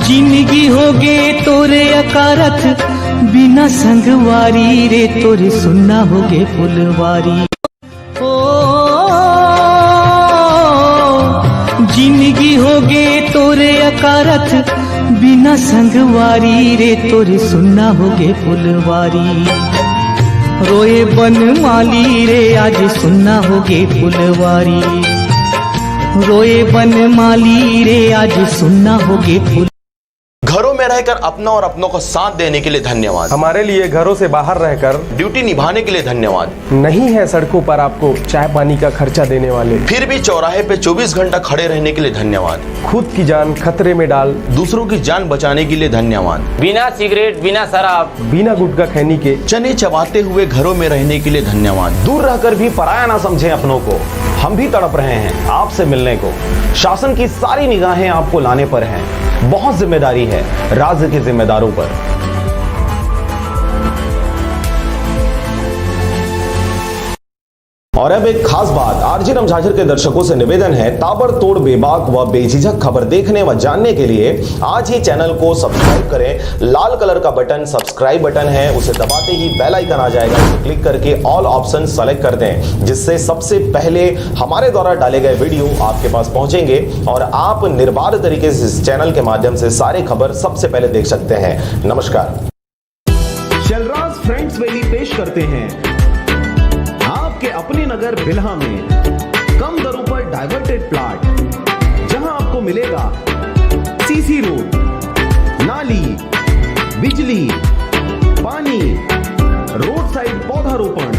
जिंदगी होगे तोरे अकारथ बिना संगवारी रे तोरे सुनना होगे फुलवारी। ओ जिंदगी होगे तोरे अकारथ बिना संगवारी रे तोरे सुनना होगे फुलवारी। रोए बन माली रे आज सुनना होगे फुलवारी। रोए बन माली रे आज सुनना होगे फुल। घरों में रहकर अपना और अपनों को साथ देने के लिए धन्यवाद। हमारे लिए घरों से बाहर रहकर ड्यूटी निभाने के लिए धन्यवाद। नहीं है सड़कों पर आपको चाय पानी का खर्चा देने वाले, फिर भी चौराहे पे 24 घंटा खड़े रहने के लिए धन्यवाद। खुद की जान खतरे में डाल दूसरों की जान बचाने के लिए धन्यवाद। बिना सिगरेट, बिना शराब, बिना गुटखा खैनी के चने चबाते हुए घरों में रहने के लिए धन्यवाद। दूर रहकर भी पराया ना समझें अपनों को। हम भी तड़प रहे हैं आपसे मिलने को। शासन की सारी निगाहें आपको लाने पर हैं। बहुत जिम्मेदारी है राज्य के जिम्मेदारों पर। और अब एक खास बात, आरजे रमझाझर के दर्शकों से निवेदन है, ताबड़तोड़ बेबाक व बेझिझक खबर देखने व जानने के लिए आज ही चैनल को सब्सक्राइब करें। लाल कलर का बटन सब्सक्राइब बटन है, उसे दबाते ही बेल आइकन आ जाएगा, उसे क्लिक करके ऑल ऑप्शन सेलेक्ट कर दें, जिससे सबसे पहले हमारे द्वारा डाले गए वीडियो आपके पास पहुंचेंगे और आप निर्बाध तरीके से इस चैनल के माध्यम से सारे खबर सबसे पहले देख सकते हैं। नमस्कार। शैलराज फ्रेंड्स वैली पेश करते हैं आपके अपने नगर बिल्हा में कम दरों पर डाइवर्टेड प्लॉट, जहां आपको मिलेगा सीसी रोड, नाली, बिजली, पानी, रोड साइड पौधारोपण।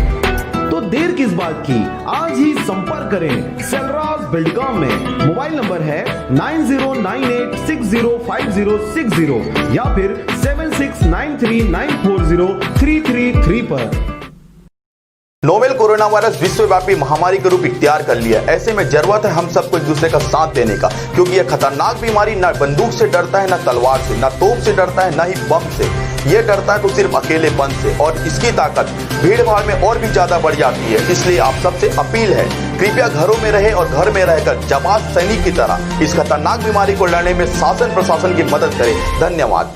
तो देर किस बात की, आज ही संपर्क करें शैलराज बिल्डकॉम में। मोबाइल नंबर है 9098605060 या फिर 7693940333 पर। नोवेल कोरोना वायरस विश्वव्यापी महामारी का रूप इख्तियार कर लिया। ऐसे में जरूरत है हम सबको एक दूसरे का साथ देने का, क्योंकि यह खतरनाक बीमारी ना बंदूक से डरता है, ना तलवार से, ना तोप से डरता है, ना ही बम से। यह डरता है तो सिर्फ अकेलेपन से, और इसकी ताकत भीड़ भाड़ में और भी ज्यादा बढ़ जाती है। इसलिए आप सबसे अपील है, कृपया घरों में रहे और घर में रहकर जमात सैनिक की तरह इस खतरनाक बीमारी को लड़ने में शासन प्रशासन की मदद करें। धन्यवाद।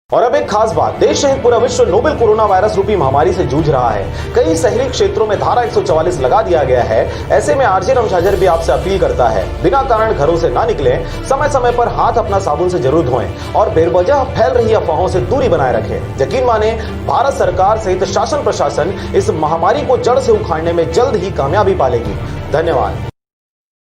और अब एक खास बात, देश सहित पूरा विश्व नोवेल कोरोना वायरस रूपी महामारी से जूझ रहा है। कई शहरी क्षेत्रों में धारा 144 लगा दिया गया है। ऐसे में आरजे रमझाझर भी आपसे अपील करता है, बिना कारण घरों से ना निकलें, समय समय पर हाथ अपना साबुन से जरूर धोएं और बेवजह फैल रही अफवाहों से दूरी बनाए रखें। यकीन माने, भारत सरकार सहित शासन प्रशासन इस महामारी को जड़ से उखाड़ने में जल्द ही कामयाबी पालेगी। धन्यवाद।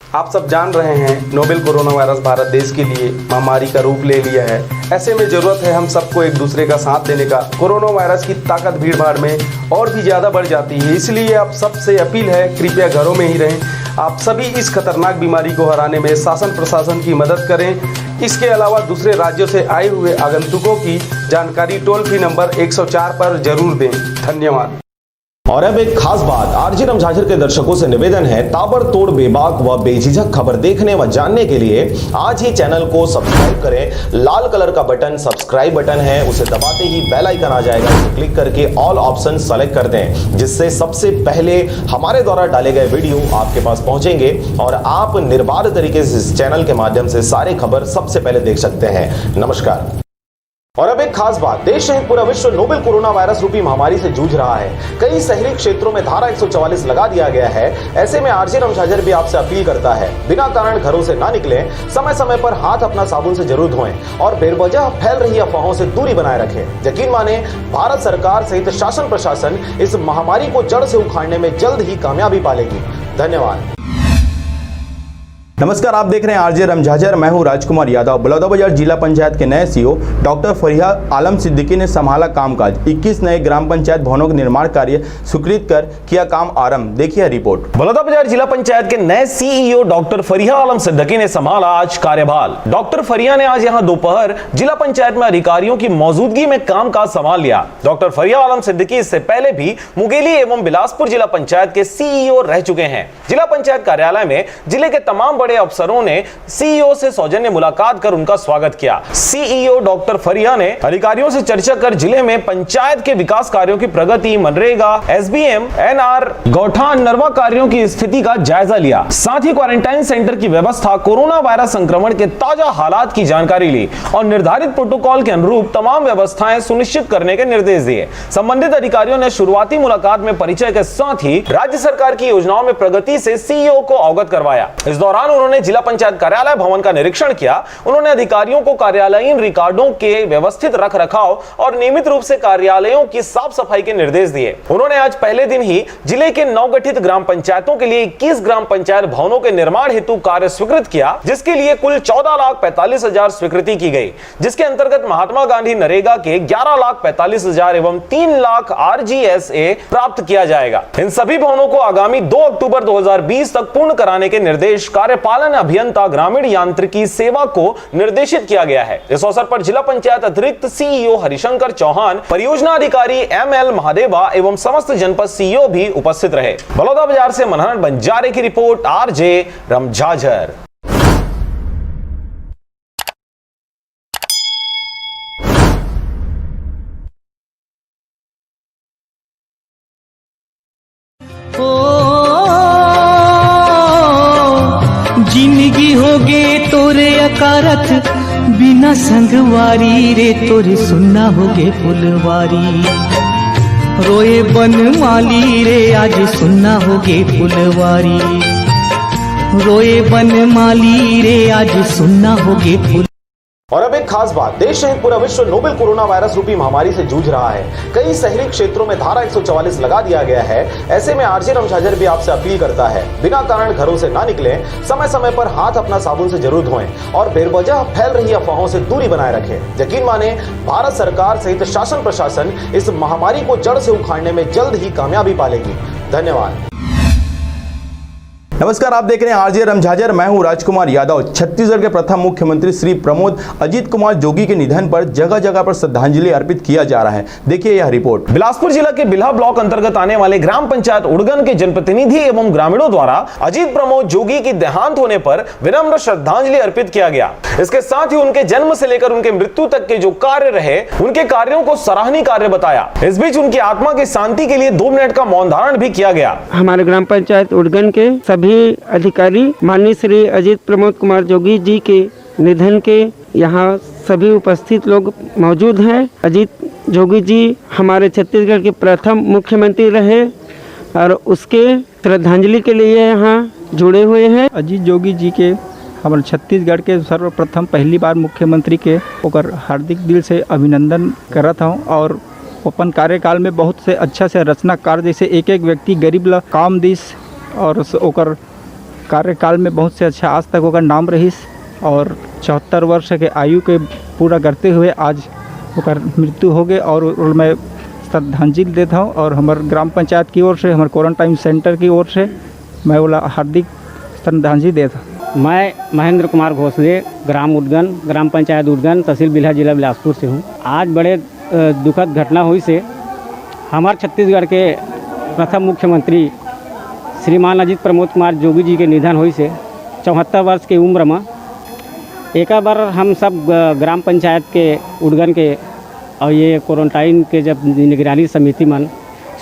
आप सब जान रहे हैं नोवेल कोरोना वायरस भारत देश के लिए महामारी का रूप ले लिया है। ऐसे में जरूरत है हम सबको एक दूसरे का साथ देने का। कोरोना वायरस की ताकत भीड़ भाड़ में और भी ज्यादा बढ़ जाती है, इसलिए आप सबसे अपील है, कृपया घरों में ही रहें। आप सभी इस खतरनाक बीमारी को हराने में शासन प्रशासन की मदद करें। इसके अलावा दूसरे राज्यों से आए हुए आगंतुकों की जानकारी टोल फ्री नंबर 104 पर जरूर दें। धन्यवाद। और अब एक खास बात, आरजे रमझाझर के दर्शकों से निवेदन है, ताबड़तोड़ बेबाक व बेझिझक खबर देखने व जानने के लिए आज ही चैनल को सब्सक्राइब करें। लाल कलर का बटन सब्सक्राइब बटन है, उसे दबाते ही बेल आइकन आ जाएगा, उसे क्लिक करके ऑल ऑप्शन सेलेक्ट कर दें, जिससे सबसे पहले हमारे द्वारा डाले गए वीडियो आपके पास पहुंचेंगे और आप निर्बाध तरीके से इस चैनल के माध्यम से सारे खबर सबसे पहले देख सकते हैं। नमस्कार। और अब एक खास बात, देश सहित पूरा विश्व नोवेल कोरोना वायरस रूपी महामारी से जूझ रहा है। कई शहरी क्षेत्रों में धारा 144 लगा दिया गया है। ऐसे में आरजे रमझाझर भी आपसे अपील करता है, बिना कारण घरों से ना निकलें, समय समय पर हाथ अपना साबुन से जरूर धोएं और बेवजह फैल रही अफवाहों से दूरी बनाए रखें। यकीन माने, भारत सरकार सहित शासन प्रशासन इस महामारी को जड़ से उखाड़ने में जल्द ही कामयाबी पालेगी। धन्यवाद। नमस्कार, आप देख रहे हैं आरजे रमझाझर। मैं हूं राजकुमार यादव। बलौदाबाजार जिला पंचायत के नए सीईओ डॉक्टर फरिया आलम सिद्दीकी ने संभाला कामकाज। 21 नए ग्राम पंचायत भवनों का निर्माण कार्य स्वीकृत कर किया काम आरंभ। देखिए रिपोर्ट। बलौदाबाजार जिला पंचायत के नए सीईओ डॉक्टर फरिया आलम सिद्दीकी ने संभाला आज कार्यभार। डॉक्टर फरिया ने आज यहां दोपहर जिला पंचायत में अधिकारियों की मौजूदगी में कामकाज संभाल लिया। डॉक्टर फरिया आलम सिद्दीकी इससे पहले भी मुंगेली एवं बिलासपुर जिला पंचायत के सीईओ रह चुके हैं। जिला पंचायत कार्यालय में जिले के तमाम बड़े अफसरों ने सीईओ से सौजन्य मुलाकात कर उनका स्वागत किया। सीईओ डॉक्टर फरिया ने अधिकारियों से चर्चा कर जिले में पंचायत के विकास कार्यों की प्रगति, मनरेगा, एसबीएम, एनआर, गौठान, नरवा कार्यों की स्थिति का जायजा लिया। साथ ही क्वारंटाइन सेंटर की व्यवस्था, कोरोना वायरस संक्रमण के ताजा हालात की जानकारी ली और निर्धारित प्रोटोकॉल के अनुरूप तमाम व्यवस्थाएं सुनिश्चित करने के निर्देश दिए। संबंधित अधिकारियों ने शुरुआती मुलाकात में परिचय के साथ ही राज्य सरकार की योजनाओं में प्रगति से सीईओ को अवगत करवाया। इस दौरान उन्होंने जिला पंचायत कार्यालय भवन का निरीक्षण किया। उन्होंने अधिकारियों को कार्यालयीन रिकॉर्डों के व्यवस्थित रखरखाव और नियमित रूप से कार्यालयों की साफ सफाई के निर्देश दिए। उन्होंने आज पहले दिन ही जिले के नवगठित ग्राम पंचायतों के लिए 21 ग्राम पंचायत भवनों के निर्माण हेतु कार्य स्वीकृत किया, जिसके लिए कुल 14,45,000 स्वीकृति की गई, जिसके अंतर्गत महात्मा गांधी नरेगा के 11,45,000 एवं 3 लाख RGSA प्राप्त किया जाएगा। इन सभी भवनों को आगामी 2 अक्टूबर 2020 तक पूर्ण कराने के निर्देश कार्यपालन अभियंता ग्रामीण यांत्रिकी सेवा को निर्देशित किया गया है। इस अवसर पर जिला पंचायत अतिरिक्त सीईओ हरिशंकर चौहान, परियोजना अधिकारी ML महादेवा एवं समस्त जनपद सीईओ भी उपस्थित रहे। बलौदा बाजार से मनहर बंजारे की रिपोर्ट, RJ रमझाझर। जिंदगी होगे तोरे अकारथ बिना संगवारी रे तोरे सुनना होगे फुलवारी। रोए बन माली रे आज सुनना होगे फुलवारी। रोए बन माली रे आज सुनना होगे फुल। और अब एक खास बात, देश सहित पूरा विश्व नोवेल कोरोना वायरस रूपी महामारी से जूझ रहा है। कई शहरी क्षेत्रों में धारा 144 लगा दिया गया है। ऐसे में RJ रमझाझर भी आपसे अपील करता है, बिना कारण घरों से ना निकलें, समय समय पर हाथ अपना साबुन से जरूर धोएं और बेवजह फैल रही अफवाहों से दूरी बनाए रखें। यकीन माने, भारत सरकार सहित शासन प्रशासन इस महामारी को जड़ से उखाड़ने में जल्द ही कामयाबी पालेगी। धन्यवाद। नमस्कार, आप देख रहे हैं RJ रमझाझर। मैं हूं राजकुमार यादव। छत्तीसगढ़ के प्रथम मुख्यमंत्री श्री प्रमोद अजीत कुमार जोगी के निधन पर जगह जगह पर श्रद्धांजलि अर्पित किया जा रहा है। देखिए यह रिपोर्ट। बिलासपुर जिला के बिल्हा ब्लॉक अंतर्गत आने वाले ग्राम पंचायत उड़गन के जनप्रतिनिधि एवं ग्रामीणों द्वारा अजीत प्रमोद जोगी की देहांत होने पर विनम्र श्रद्धांजलि अर्पित किया गया। इसके साथ ही उनके जन्म से लेकर उनके मृत्यु तक के जो कार्य रहे, उनके कार्यों को सराहनीय कार्य बताया। इस बीच उनकी आत्मा की शांति के लिए 2 मिनट का मौन धारण भी किया गया। हमारे ग्राम पंचायत उड़गन के सभी अधिकारी माननीय श्री अजीत प्रमोद कुमार जोगी जी के निधन के यहाँ सभी उपस्थित लोग मौजूद हैं। अजीत जोगी जी हमारे छत्तीसगढ़ के प्रथम मुख्यमंत्री रहे और उसके श्रद्धांजलि के लिए यहाँ जुड़े हुए हैं। अजीत जोगी जी के हमारे छत्तीसगढ़ के सर्वप्रथम पहली बार मुख्यमंत्री के ओकर हार्दिक दिल से अभिनंदन करत हूँ और अपन कार्यकाल में बहुत से अच्छा से रचनाकार जैसे एक एक व्यक्ति गरीब ला काम दिस और ओकर कार्यकाल में बहुत से अच्छा आज तक ओकर नाम रहीस और 74 वर्ष के आयु के पूरा करते हुए आज ओकर मृत्यु हो गए और मैं श्रद्धांजलि देता हूँ और हमारे ग्राम पंचायत की ओर से, हमारे क्वारंटाइन सेंटर की ओर से मैं बोला हार्दिक श्रद्धांजलि देता हूँ। मैं महेंद्र कुमार घोसले, ग्राम उड़गन, ग्राम पंचायत उड़गन, तहसील बिल्हा, जिला बिलासपुर से हूँ। आज बड़े दुखद घटना हुई से हमारे छत्तीसगढ़ के प्रथम मुख्यमंत्री श्रीमान अजीत प्रमोद कुमार जोगी जी के निधन हुई से 74 वर्ष की उम्र में एक बार हम सब ग्राम पंचायत के उड़गन के और ये क्वारंटाइन के जब निगरानी समिति मन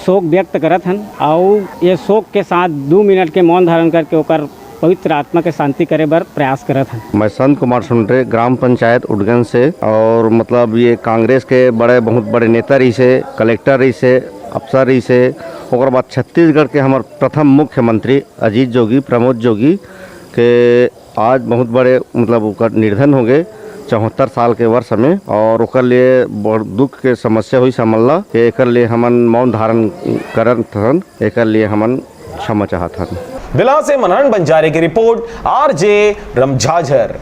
शोक व्यक्त करत हन और ये शोक के साथ 2 मिनट के मौन धारण करके ओकर पवित्र आत्मा के शांति करे बर प्रयास करत हन। मैं संत कुमार सुंडरे, ग्राम पंचायत उड़गन से, और मतलब ये कांग्रेस के बहुत बड़े नेता रही से, कलेक्टर रही से, अफसर रही से, और बाद छत्तीसगढ़ के हमारे प्रथम मुख्यमंत्री अजीत जोगी प्रमोद जोगी के आज बहुत बड़े मतलब निधन हो गए 74 साल के वर्ष में, और ओकर लिए बहुत दुख के समस्या हुई समल्ला कि एकर लिए हमन मौन धारण करत हन, एकर लिए हमन क्षमा चाहत हन। बिल्हा से मनहर बंजारे की रिपोर्ट, RJ रमझाझर।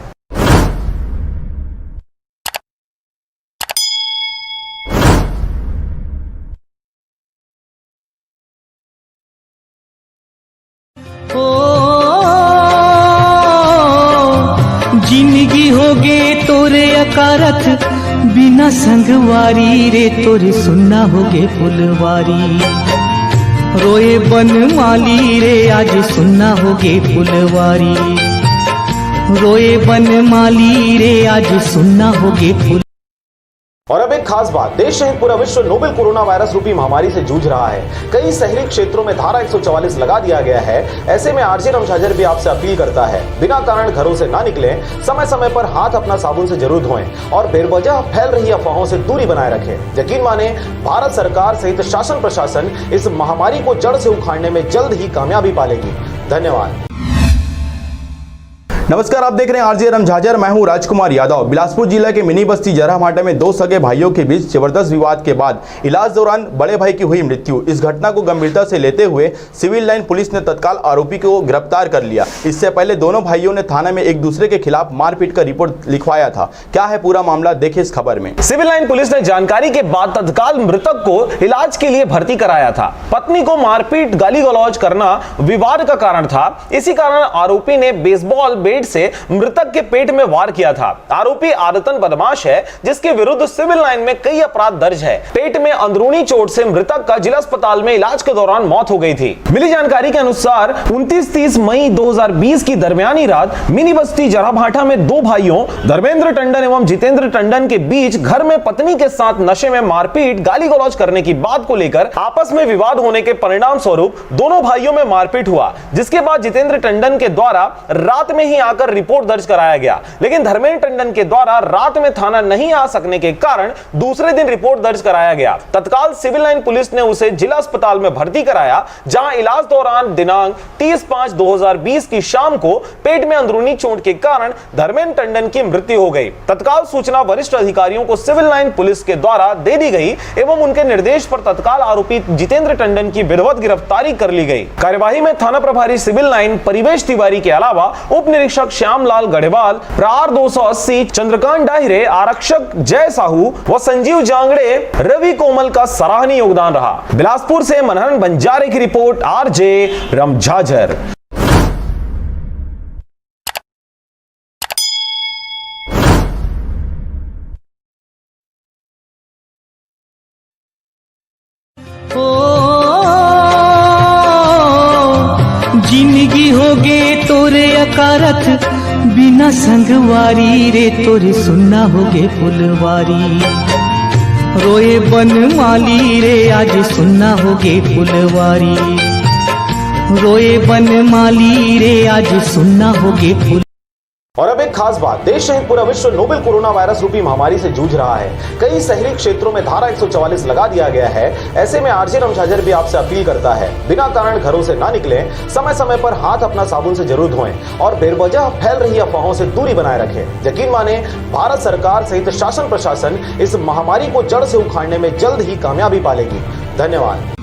जिंदगी होगे तोरे अकारथ बिना संगवारी रे तोरे सुनना होगे फुलवारी। रोए बन माली रे आज सुनना होगे फुलवारी। रोए बन माली रे आज सुनना होगे फूल। और अब एक खास बात, देश सहित पूरा विश्व नोवेल कोरोना वायरस रूपी महामारी से जूझ रहा है। कई शहरी क्षेत्रों में धारा 144 लगा दिया गया है। ऐसे में आरजे रमझाझर भी आपसे अपील करता है, बिना कारण घरों से ना निकलें, समय समय पर हाथ अपना साबुन से जरूर धोएं और बेवजह फैल रही अफवाहों से दूरी बनाए रखें। यकीन माने, भारत सरकार सहित शासन प्रशासन इस महामारी को जड़ से उखाड़ने में जल्द ही कामयाबी पालेगी। धन्यवाद। नमस्कार, आप देख रहे हैं आरजे रमझाझर। मैं हूं राजकुमार यादव। बिलासपुर जिला के मिनी बस्ती जराभाटा में दो सगे भाइयों के बीच जबरदस्त विवाद के बाद इलाज दौरान बड़े भाई की हुई मृत्यु। इस घटना को गंभीरता से लेते हुए सिविल लाइन पुलिस ने तत्काल आरोपी को गिरफ्तार कर लिया। इससे पहले दोनों भाइयों ने थाना में एक दूसरे के खिलाफ मारपीट का रिपोर्ट लिखवाया था। क्या है पूरा मामला, देखिए इस खबर में। सिविल लाइन पुलिस ने जानकारी के बाद तत्काल मृतक को इलाज के लिए भर्ती कराया था। पत्नी को मारपीट गाली गलौज करना विवाद का कारण था। इसी कारण आरोपी ने बेसबॉल बैट से मृतक के पेट में वार किया था। आरोपी आदतन बदमाश है, जिसके विरुद्ध सिविल लाइन में कई अपराध दर्ज है। पेट में अंदरूनी चोट से मृतक का जिला अस्पताल में इलाज के दौरान मौत हो गई थी। मिली जानकारी के अनुसार 29-30 मई 2020 की दरमियानी रात मिनी बस्ती जराभाटा में दो भाइयों धर्मेंद्र टंडन एवं जितेंद्र टंडन के बीच घर में पत्नी के साथ नशे में मारपीट गाली गलौज करने की बात को लेकर आपस में विवाद होने के परिणाम स्वरूप दोनों भाइयों में मारपीट हुआ, जिसके बाद जितेंद्र टंडन के द्वारा रात में ही आकर रिपोर्ट दर्ज कराया गया। लेकिन धर्मेंद्र टंडन के द्वारा रात में थाना नहीं आ सकने के कारण दूसरे दिन रिपोर्ट दर्ज कराया गया। तत्काल सिविल लाइन पुलिस ने उसे जिला अस्पताल में भर्ती कराया, जहां इलाज दौरान दिनांक 30/5/2020 की शाम को पेट में अंदरूनी चोट के कारण धर्मेंद्र टंडन की मृत्यु हो गई। तत्काल सूचना वरिष्ठ अधिकारियों को सिविल लाइन पुलिस के द्वारा दे दी गई एवं उनके निर्देश पर तत्काल आरोपी जितेंद्र टंडन की विधिवत गिरफ्तारी कर ली गई। कार्यवाही में थाना प्रभारी सिविल लाइन परिवेश तिवारी के अलावा उप निरीक्षक श्यामलाल गढ़वाल, प्रहार 280 चंद्रकांत डाहिरे, आरक्षक जय साहू व संजीव जांगड़े, रवि कोमल का सराहनीय योगदान रहा। बिलासपुर से मनहरन बंजारे की रिपोर्ट, आरजे रमझाझर। जिंदगी होगे तोरे अकारथ बिना संगवारी रे तोरे सुनना होगे फुलवारी। रोए बन माली रे आज सुनना होगे फुलवारी। रोए बन माली रे आज सुनना होगे फुल। और अब एक खास बात, देश सहित पूरा विश्व नोवेल कोरोना वायरस रूपी महामारी से जूझ रहा है। कई शहरी क्षेत्रों में धारा 144 लगा दिया गया है। ऐसे में आरजे रमझाझर भी आपसे अपील करता है, बिना कारण घरों से ना निकलें, समय समय पर हाथ अपना साबुन से जरूर धोएं और बेवजह फैल रही अफवाहों से दूरी बनाए रखें। यकीन माने, भारत सरकार सहित शासन प्रशासन इस महामारी को जड़ से उखाड़ने में जल्द ही कामयाबी पालेगी। धन्यवाद।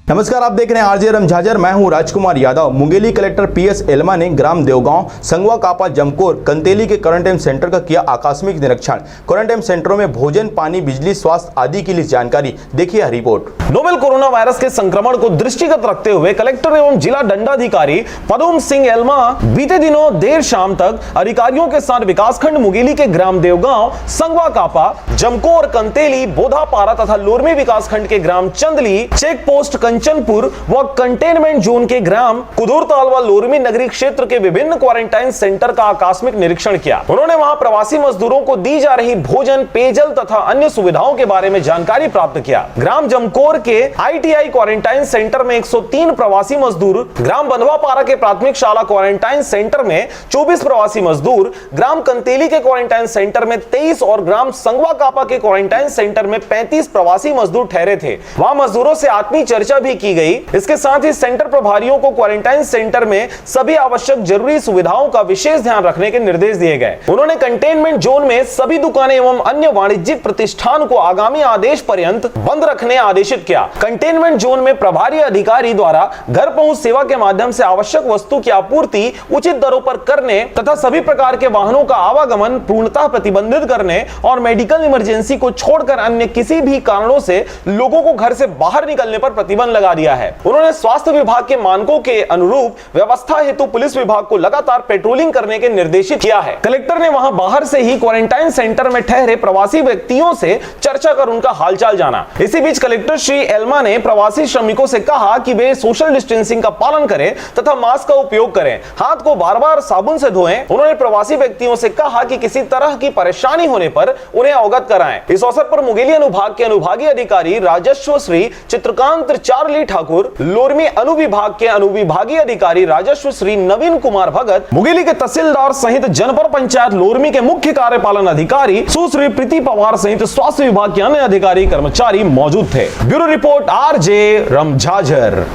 नमस्कार, आप देख रहे हैं आरजे रमझाझर। मैं हूं राजकुमार यादव। मुंगेली कलेक्टर पीएस एल्मा ने ग्राम देवगांव, संगवा कापा, जमकोर, कंतेली के क्वारंटाइन सेंटर का किया आकस्मिक निरीक्षण। क्वारंटाइन सेंटरों में भोजन, पानी, बिजली, स्वास्थ्य आदि की जानकारी देखिए यह रिपोर्ट। नोवेल कोरोना वायरस के संक्रमण को दृष्टिगत रखते हुए कलेक्टर एवं जिला दंडाधिकारी पदम सिंह एल्मा बीते दिनों देर शाम तक अधिकारियों के साथ विकासखंड मुंगेली के ग्राम देवगांव, संगवा कापा, जमकोर, कंतेली, बोधापारा तथा लोरमी विकासखंड के ग्राम चंदली, चेक पोस्ट कंचनपुर व कंटेनमेंट जोन के ग्राम कुदुरताल व लोरमी नगरी क्षेत्र के विभिन्न क्वारंटाइन सेंटर का आकस्मिक निरीक्षण किया। उन्होंने वहां प्रवासी मजदूरों को दी जा रही भोजन, पेयजल तथा अन्य सुविधाओं के बारे में जानकारी प्राप्त किया। ग्राम जमकोर के ITI क्वारंटाइन सेंटर में 103 प्रवासी मजदूर, ग्राम बंधवापारा के प्राथमिक शाला क्वारंटाइन सेंटर में 24 प्रवासी मजदूर, ग्राम कंतेली के क्वारंटाइन सेंटर में 23 और ग्राम संगवा कापा के क्वारंटाइन सेंटर में 35 प्रवासी मजदूर ठहरे थे। वहां मजदूरों से आत्मीय चर्चा भी की गई। इसके साथ ही सेंटर प्रभारियों को क्वारंटाइन सेंटर में सभी आवश्यक जरूरी सुविधाओं का विशेष ध्यान रखने के निर्देश दिए गए। उन्होंने कंटेनमेंट जोन में सभी दुकानें एवं अन्य वाणिज्यिक प्रतिष्ठान को आगामी आदेश पर्यंत बंद रखने आदेशित किया। कंटेनमेंट जोन में प्रभारी अधिकारी द्वारा घर पहुंच सेवा के माध्यम से आवश्यक वस्तु की आपूर्ति उचित दरों पर करने तथा सभी प्रकार के वाहनों का आवागमन पूर्णतः प्रतिबंधित करने और मेडिकल इमरजेंसी को छोड़कर अन्य किसी भी कारणों से लोगों को घर से बाहर निकलने पर प्रतिबंध लगा दिया है। उन्होंने स्वास्थ्य विभाग के मानकों के अनुरूप व्यवस्था हेतु पुलिस विभाग को लगातार पेट्रोलिंग करने के निर्देशित किया है। कलेक्टर ने वहां बाहर से ही क्वारंटाइन सेंटर में ठहरे प्रवासी व्यक्तियों से चर्चा कर उनका हालचाल जाना। इसी बीच कलेक्टर श्री एल्मा ने प्रवासी श्रमिकों से कहा कि वे सोशल डिस्टेंसिंग का पालन करें तथा मास्क का उपयोग करें, हाथ को बार-बार साबुन से धोएं। उन्होंने प्रवासी व्यक्तियों से कहा कि किसी तरह की परेशानी होने पर उन्हें अवगत कराएं। इस अवसर पर मुंगेली अनुभाग के अनुभागीय अधिकारी राजस्व श्री चित्रकांत चार्ली ठाकुर, लोरमी अनुविभाग के अनुविभागीय अधिकारी राजस्व श्री नवीन कुमार भगत, मुंगेली के तहसीलदार सहित जनपद पंचायत लोरमी के मुख्य कार्यपालन अधिकारी सुश्री प्रीति पवार सहित स्वास्थ्य विभाग के अन्य अधिकारी कर्मचारी मौजूद थे। Bureau report RJ Ramjhajhar.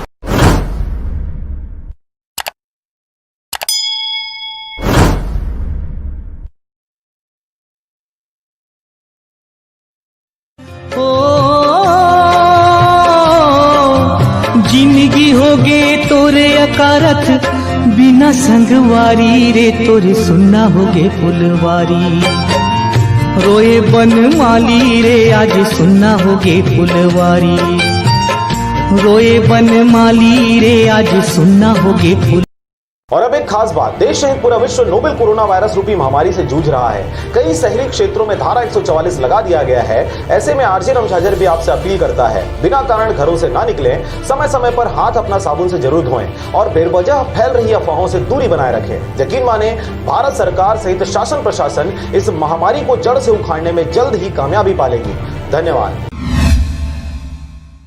जिंदगी होगे तोरे अकारथ बिना संगवारी रे तोरे सुनना होगे फुलवारी, रोए बन माली रे आज सुनना होगे फुलवारी, रोए बन माली रे आज सुनना होगे फुल। और अब एक खास बात, देश सहित पूरा विश्व नोवेल कोरोना वायरस रूपी महामारी से जूझ रहा है। कई शहरी क्षेत्रों में धारा 144 लगा दिया गया है। ऐसे में आरजे रमझाझर भी आपसे अपील करता है, बिना कारण घरों से ना निकलें, समय समय पर हाथ अपना साबुन से जरूर धोएं और बेवजह फैल रही अफवाहों से दूरी बनाए रखें। यकीन माने, भारत सरकार सहित शासन प्रशासन इस महामारी को जड़ से उखाड़ने में जल्द ही कामयाबी पालेगी। धन्यवाद।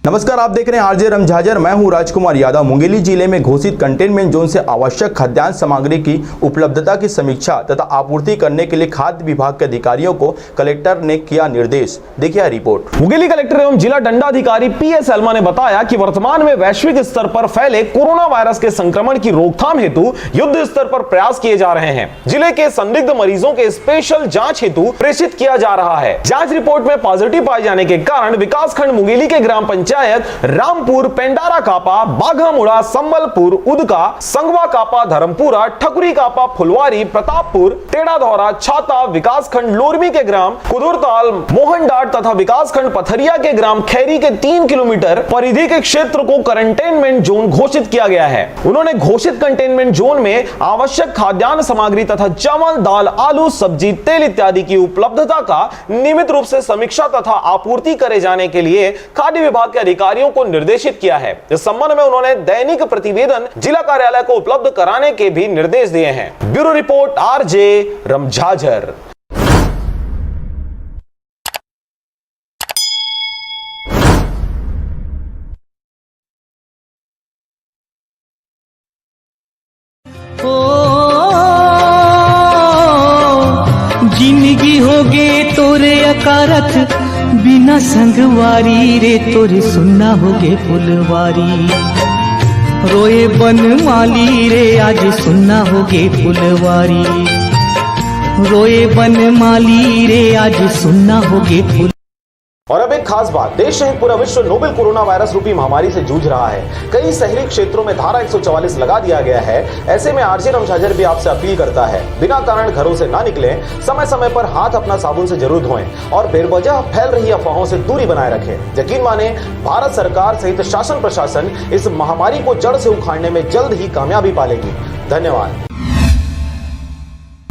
नमस्कार, आप देख रहे हैं आरजे रमझाझर। मैं हूं राजकुमार यादव। मुंगेली जिले में घोषित कंटेनमेंट जोन से आवश्यक खाद्यान्न सामग्री की उपलब्धता की समीक्षा तथा आपूर्ति करने के लिए खाद्य विभाग के अधिकारियों को कलेक्टर ने किया निर्देश। देखिए रिपोर्ट। मुंगेली कलेक्टर एवं जिला दंडाधिकारी पीएस एल्मा ने बताया कि वर्तमान में वैश्विक स्तर पर फैले कोरोना वायरस के संक्रमण की रोकथाम हेतु युद्ध स्तर पर प्रयास किए जा रहे हैं। जिले के संदिग्ध मरीजों के स्पेशल जांच हेतु प्रेषित किया जा रहा है। जांच रिपोर्ट में पॉजिटिव पाए जाने के कारण विकासखंड मुंगेली के ग्राम पंचायत रामपुर, पेंडारा कापा, बाघामुड़ा, संबलपुर, उदका, संगवा कापा, धर्मपुरा, ठकुरी कापा, फुलवारी, प्रतापपुर, टेढ़ाधौरा, छाता, विकासखंड लोरमी के ग्राम कुदुरताल, मोहनडाट तथा विकासखंड पथरिया के ग्राम खैरी के 3 किलोमीटर परिधि के क्षेत्र को कंटेनमेंट जोन घोषित किया गया है। उन्होंने घोषित कंटेनमेंट जोन में आवश्यक खाद्यान्न सामग्री तथा चावल, दाल, आलू, सब्जी, तेल इत्यादि की उपलब्धता का नियमित रूप से समीक्षा तथा आपूर्ति करे जाने के लिए खाद्य विभाग के अधिकारियों को निर्देशित किया है। इस संबंध में उन्होंने दैनिक प्रतिवेदन जिला कार्यालय को उपलब्ध कराने के भी निर्देश दिए हैं। Bureau report RJ Ramjhajhar. जिंदगी होगे तोरे अकारथ बिना संगवारी रे तोरे सुनना होगे फुलवारी, रोए बन माली रे आज सुनना होगे फुलवारी, रोए बन माली रे आज सुनना होगे फुल। और अब एक खास बात, देश सहित पूरा विश्व नोवेल कोरोना वायरस रूपी महामारी से जूझ रहा है। कई शहरी क्षेत्रों में धारा 144 लगा दिया गया है। ऐसे में आरजे रमझाझर भी आपसे अपील करता है, बिना कारण घरों से ना निकलें, समय समय पर हाथ अपना साबुन से जरूर धोएं और बेवजह फैल रही अफवाहों से दूरी बनाए रखें। यकीन माने, भारत सरकार सहित शासन प्रशासन इस महामारी को जड़ से उखाड़ने में जल्द ही कामयाबी पालेगी। धन्यवाद।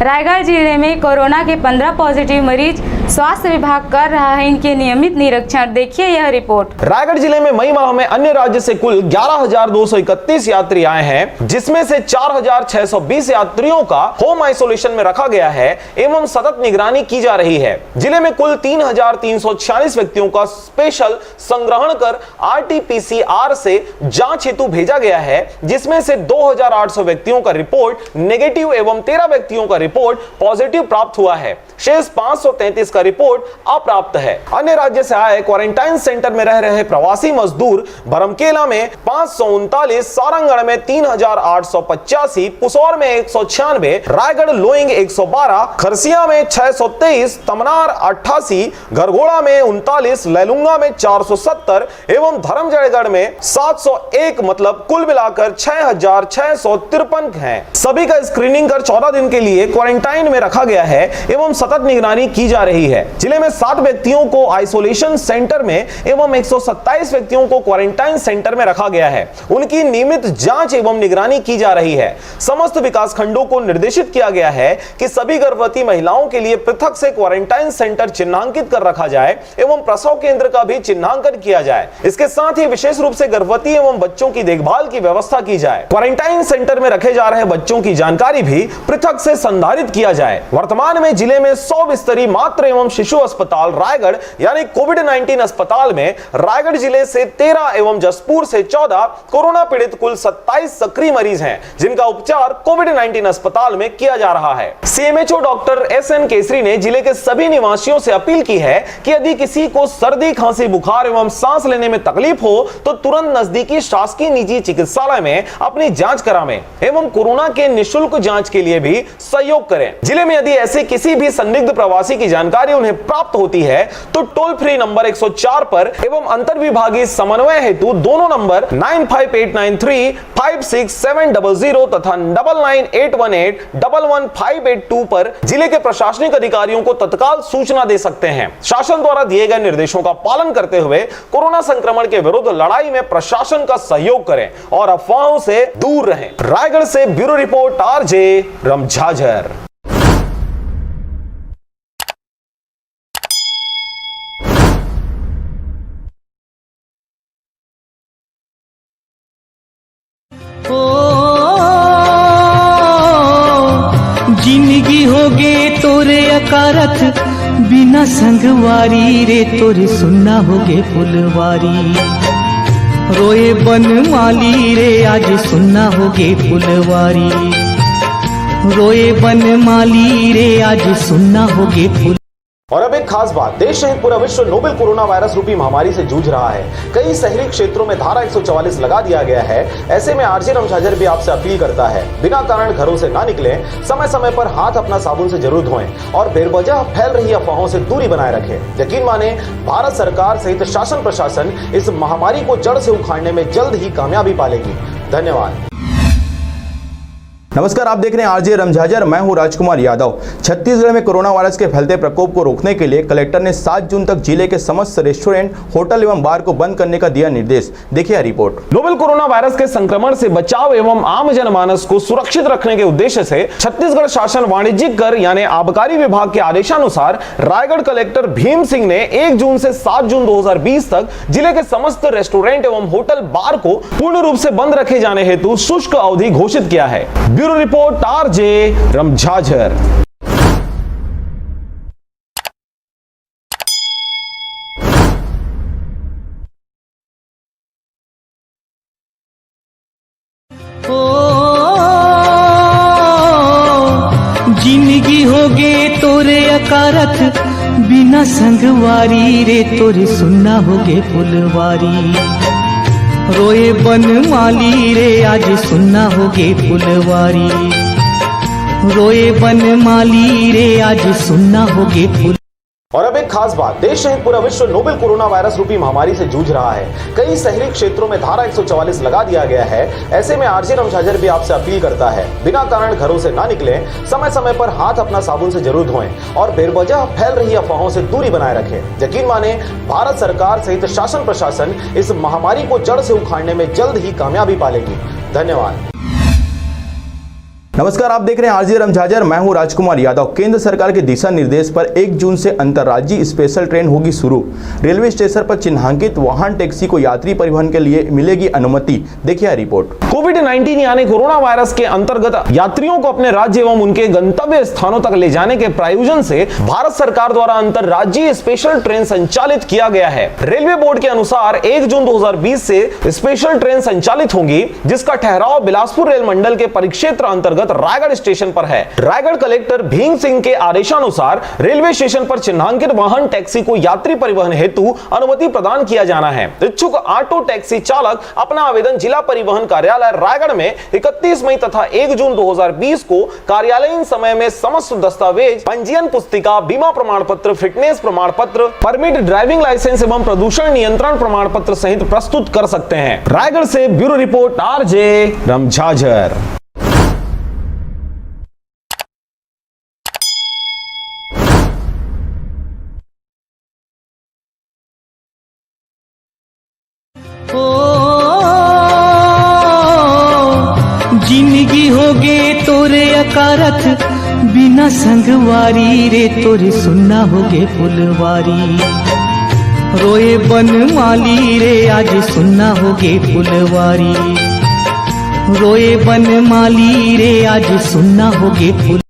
रायगढ़ जिले में कोरोना के 15 पॉजिटिव मरीज, स्वास्थ्य विभाग कर रहा है इनके नियमित निरीक्षण। देखिए यह रिपोर्ट। रायगढ़ जिले में मई माह में अन्य राज्य से कुल 11,231 यात्री आए हैं, जिसमें से 4,620 यात्रियों का होम आइसोलेशन में रखा गया है एवं सतत निगरानी की जा रही है। जिले में कुल 3,346 व्यक्तियों का स्पेशल संग्रहण कर RT-PCR से जांच हेतु भेजा गया है, जिसमें से 2,800 व्यक्तियों का रिपोर्ट नेगेटिव एवं 13 व्यक्तियों का रिपोर्ट पॉजिटिव प्राप्त हुआ है। शेष 533 का रिपोर्ट अप्राप्त है। अन्य राज्य से आए क्वारंटाइन सेंटर में रह रहे प्रवासी मजदूर बरमकेला में 539, सारंगगढ़ में 3,885, पुसौर में 196, रायगढ़ लोइंग 112, खरसिया में 623, तमनार 88, गरगोड़ा में 39, लैलुंगा में 470 एवं धर्मजयगढ़ में 701, मतलब कुल मिलाकर 6,653 हैं। सभी का स्क्रीनिंग कर 14 दिन के लिए क्वारंटाइन में रखा गया है एवं सतत निगरानी की जा रही रही है। जिले में 7 व्यक्तियों को आइसोलेशन सेंटर में एवं 127 व्यक्तियों को क्वारंटाइन सेंटर में रखा गया है। उनकी नियमित जांच एवं निगरानी की जा रही है। समस्त विकास खंडों को निर्देशित किया गया है कि सभी गर्भवती महिलाओं के लिए पृथक से क्वारंटाइन सेंटर चिन्हांकित कर रखा जाए एवं प्रसव केंद्र का भी चिन्हांकन किया जाए। इसके साथ ही विशेष रूप से गर्भवती एवं बच्चों की देखभाल की व्यवस्था की जाए। क्वारंटाइन सेंटर में रखे जा रहे बच्चों की जानकारी भी पृथक से संधारित किया जाए। वर्तमान में जिले में 100 बिस्तरी मातृ एवं शिशु अस्पताल रायगढ़ यानी कोविड-19 अस्पताल में रायगढ़ जिले से 13 एवं जसपुर से 14 कोरोना पीड़ित कुल 27 सक्रिय मरीज हैं, जिनका उपचार कोविड-19 अस्पताल में किया जा रहा है। सीएमएचओ डॉक्टर एसएन केसरी ने जिले के सभी निवासियों से अपील की है कि यदि किसी को सर्दी, खांसी, बुखार एवं सांस लेने में तकलीफ हो तो तुरंत नजदीकी शासकीय निजी चिकित्सालय में अपनी जांच करावें एवं कोरोना के निःशुल्क जांच के लिए भी सहयोग करें। जिले में यदि ऐसे किसी भी संदिग्ध प्रवासी की जानकारी उन्हें प्राप्त होती है तो टोल फ्री नंबर 104 पर एवं अंतर विभागीय समन्वय हेतु दोनों नंबर 9589356700 तथा 9981811582 पर जिले के प्रशासनिक अधिकारियों को तत्काल सूचना दे सकते हैं। शासन द्वारा दिए गए निर्देशों का पालन करते हुए कोरोना संक्रमण के विरुद्ध लड़ाई में प्रशासन का सहयोग करें और अफवाहों से दूर रहें। रायगढ़ से ब्यूरो रिपोर्ट आरजे रमझाझर। जिंदगी होगे तोरे अकारथ बिना संगवारी रे तोरे सुनना होगे फुलवारी। रोए बन माली रे आज सुनना होगे फुलवारी। रोए बन माली रे आज सुनना होगे फुल। और अब एक खास बात, देश सहित पूरा विश्व नोवेल कोरोना वायरस रूपी महामारी से जूझ रहा है। कई शहरी क्षेत्रों में धारा 144 लगा दिया गया है। ऐसे में आरजे रमझाझर भी आपसे अपील करता है, बिना कारण घरों से ना निकलें, समय समय पर हाथ अपना साबुन से जरूर धोएं और बेवजह फैल रही अफवाहों से दूरी बनाए रखें। यकीन माने, भारत सरकार सहित शासन प्रशासन इस महामारी को जड़ से उखाड़ने में जल्द ही कामयाबी पालेगी। धन्यवाद। नमस्कार, आप देख रहे हैं आरजे रमझाझर। मैं हूं राजकुमार यादव। छत्तीसगढ़ में कोरोना वायरस के फैलते प्रकोप को रोकने के लिए कलेक्टर ने 7 जून तक जिले के समस्त रेस्टोरेंट, होटल एवं बार को बंद करने का दिया निर्देश। देखिए रिपोर्ट। नोवेल कोरोना वायरस के संक्रमण से बचाव एवं आम जनमानस को सुरक्षित रखने के उद्देश्य से छत्तीसगढ़ शासन वाणिज्यिक कर यानी आबकारी विभाग के आदेशानुसार रायगढ़ कलेक्टर भीम सिंह ने 1 जून से 7 जून 2020 तक जिले के समस्त रेस्टोरेंट एवं होटल बार को पूर्ण रूप से बंद रखे जाने हेतु शुष्क अवधि घोषित किया है। Bureau report RJ Ramjhajhar. जिंदगी होगे तोरे अकारथ बिना संगवारी रे तोरे सुनना होगे फुलवारी। रोए बन माली रे आज सुनना होगे फुलवारी। रोए बन माली रे आज सुनना होगे फुल। और अब एक खास बात, देश सहित पूरा विश्व नोवेल कोरोना वायरस रूपी महामारी से जूझ रहा है। कई शहरी क्षेत्रों में धारा 144 लगा दिया गया है। ऐसे में आरजे रमझाझर भी आपसे अपील करता है, बिना कारण घरों से ना निकलें, समय समय पर हाथ अपना साबुन से जरूर धोएं और बेवजह फैल रही अफवाहों से दूरी बनाए रखें। यकीन माने, भारत सरकार सहित शासन प्रशासन इस महामारी को जड़ से उखाड़ने में जल्द ही कामयाबी पालेगी। धन्यवाद। नमस्कार, आप देख रहे हैं आरजे रमझाझर। मैं हूं राजकुमार यादव। केंद्र सरकार के दिशा निर्देश पर 1 जून से अंतर्राज्यीय स्पेशल ट्रेन होगी शुरू। रेलवे स्टेशन पर चिन्हांकित वाहन टैक्सी को यात्री परिवहन के लिए मिलेगी अनुमति। देखिए रिपोर्ट। कोविड-19 यानी कोरोना वायरस के अंतर्गत यात्रियों को अपने राज्य एवं उनके गंतव्य स्थानों तक ले जाने के प्रायोजन से भारत सरकार द्वारा अंतर्राज्यीय स्पेशल ट्रेन संचालित किया गया है। रेलवे बोर्ड के अनुसार 1 जून 2020 से स्पेशल ट्रेन संचालित होंगी, जिसका ठहराव बिलासपुर रेल मंडल के परिक्षेत्र अंतर्गत रायगढ़ स्टेशन पर है। रायगढ़ कलेक्टर भीम सिंह के आदेशानुसार रेलवे स्टेशन पर चिन्हांकित वाहन टैक्सी को यात्री परिवहन हेतु अनुमति प्रदान किया जाना है। इच्छुक ऑटो टैक्सी चालक अपना आवेदन जिला परिवहन कार्यालय रायगढ़ में 31 मई तथा 1 जून 2020 को कार्यालयीन समय में समस्त दस्तावेज, पंजीयन पुस्तिका, बीमा प्रमाण पत्र, फिटनेस प्रमाण पत्र, परमिट, ड्राइविंग लाइसेंस एवं प्रदूषण नियंत्रण प्रमाण पत्र सहित प्रस्तुत कर सकते हैं। रायगढ़ से ब्यूरो रिपोर्ट आरजे रमझाझर। होगे तोरे अकारथ बिना संगवारी रे तोरे सुनना होगे फुलवारी। रोए बन माली रे आज सुनना होगे फुलवारी। रोए बन माली रे आज सुनना होगे फुल।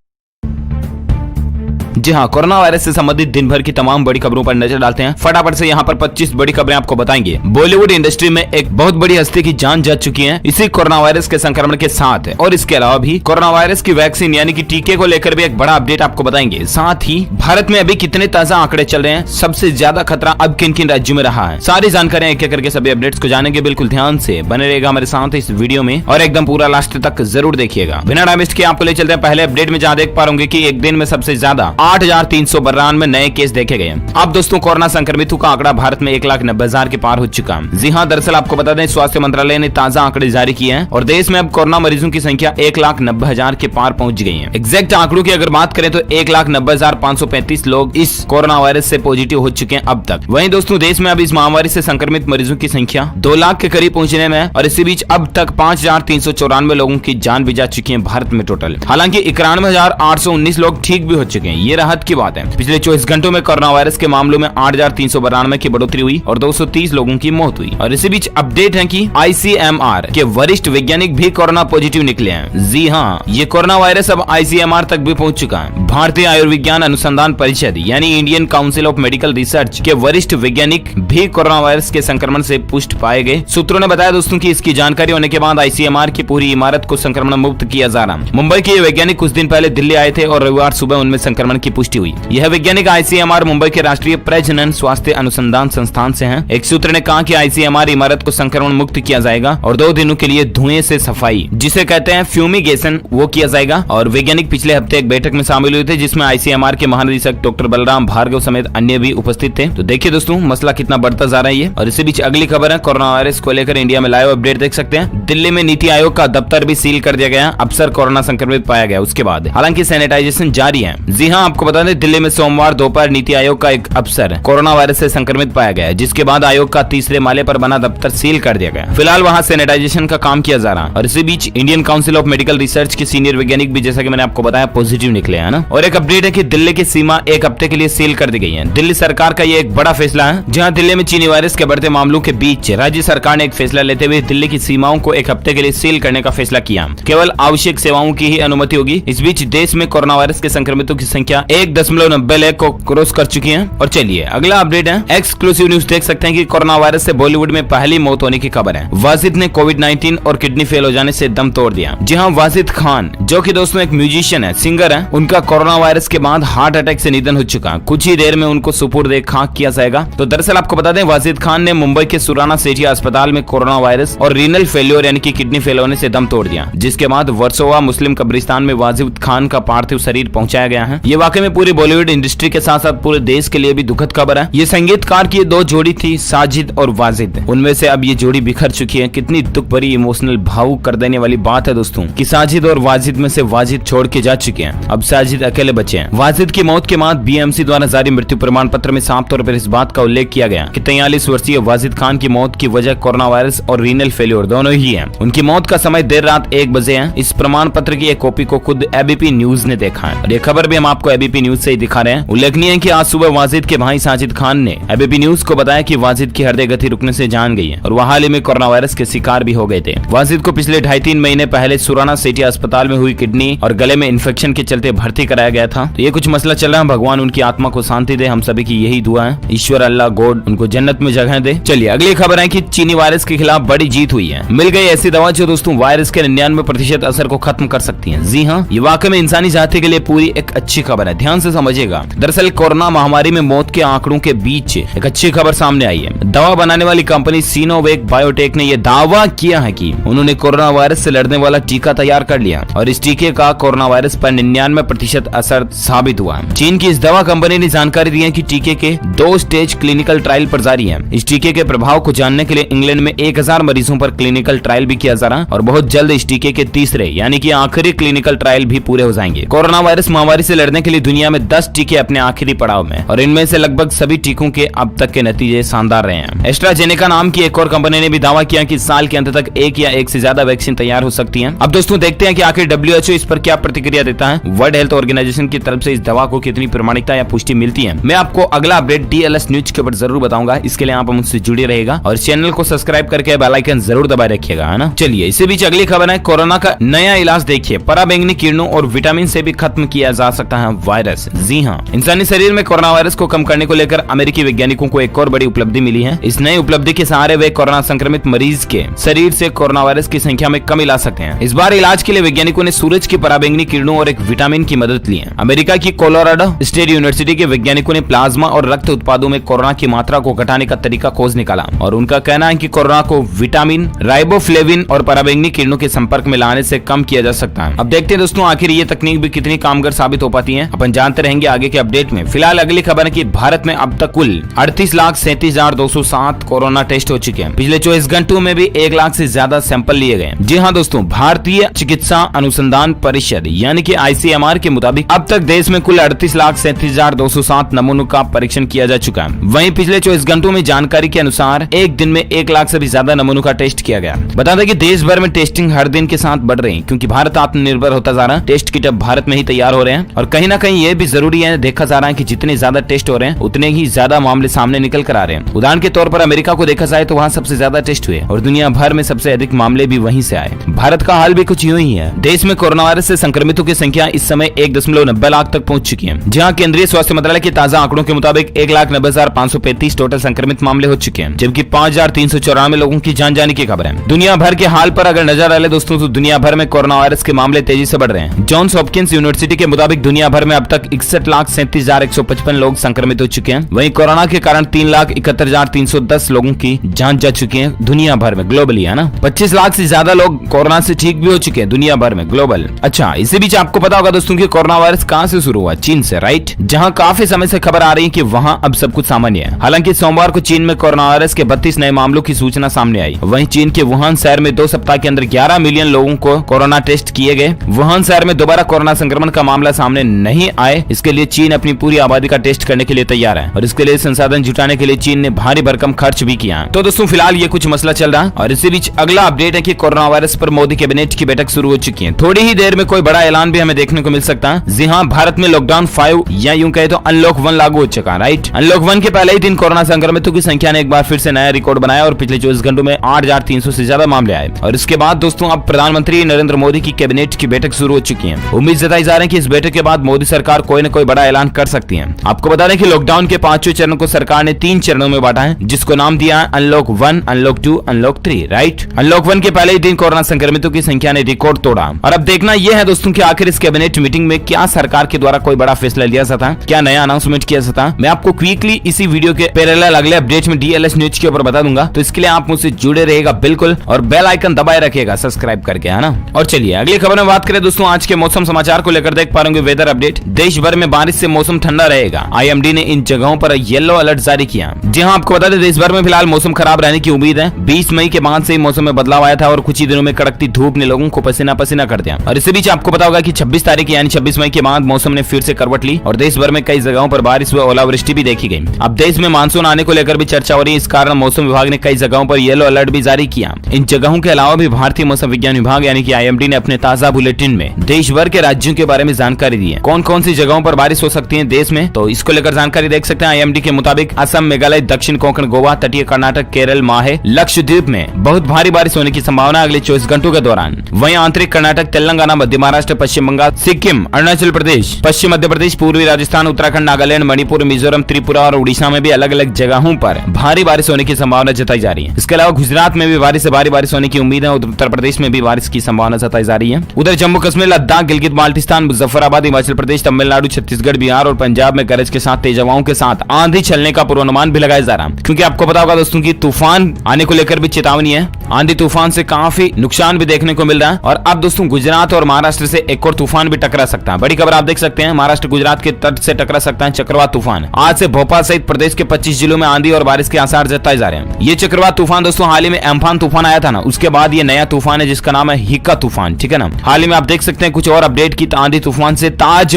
जी हाँ, कोरोना वायरस से संबंधित दिन भर की तमाम बड़ी खबरों पर नजर डालते हैं। फटाफट से यहाँ पर 25 बड़ी खबरें आपको बताएंगे। बॉलीवुड इंडस्ट्री में एक बहुत बड़ी हस्ती की जान जा चुकी है इसी कोरोना वायरस के संक्रमण के साथ है। और इसके अलावा भी कोरोना वायरस की वैक्सीन यानी कि टीके को लेकर भी एक बड़ा अपडेट आपको बताएंगे। साथ ही भारत में अभी कितने ताजा आंकड़े चल रहे हैं, सबसे ज्यादा खतरा अब किन किन राज्यों में रहा है, सारी जानकारियां एक एक करके सभी अपडेट्स को जानेंगे। बिल्कुल ध्यान से बने रहेगा हमारे साथ इस वीडियो में और एकदम पूरा लास्ट तक जरूर देखिएगा। बिना टाइम वेस्ट किए आपको ले चलते हैं पहले अपडेट में, जहां देख पा रहे कि एक दिन में सबसे ज्यादा 8,392 में नए केस देखे गए। अब दोस्तों कोरोना संक्रमितों का आंकड़ा भारत में 1,90,000 के पार हो चुका है। जी हां, दरअसल आपको बता दें स्वास्थ्य मंत्रालय ने ताजा आंकड़े जारी किए हैं और देश में अब कोरोना मरीजों की संख्या 1,90,000 के पार पहुंच गई है। एग्जैक्ट आंकड़ों की अगर बात करें तो 1,90,535 लोग इस कोरोना वायरस से पॉजिटिव हो चुके हैं अब तक। वहीं दोस्तों देश में अब इस महामारी से संक्रमित मरीजों की संख्या 2 लाख के करीब पहुंचने में है और इसी बीच अब तक 5,394 लोगों की जान भी जा चुकी है भारत में टोटल। हालांकि 91,819 लोग ठीक भी हो चुके हैं, ये राहत की बात है। पिछले 24 घंटों में कोरोना वायरस के मामलों में 8,392 की बढ़ोतरी हुई और 230 लोगों की मौत हुई। और इसी बीच अपडेट है कि ICMR के वरिष्ठ वैज्ञानिक भी कोरोना पॉजिटिव निकले हैं। जी हां, ये कोरोना वायरस अब ICMR तक भी पहुंच चुका है। भारतीय आयुर्विज्ञान अनुसंधान परिषद यानी Indian council of medical research के वरिष्ठ वैज्ञानिक भी कोरोना वायरस के संक्रमण से पुष्ट पाए गए। सूत्रों ने बताया दोस्तों की इसकी जानकारी होने के बाद ICMR की पूरी इमारत को संक्रमण मुक्त किया जा रहा। मुंबई के वैज्ञानिक कुछ दिन पहले दिल्ली आए थे और रविवार सुबह उनमें संक्रमण की पुष्टि हुई। यह वैज्ञानिक ICMR मुंबई के राष्ट्रीय प्रजनन स्वास्थ्य अनुसंधान संस्थान से हैं। एक सूत्र ने कहा कि ICMR इमारत को संक्रमण मुक्त किया जाएगा और 2 दिनों के लिए धुएं से सफाई जिसे कहते हैं फ्यूमिगेशन वो किया जाएगा। और वैज्ञानिक पिछले हफ्ते एक बैठक में शामिल हुए थे जिसमें ICMR के महानिदेशक डॉक्टर बलराम भार्गव समेत अन्य भी उपस्थित थे। तो देखिए दोस्तों मसला कितना बढ़ता जा रहा है ये। और इसी बीच अगली खबर है कोरोना वायरस को लेकर इंडिया में लाइव अपडेट देख सकते हैं। दिल्ली में नीति आयोग का दफ्तर भी सील कर दिया गया, अफसर कोरोना संक्रमित पाया गया उसके बाद। हालांकि सैनिटाइजेशन जारी है। जी हाँ, आपको बता दें दिल्ली में सोमवार दोपहर नीति आयोग का एक अफसर कोरोना वायरस से संक्रमित पाया गया, जिसके बाद आयोग का तीसरे माले पर बना दफ्तर सील कर दिया गया। फिलहाल वहां सैनिटाइजेशन का काम किया जा रहा है। और इसी बीच Indian council of medical research के सीनियर वैज्ञानिक भी जैसा कि मैंने आपको बताया पॉजिटिव निकले हैं ना। और एक अपडेट है कि दिल्ली की सीमा एक हफ्ते के लिए सील कर दी गई है। दिल्ली सरकार का ये एक बड़ा फैसला है, जहां दिल्ली में चीनी वायरस के बढ़ते मामलों के बीच राज्य सरकार ने एक फैसला लेते हुए दिल्ली की सीमाओं को एक हफ्ते के लिए सील करने का फैसला किया। केवल आवश्यक सेवाओं की ही अनुमति होगी। इस बीच देश में कोरोना वायरस के संक्रमितों की संख्या 1.90 लाख को क्रॉस कर चुकी है। और चलिए अगला अपडेट है, एक्सक्लूसिव न्यूज देख सकते हैं कि कोरोना वायरस से बॉलीवुड में पहली मौत होने की खबर है। वाजिद ने कोविड-19 और किडनी फेल हो जाने से दम तोड़ दिया। जी हाँ, वाजिद खान जो कि दोस्तों एक म्यूजिशियन है, सिंगर है, उनका कोरोना वायरस के बाद हार्ट अटैक से निधन हो चुका। कुछ ही देर में उनको सुपुर्द खाक किया जाएगा। तो दरअसल आपको बता दें वाजिद खान ने मुंबई के सुराना सेठी अस्पताल में कोरोना वायरस और रीनल फेल्योर यानी कि किडनी फेल होने से दम तोड़ दिया, जिसके बाद वर्सोवा मुस्लिम कब्रिस्तान में वाजिद खान का पार्थिव शरीर पहुंचाया गया है। ये वाकई में पूरी बॉलीवुड इंडस्ट्री के साथ साथ पूरे देश के लिए भी दुखद खबर है। ये संगीतकार की 2 जोड़ी थी, साजिद और वाजिद, उनमें से अब ये जोड़ी बिखर चुकी है। कितनी दुख भरी इमोशनल भावुक कर देने वाली बात है दोस्तों कि साजिद और वाजिद में से वाजिद छोड़ के जा चुके हैं, अब साजिद अकेले बचे हैं। वाजिद की मौत के बाद BMC द्वारा जारी मृत्यु प्रमाण पत्र में साफ तौर पर इस बात का उल्लेख किया गया कि 43 वर्षीय वाजिद खान की मौत की वजह कोरोना वायरस और रीनल फेल्योर दोनों ही है। उनकी मौत का समय देर रात 1 बजे है। इस प्रमाण पत्र की एक कॉपी को खुद ABP न्यूज ने देखा है और ये खबर भी हम आपको ABP न्यूज से ही दिखा रहे हैं। उल्लेखनीय है कि आज सुबह वाजिद के भाई साजिद खान ने ABP न्यूज को बताया कि वाजिद की हृदय गति रुकने से जान गई है और वह हाल ही में कोरोना वायरस के शिकार भी हो गए थे। वाजिद को पिछले 2.5-3 महीने पहले सुराना सेठी अस्पताल में हुई किडनी और गले में इन्फेक्शन के चलते भर्ती कराया गया था। तो ये कुछ मसला चल रहा है, भगवान उनकी आत्मा को शांति दे, हम सभी की यही दुआ है। ईश्वर अल्लाह गॉड उनको जन्नत में जगह दे। चलिए अगली खबर है कि चीनी वायरस के खिलाफ बड़ी जीत हुई है। मिल गई ऐसी दवा जो दोस्तों वायरस के 99% असर को खत्म कर सकती है। जी हाँ, ये वाकई में इंसानी जाति के लिए पूरी एक अच्छी खबर है, ध्यान से समझिएगा। दरअसल कोरोना महामारी में मौत के आंकड़ों के बीच एक अच्छी खबर सामने आई है। दवा बनाने वाली कंपनी सीनोवेक बायोटेक ने यह दावा किया है कि उन्होंने कोरोना वायरस से लड़ने वाला टीका तैयार कर लिया और इस टीके का कोरोना वायरस पर 99% असर साबित हुआ। चीन की इस दवा कंपनी ने जानकारी दी है कि टीके के 2 स्टेज क्लिनिकल ट्रायल पर जारी है। इस टीके के प्रभाव को जानने के लिए इंग्लैंड में 1000 मरीजों पर क्लिनिकल ट्रायल भी किया जा रहा है और बहुत जल्द इस टीके के तीसरे यानी कि आखिरी क्लिनिकल ट्रायल भी पूरे हो जाएंगे। कोरोना वायरस महामारी से लड़ने के लिए लिए दुनिया में 10 टीके अपने आखिरी पड़ाव में, और इनमें से लगभग सभी टीकों के अब तक के नतीजे शानदार रहे हैं। एस्ट्राजेनेका नाम की एक और कंपनी ने भी दावा किया कि साल के अंत तक एक या एक से ज्यादा वैक्सीन तैयार हो सकती है। अब दोस्तों देखते हैं कि आखिर WHO इस पर क्या प्रतिक्रिया देता है। वर्ल्ड हेल्थ ऑर्गेनाइजेशन की तरफ से इस दवा को कितनी प्रमाणिकता या पुष्टि मिलती है, मैं आपको अगला अपडेट DLS न्यूज के ऊपर जरूर बताऊंगा। इसके लिए आप मुझसे जुड़े रहेगा और चैनल को सब्सक्राइब करके बेल आइकन जरूर दबाए रखिएगा, है ना। चलिए इसी बीच अगली खबर है, कोरोना का नया इलाज देखिए, पराबैंगनी किरणों और विटामिन से भी खत्म किया जा सकता है वायरस। जी हाँ, इंसानी शरीर में कोरोना वायरस को कम करने को लेकर अमेरिकी वैज्ञानिकों को एक और बड़ी उपलब्धि मिली है। इस नई उपलब्धि के सहारे वे कोरोना संक्रमित मरीज के शरीर से कोरोना वायरस की संख्या में कमी ला सकते हैं। इस बार इलाज के लिए वैज्ञानिकों ने सूरज की पराबैंगनी किरणों और एक विटामिन की मदद ली है। अमेरिका की कोलोराडो स्टेट यूनिवर्सिटी के वैज्ञानिकों ने प्लाज्मा और रक्त उत्पादों में कोरोना की मात्रा को घटाने का तरीका खोज निकाला, और उनका कहना है कि कोरोना को विटामिन, राइबोफ्लेविन और पराबैंगनी किरणों के संपर्क में लाने से कम किया जा सकता है। अब देखते हैं दोस्तों आखिर ये तकनीक भी कितनी कामगार साबित हो पाती है, अपन जानते रहेंगे आगे के अपडेट में। फिलहाल अगली खबर है कि भारत में अब तक कुल 38,37,207 कोरोना टेस्ट हो चुके हैं। पिछले 24 घंटों में भी 1 लाख से ज्यादा सैंपल लिए गए। जी हाँ दोस्तों, भारतीय चिकित्सा अनुसंधान परिषद यानी कि ICMR के मुताबिक अब तक देश में कुल 38,37,207 नमूनों का परीक्षण किया जा चुका है। वहीं पिछले 24 घंटों में जानकारी के अनुसार एक दिन में 1 लाख से भी ज्यादा नमूनों का टेस्ट किया गया। बता दें कि देश भर में टेस्टिंग हर दिन के साथ बढ़ रही है, क्योंकि भारत आत्मनिर्भर होता जा रहा है। टेस्ट किट अब भारत में ही तैयार हो रहे हैं, और कहीं ना कहीं ये भी जरूरी है, देखा जा रहा है कि जितने ज्यादा टेस्ट हो रहे हैं उतने ही ज्यादा मामले सामने निकल कर आ रहे हैं। उदाहरण के तौर पर अमेरिका को देखा जाए तो वहाँ सबसे ज्यादा टेस्ट हुए और दुनिया भर में सबसे अधिक मामले भी वहीं से आए। भारत का हाल भी कुछ यूं ही है। देश में कोरोना वायरस से संक्रमितों की संख्या इस समय 1.90 लाख तक पहुंच चुकी है। जहां केंद्रीय स्वास्थ्य मंत्रालय के ताजा आंकड़ों के मुताबिक 1,90,535 टोटल संक्रमित मामले हो चुके हैं, जबकि 5,394 लोगों की जान जाने की खबर है। दुनिया भर के हाल पर अगर नजर डाले दोस्तों, तो दुनिया भर में कोरोना वायरस के मामले तेजी से बढ़ रहे हैं। जॉन्स हॉपकिंस यूनिवर्सिटी के मुताबिक दुनिया भर में अब तक 61,37,155 लोग संक्रमित हो चुके हैं। वहीं कोरोना के कारण 3,71,310 लोगों की जान जा चुकी है दुनिया भर में, ग्लोबली, है ना। 25 लाख से ज्यादा लोग कोरोना से ठीक भी हो चुके हैं दुनिया भर में, ग्लोबल। अच्छा, इसी बीच आपको पता होगा दोस्तों कि कोरोना वायरस कहां से शुरू हुआ? चीन से, राइट, जहां काफी समय से खबर आ रही है कि वहां अब सब कुछ सामान्य है। हालांकि सोमवार को चीन में कोरोना वायरस के 32 नए मामलों की सूचना सामने आई। वहीं चीन के वुहान शहर में 2 सप्ताह के अंदर 11 मिलियन लोगों को कोरोना टेस्ट किए गए। वुहान शहर में दोबारा कोरोना संक्रमण का मामला सामने नहीं आए, इसके लिए चीन अपनी पूरी आबादी का टेस्ट करने के लिए तैयार है, और इसके लिए संसाधन जुटाने के लिए चीन ने भारी भरकम खर्च भी किया है। तो दोस्तों फिलहाल ये कुछ मसला चल रहा है, और इसी बीच अगला अपडेट है कि कोरोना वायरस पर मोदी कैबिनेट की बैठक शुरू हो चुकी है। थोड़ी ही देर में कोई बड़ा ऐलान भी हमें देखने को मिल सकता है। जी हाँ, भारत में लॉकडाउन 5 या यूं कहे तो अनलॉक 1 लागू हो चुका है, राइट। अनलॉक 1 के पहले ही दिन कोरोना संक्रमितों की संख्या ने एक बार फिर से नया रिकॉर्ड बनाया, और पिछले 24 घंटों में 8,300 से ज्यादा मामले आए। और इसके बाद दोस्तों अब प्रधानमंत्री नरेंद्र मोदी की कैबिनेट की बैठक शुरू हो चुकी है। उम्मीद जताई जा रही है कि इस बैठक के बाद मोदी सरकार कोई न कोई बड़ा ऐलान कर सकती है। आपको बता दें कि लॉकडाउन के 5वें चरण को सरकार ने 3 चरणों में बांटा है, जिसको नाम दिया है unlock 1, unlock 2, unlock 3, right. Unlock 1 के पहले ही दिन कोरोना संक्रमितों की संख्या ने रिकॉर्ड तोड़ा, और अब देखना यह है दोस्तों कि आखिर इस कैबिनेट मीटिंग में क्या सरकार के द्वारा कोई बड़ा फैसला लिया जाता है, क्या नया अनाउंसमेंट किया जाता है। मैं आपको क्विकली इसी वीडियो के पैरेलल अगले अपडेट में DLS न्यूज के ऊपर बता दूंगा, तो इसके लिए आप मुझसे जुड़े रहेगा बिल्कुल, और बेल आइकन दबाए रखिएगा सब्सक्राइब करके, है ना। और चलिए अगली खबर में बात करें दोस्तों, आज के मौसम समाचार को लेकर देख पा रहे होंगे वेदर अपडेट। देश भर में बारिश से मौसम ठंडा रहेगा। IMD ने इन जगहों पर येलो अलर्ट जारी किया। जी हां, आपको बता दें देश भर में फिलहाल मौसम खराब रहने की उम्मीद है। 20 मई के बाद से ही मौसम में बदलाव आया था, और कुछ ही दिनों में कड़कती धूप ने लोगों को पसीना पसीना कर दिया। और इसी बीच आपको पता होगा कि 26 तारीख यानी 26 मई के बाद मौसम ने फिर से करवट ली, और देश भर में कई जगहों पर बारिश व ओलावृष्टि भी देखी गई। अब देश में मानसून आने को लेकर भी चर्चा हो रही है। इस कारण मौसम विभाग ने कई जगहों पर येलो अलर्ट भी जारी किया। इन जगहों के अलावा भी भारतीय मौसम विज्ञान विभाग यानी कि IMD ने अपने ताजा बुलेटिन में देश भर के राज्यों के बारे में जानकारी दी है। कौन कौन सी जगहों पर बारिश हो सकती है देश में, तो इसको लेकर जानकारी देख सकते हैं। IMD के मुताबिक असम, मेघालय, दक्षिण कोंकण, गोवा, तटीय कर्नाटक, केरल, माहे, लक्षद्वीप में बहुत भारी बारिश होने की संभावना अगले 24 घंटों के दौरान। वहीं आंतरिक कर्नाटक, तेलंगाना, मध्य महाराष्ट्र, पश्चिम बंगाल, सिक्किम, अरुणाचल प्रदेश, पश्चिम मध्य प्रदेश, पूर्वी राजस्थान, उत्तराखंड, नागालैंड, मणिपुर, मिजोरम, त्रिपुरा और उड़ीसा में भी अलग अलग जगहों पर भारी बारिश होने की संभावना जताई जा रही है। इसके अलावा गुजरात में भी बारिश से भारी बारिश होने की उम्मीद है। उत्तर प्रदेश में भी बारिश की संभावना जताई जा रही है। उधर जम्मू कश्मीर, लद्दाख, गिलगित बाल्टिस्तान, मुजफ्फराबाद, हिमाचल प्रदेश, तमिलनाडु, छत्तीसगढ़, बिहार और पंजाब में गरज के साथ तेज हवाओं के साथ आंधी चलने का पूर्वानुमान भी लगाया जा रहा है, क्योंकि आपको पता होगा दोस्तों कि तूफान आने को लेकर भी चेतावनी है। आंधी तूफान से काफी नुकसान भी देखने को मिल रहा है। और अब दोस्तों गुजरात और महाराष्ट्र से एक और तूफान भी टकरा सकता है। बड़ी खबर आप देख सकते हैं, महाराष्ट्र गुजरात के तट से टकरा सकता है चक्रवात तूफान। आज से भोपाल सहित प्रदेश के 25 जिलों में आंधी और बारिश के आसार जताए जा रहे हैं। ये चक्रवात तूफान दोस्तों हाल ही में एम्फान तूफान आया था ना, उसके बाद ये नया तूफान है जिसका नाम है हिका तूफान, ठीक है ना। हाल ही में आप देख सकते हैं कुछ और अपडेट की आंधी तूफान से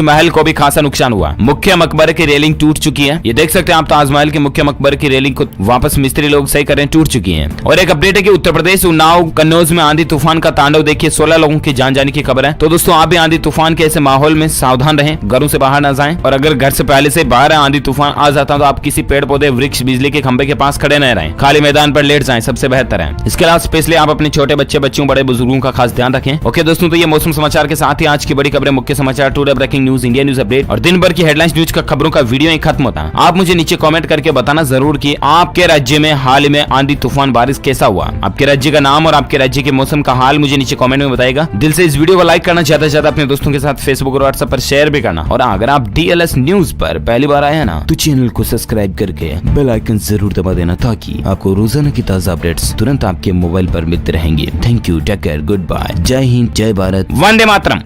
ताजमहल को भी खासा नुकसान हुआ। मुख्य मकबरे की रेलिंग टूट चुकी है। ये देख सकते हैं आप ताजमहल के मुख्य मकबरे की रेलिंग को वापस मिस्त्री लोग सही करें, टूट चुकी है। और एक अपडेट है कि उत्तर प्रदेश उन्नाव कन्नौज में आंधी तूफान का तांडव देखिए, 16 लोगों की जान जाने की खबर है। तो दोस्तों आप भी आंधी तूफान के ऐसे माहौल में सावधान रहें, घरों से बाहर न जाएं। और अगर घर से पहले से बाहर आंधी तूफान आ जाता तो आप किसी पेड़ पौधे, वृक्ष, बिजली के खंभे के पास खड़े न रहें, खाली मैदान पर लेट जाएं, सबसे बेहतर है। इसके अलावा स्पेशली आप अपने छोटे बच्चे, बच्चों, बड़े बुजुर्गों का खास ध्यान रखें। ओके दोस्तों, तो ये मौसम समाचार के साथ ही आज की बड़ी खबरें, मुख्य समाचार, today breaking news, India news update और दिन भर की हेडलाइंस न्यूज का खबरों का वीडियो ही खत्म होता है। आप मुझे नीचे कमेंट करके बताना जरूर कि आपके राज्य में हाल में आंधी तूफान बारिश कैसा हुआ। आपके राज्य का नाम और आपके राज्य के मौसम का हाल मुझे नीचे कमेंट में बताएगा। दिल से इस वीडियो को लाइक करना, ज्यादा से ज्यादा अपने दोस्तों के साथ फेसबुक और व्हाट्सएप पर शेयर भी करना। और अगर आप DLS न्यूज पर पहली बार आए ना तो चैनल को सब्सक्राइब करके बेल आइकन जरूर दबा देना ताकि आपको रोजाना की ताजा अपडेट्स तुरंत आपके मोबाइल पर मिलते रहेंगे। Thank you, take care, good bye, जय हिंद, जय भारत, वंदे मातरम।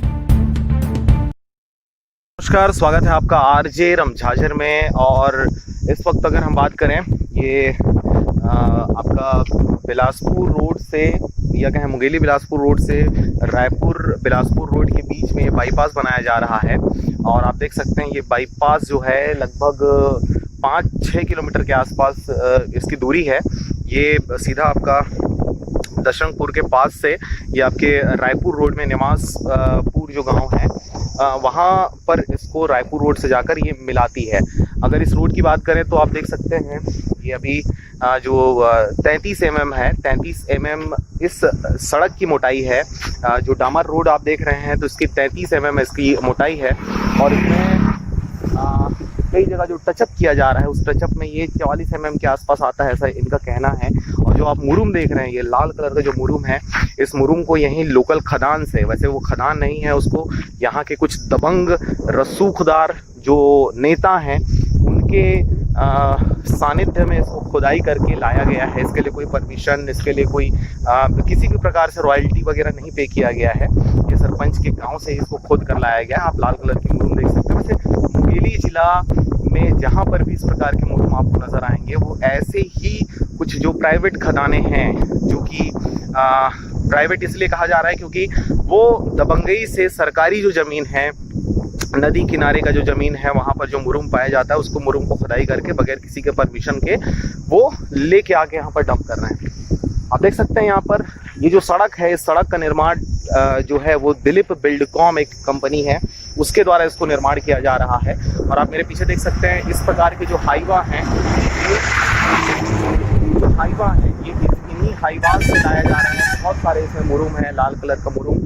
नमस्कार, स्वागत है आपका RJ रमझाझर में। और इस वक्त अगर हम बात करें, ये आपका बिलासपुर रोड से या कहें मुंगेली बिलासपुर रोड से रायपुर बिलासपुर रोड के बीच में ये बाईपास बनाया जा रहा है। और आप देख सकते हैं ये बाईपास जो है लगभग 5-6 किलोमीटर के आसपास इसकी दूरी है। ये सीधा आपका दशरंगपुर के पास से ये आपके रायपुर रोड में निवासपुर जो गांव है वहाँ पर इसको रायपुर रोड से जाकर ये मिलाती है। अगर इस रोड की बात करें तो आप देख सकते हैं ये अभी जो 33 mm है, 33 mm इस सड़क की मोटाई है। जो डामर रोड आप देख रहे हैं तो इसकी 33 mm इसकी मोटाई है। और इसमें कई जगह जो टचअप किया जा रहा है उस टचअप में ये 44 mm के आसपास आता है, ऐसा इनका कहना है। और जो आप मुरुम देख रहे हैं, ये लाल कलर का जो मुरुम है, इस मुरुम को यहीं लोकल खदान से, वैसे वो खदान नहीं है, उसको यहाँ के कुछ दबंग रसूखदार जो नेता हैं उनके सानिध्य में इसको खुदाई करके लाया गया है। इसके लिए कोई परमिशन, इसके लिए कोई किसी भी प्रकार से रॉयल्टी वगैरह नहीं पे किया गया है। ये सरपंच के गांव से ही इसको खोद कर लाया गया। आप लाल कलर की मुरुम देख सकते हैं। वैसे मुंगेली जिला में जहाँ पर भी इस प्रकार के मुरुम आपको नजर आएंगे वो ऐसे ही कुछ जो प्राइवेट खदाने हैं, जो कि प्राइवेट इसलिए कहा जा रहा है क्योंकि वो दबंगई से सरकारी जो ज़मीन है, नदी किनारे का जो ज़मीन है, वहाँ पर जो मुरुम पाया जाता है उसको मुरुम को खुदाई करके बगैर किसी के परमिशन के वो लेके आके यहाँ पर डंप कर रहे हैं। आप देख सकते हैं यहाँ पर ये जो सड़क है, इस सड़क का निर्माण जो है वो दिलीप बिल्डकॉम एक कंपनी है, उसके द्वारा इसको निर्माण किया जा रहा है। और आप मेरे पीछे देख सकते हैं इस प्रकार के जो हाईवा हैं, ये इन्हीं हाईवा से लाया जा रहा है। बहुत सारे इसमें मुरुम है, लाल कलर का मुरुम,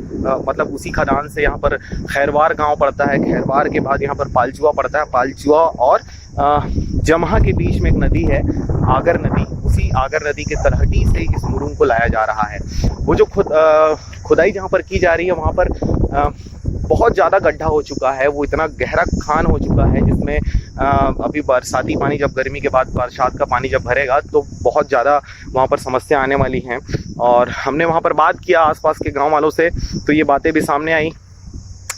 मतलब उसी खदान से। यहाँ पर खैरवार गांव पड़ता है, खैरवार के बाद यहाँ पर पालचुआ पड़ता है, पालचुआ और जमहा के बीच में एक नदी है, आगर नदी। उसी आगर नदी के तलहटी से इस मुरुम को लाया जा रहा है। वो जो खुदाई जहाँ पर की जा रही है वहाँ पर बहुत ज़्यादा गड्ढा हो चुका है, वो इतना गहरा खान हो चुका है जिसमें अभी बरसाती पानी, जब गर्मी के बाद बरसात का पानी जब भरेगा तो बहुत ज़्यादा वहाँ पर समस्या आने वाली हैं। और हमने वहाँ पर बात किया आसपास के गांव वालों से, तो ये बातें भी सामने आई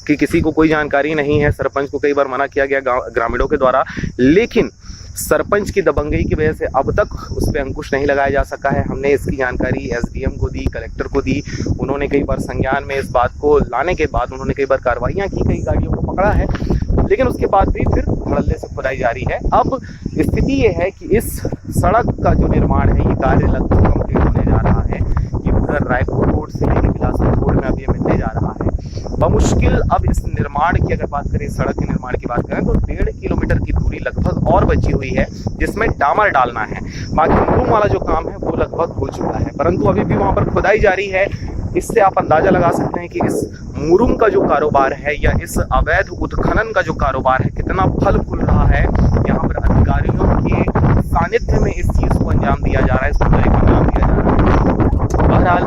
कि किसी को कोई जानकारी नहीं है। सरपंच को कई बार मना किया गया ग्रामीणों के द्वारा, लेकिन सरपंच की दबंगई की वजह से अब तक उस पर अंकुश नहीं लगाया जा सका है। हमने इसकी जानकारी SDM को दी, कलेक्टर को दी, उन्होंने कई बार संज्ञान में इस बात को लाने के बाद उन्होंने कई बार कार्रवाइयाँ की, कई गाड़ियों को पकड़ा है, लेकिन उसके बाद भी फिर धड़ल्ले से खुदाई जारी है। अब स्थिति ये है कि इस सड़क का जो निर्माण है ये कार्य लगभग कंप्लीट होने जा रहा है। ये पूरा रायपुर रोड से लेकर बिलासपुर रोड में अब ये मिलने जा रहा है। बमुश्किल अब इस निर्माण की अगर बात करें, सड़क के निर्माण की बात करें तो 1.5 किलोमीटर की दूरी लगभग और बची हुई है जिसमें डामर डालना है। बाकी मुरुम वाला जो काम है वो लगभग हो चुका है, परंतु अभी भी वहाँ पर खुदाई जारी है। इससे आप अंदाजा लगा सकते हैं कि इस मुरुम का जो कारोबार है या इस अवैध उत्खनन का जो कारोबार है कितना फल फूल रहा है। यहाँ पर अधिकारियों के सानिध्य में इस चीज़ को अंजाम दिया जा रहा है, इस खुदाई को अंजाम दिया जा रहा है। बहरहाल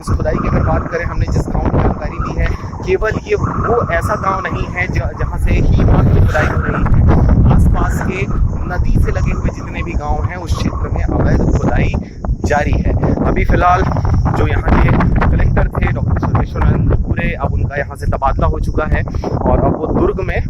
इस खुदाई की अगर बात करें, हमने जिस गाँव की जानकारी ली है, केवल ये वो ऐसा गाँव नहीं है जहाँ से ही मात्र खुदाई हो रही है। आसपास के नदी से लगे हुए जितने भी गाँव हैं उस क्षेत्र में अवैध खुदाई जारी है। अभी फिलहाल जो यहाँ के कलेक्टर थे डॉक्टर सर्वेश्वरानंद पूरे, अब उनका यहाँ से तबादला हो चुका है और अब वो दुर्ग में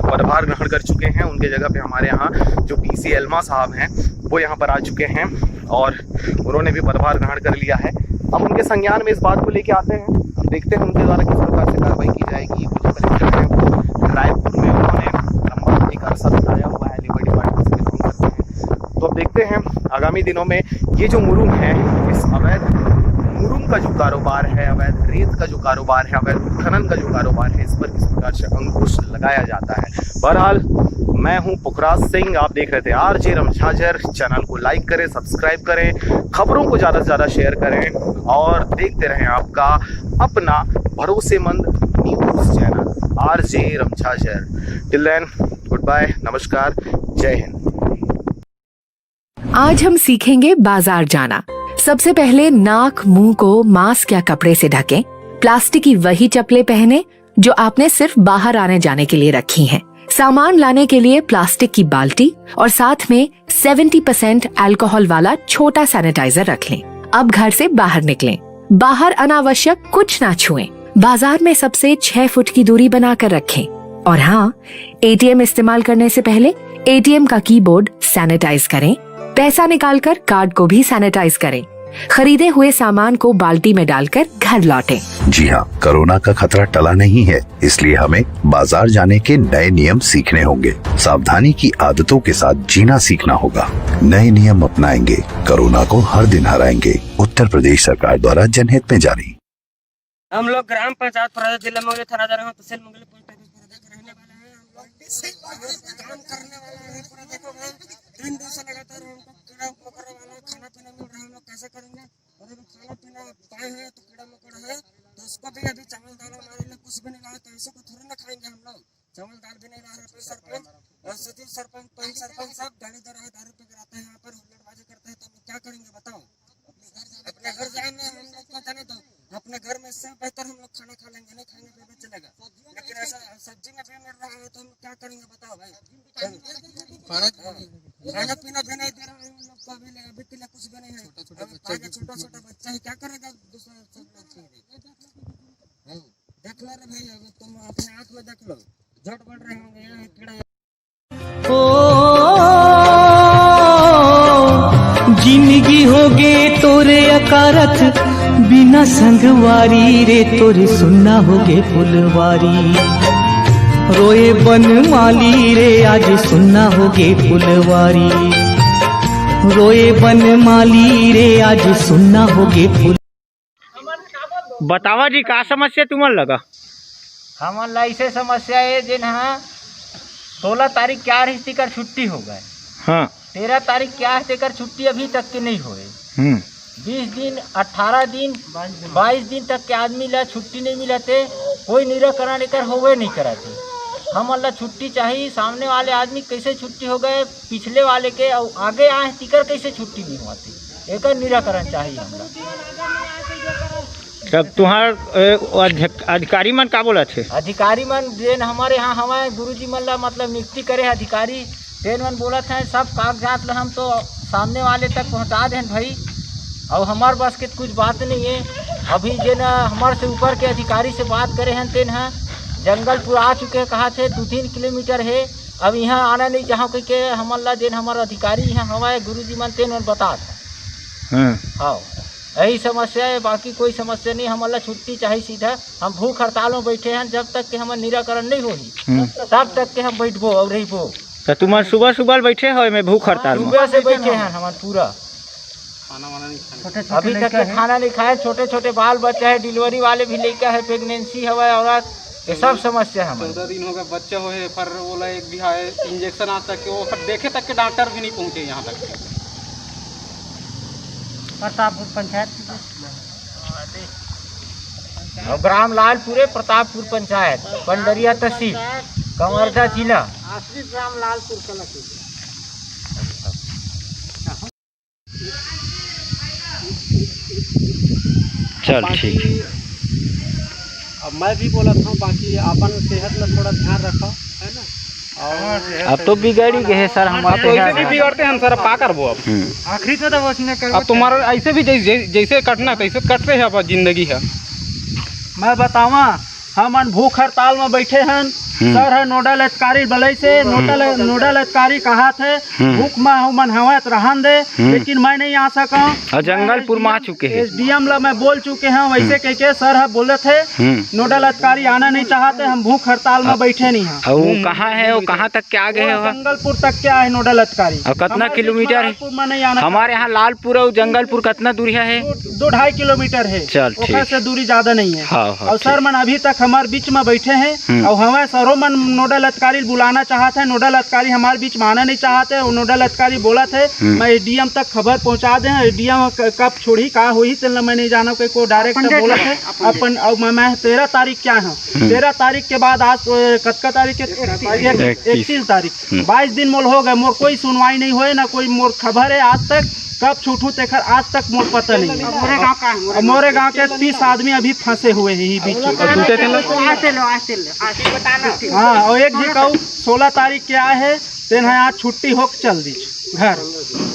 पदभार ग्रहण कर चुके हैं। उनके जगह पे हमारे यहाँ जो PC एल्मा साहब हैं वो यहाँ पर आ चुके हैं और उन्होंने भी पदभार ग्रहण कर लिया है। अब उनके संज्ञान में इस बात को लेके आते हैं, देखते हैं उनके द्वारा किस प्रकार से कार्रवाई की जाएगी। कुछ कलेक्टर आगामी दिनों में ये जो मुरुम है, इस अवैध मुरुम का जो कारोबार है, अवैध रेत का जो कारोबार है, अवैध खनन का जो कारोबार है, इस पर किस प्रकार से अंकुश लगाया जाता है। बहरहाल मैं हूं पुखराज सिंह, आप देख रहे थे आरजे रमझाझर। चैनल को लाइक करें, सब्सक्राइब करें, खबरों को ज़्यादा से ज़्यादा शेयर करें और देखते रहें आपका अपना भरोसेमंद news channel RJ Ramjhajhar. Till then, good bye, नमस्कार, जय हिंद। आज हम सीखेंगे बाजार जाना। सबसे पहले नाक मुंह को मास्क या कपड़े से ढकें। प्लास्टिक की वही चप्पलें पहने जो आपने सिर्फ बाहर आने जाने के लिए रखी हैं। सामान लाने के लिए प्लास्टिक की बाल्टी और साथ में 70% अल्कोहल वाला छोटा सैनिटाइजर रख लें। अब घर से बाहर निकलें। बाहर अनावश्यक कुछ ना छुएं। बाजार में सबसे 6 फुट की दूरी बनाकर रखें। और हाँ, एटीएम इस्तेमाल करने से पहले एटीएम का कीबोर्ड सैनिटाइज करें। पैसा निकालकर कार्ड को भी सैनिटाइज करें। खरीदे हुए सामान को बाल्टी में डालकर घर लौटें। जी हाँ, कोरोना का खतरा टला नहीं है, इसलिए हमें बाजार जाने के नए नियम सीखने होंगे। सावधानी की आदतों के साथ जीना सीखना होगा। नए नियम अपनाएंगे, कोरोना को हर दिन हराएंगे। उत्तर प्रदेश सरकार द्वारा जनहित में जारी। हम लोग ग्राम पंचायत प्रदेश जिला मंगली थाना तहसील मंगली रहने वाले हैं। हम लोग काम करने वाले हैं। पूरा देखो भाई, 3 दिन से लगातार हमको कीड़ा मकोड़ा वाला खाना पीना मिल रहा है। हम लोग कैसे करेंगे? और अगर खाना पीना पाए हैं तो कीड़ा मकोड़ा है तो उसको भी अभी चावल दाल हमारे लिए कुछ भी नहीं रहा, तो ऐसे को थोड़ी ना खाएंगे हम लोग। चावल दाल भी नहीं रहा है। सरपंच और सचिव सरपंच पंच सरपंच सब गाड़ी दे रहा है, दारू पी कर आते हैं यहाँ पर, हुल्लड़बाजी करते हैं। तो हम क्या करेंगे बताओ? अपने घर जाएंगे हम लोग को जाने दो। अपने घर में से बेहतर हम लोग खाना खा लेंगे, नहीं खाएंगे तो चलेगा। लेकिन ऐसा सब्जी में भी मिल रहा है तो हम क्या करेंगे बताओ भाई? खाना पीना भी नहीं दे रहा है हम लोग को। अभी के लिए कुछ भी नहीं है। आगे छोटा छोटा बच्चा है, क्या करेगा? दूसरा सब लोग देख लो रे भाई, अगर तुम अपने आँख में देख लो, झट बढ़ रहे होंगे कीड़ा। जिंदगी होगे तोरे अकारथ बिना संगवारी रे, तोरे सुनना होगे फुलवारी। रोए बन माली रे, आज सुनना होगे फुलवारी। रोए बन माली रे, आज सुनना होगे फुल। बतावा जी, का समस्या तुम्हारे लगा? हमारे ला ऐसे समस्या है जिन 16 तारीख क्या रिश्ते कर छुट्टी हो गए। हाँ, 13 तारीख क्या है कर छुट्टी अभी तक की नहीं हुई। 20 दिन 18 दिन 22 दिन तक के आदमी ला छुट्टी नहीं मिला थे। कोई निराकरण लेकर होवे नहीं करा थे। हम अल्लाह छुट्टी चाहिए। सामने वाले आदमी कैसे छुट्टी हो गए, पिछले वाले के और आगे आए तिकर कैसे छुट्टी नहीं हुआ थी। एक निराकरण चाहिए हमरा। तब तुम्हार अधिकारी मन का बोला थे? अधिकारी मन जेन हमारे यहाँ हमारे गुरुजी मन ला मतलब नियुक्ति करे अधिकारी, तेन मन बोला था सब कागजात ला हम तो सामने वाले तक पहुँचा दें भाई। और हमारे पास के कुछ बात नहीं है। अभी जेन हमारे से ऊपर के अधिकारी से बात करे हैं, तेन है जंगलपुर आ चुके हैं, कहा थे 2-3 किलोमीटर है। अब यहाँ आना नहीं चाहो के हमारा जेन हमारे अधिकारी यहाँ हमारे गुरुजी मन तेन बता। हाँ, यही समस्या है, बाकी कोई समस्या नहीं। हमारा छुट्टी चाहिए सीधा। हम भूख हड़ताल में बैठे हैं, जब तक के हमारा निराकरण नहीं होगी तब तक के हम बैठबो और रहीबो। तो तुम्हारे सुबह सुबह बैठे हो में भूख हड़ताल? सुबह से बैठे हैं हमारे पूरा। अभी तक के खाना नहीं खाए। छोटे छोटे बाल बच्चे है, डिलीवरी वाले भी लेकर है, प्रेगनेंसी है औरत, ये सब समस्या है। 15 दिन हो गए बच्चे हुए, फिर बोला एक भी है इंजेक्शन आज तक वो फिर देखे तक के डॉक्टर भी नहीं पहुँचे यहाँ तक। प्रतापपुर पंचायत और ग्राम लालपुरे प्रतापपुर पंचायत, पंडरिया तहसील, कवर्धा जिला। ग्राम लालपुर चल ठीक। अब मैं भी बोला था बाकी अपन सेहत में थोड़ा ध्यान रखो, है ना। अब तो बिगड़ ही गए सर हमारे। तो ऐसे भी बिगड़ते हैं सर, पा कर वो अब आखिरी तो उसने कर। अब तुम्हारा ऐसे भी जैसे कटना तैसे कटते हैं अब जिंदगी है। मैं बतावा हम भूख हड़ताल में बैठे हैं। सर है नोडल अधिकारी बलई से नोडल अधिकारी कहा थे भूख में हम हवत रहन दे, लेकिन मैं नहीं आ सका और जंगलपुर में आ चुके हैं। SDM ला मैं बोल चुके हैं वैसे कह के सर है बोले थे नोडल अधिकारी आना नहीं चाहते, हम भूख हड़ताल में बैठे नहीं हैं। वो कहाँ है, वो कहाँ तक के आगे है? जंगलपुर तक क्या है नोडल अधिकारी। और कितना किलोमीटर है हमारे यहाँ लालपुर और जंगलपुर कितना दूरी है? 2-2.5 किलोमीटर है। चल ठीक से दूरी ज्यादा नहीं है। हाँ, और सर मन अभी तक हमारे बीच में बैठे हैं और हमें सरों मन नोडल अधिकारी बुलाना चाहते हैं। नोडल अधिकारी हमारे बीच में आना नहीं चाहते। और नोडल अधिकारी बोला थे मैं SDM तक खबर पहुंचा दे। SDM कब छोड़ी कहा हुई चलना मैं नहीं जाना, को डायरेक्ट बोला थे अपन। मैं 13 तारीख क्या है 13 तारीख के बाद आज कतका तारीख 31 तारीख 22 दिन मोल हो गए, मोर कोई सुनवाई नहीं हुए ना कोई मोर खबर है आज तक। कब छूटू तेखर आज तक मोर पता नहीं है। मोरे गांव के 30 आदमी अभी फंसे हुए हैं ही बीच में। हाँ और एक जी कहूँ 16 तारीख के आए है तेन है आज छुट्टी होक चल दी घर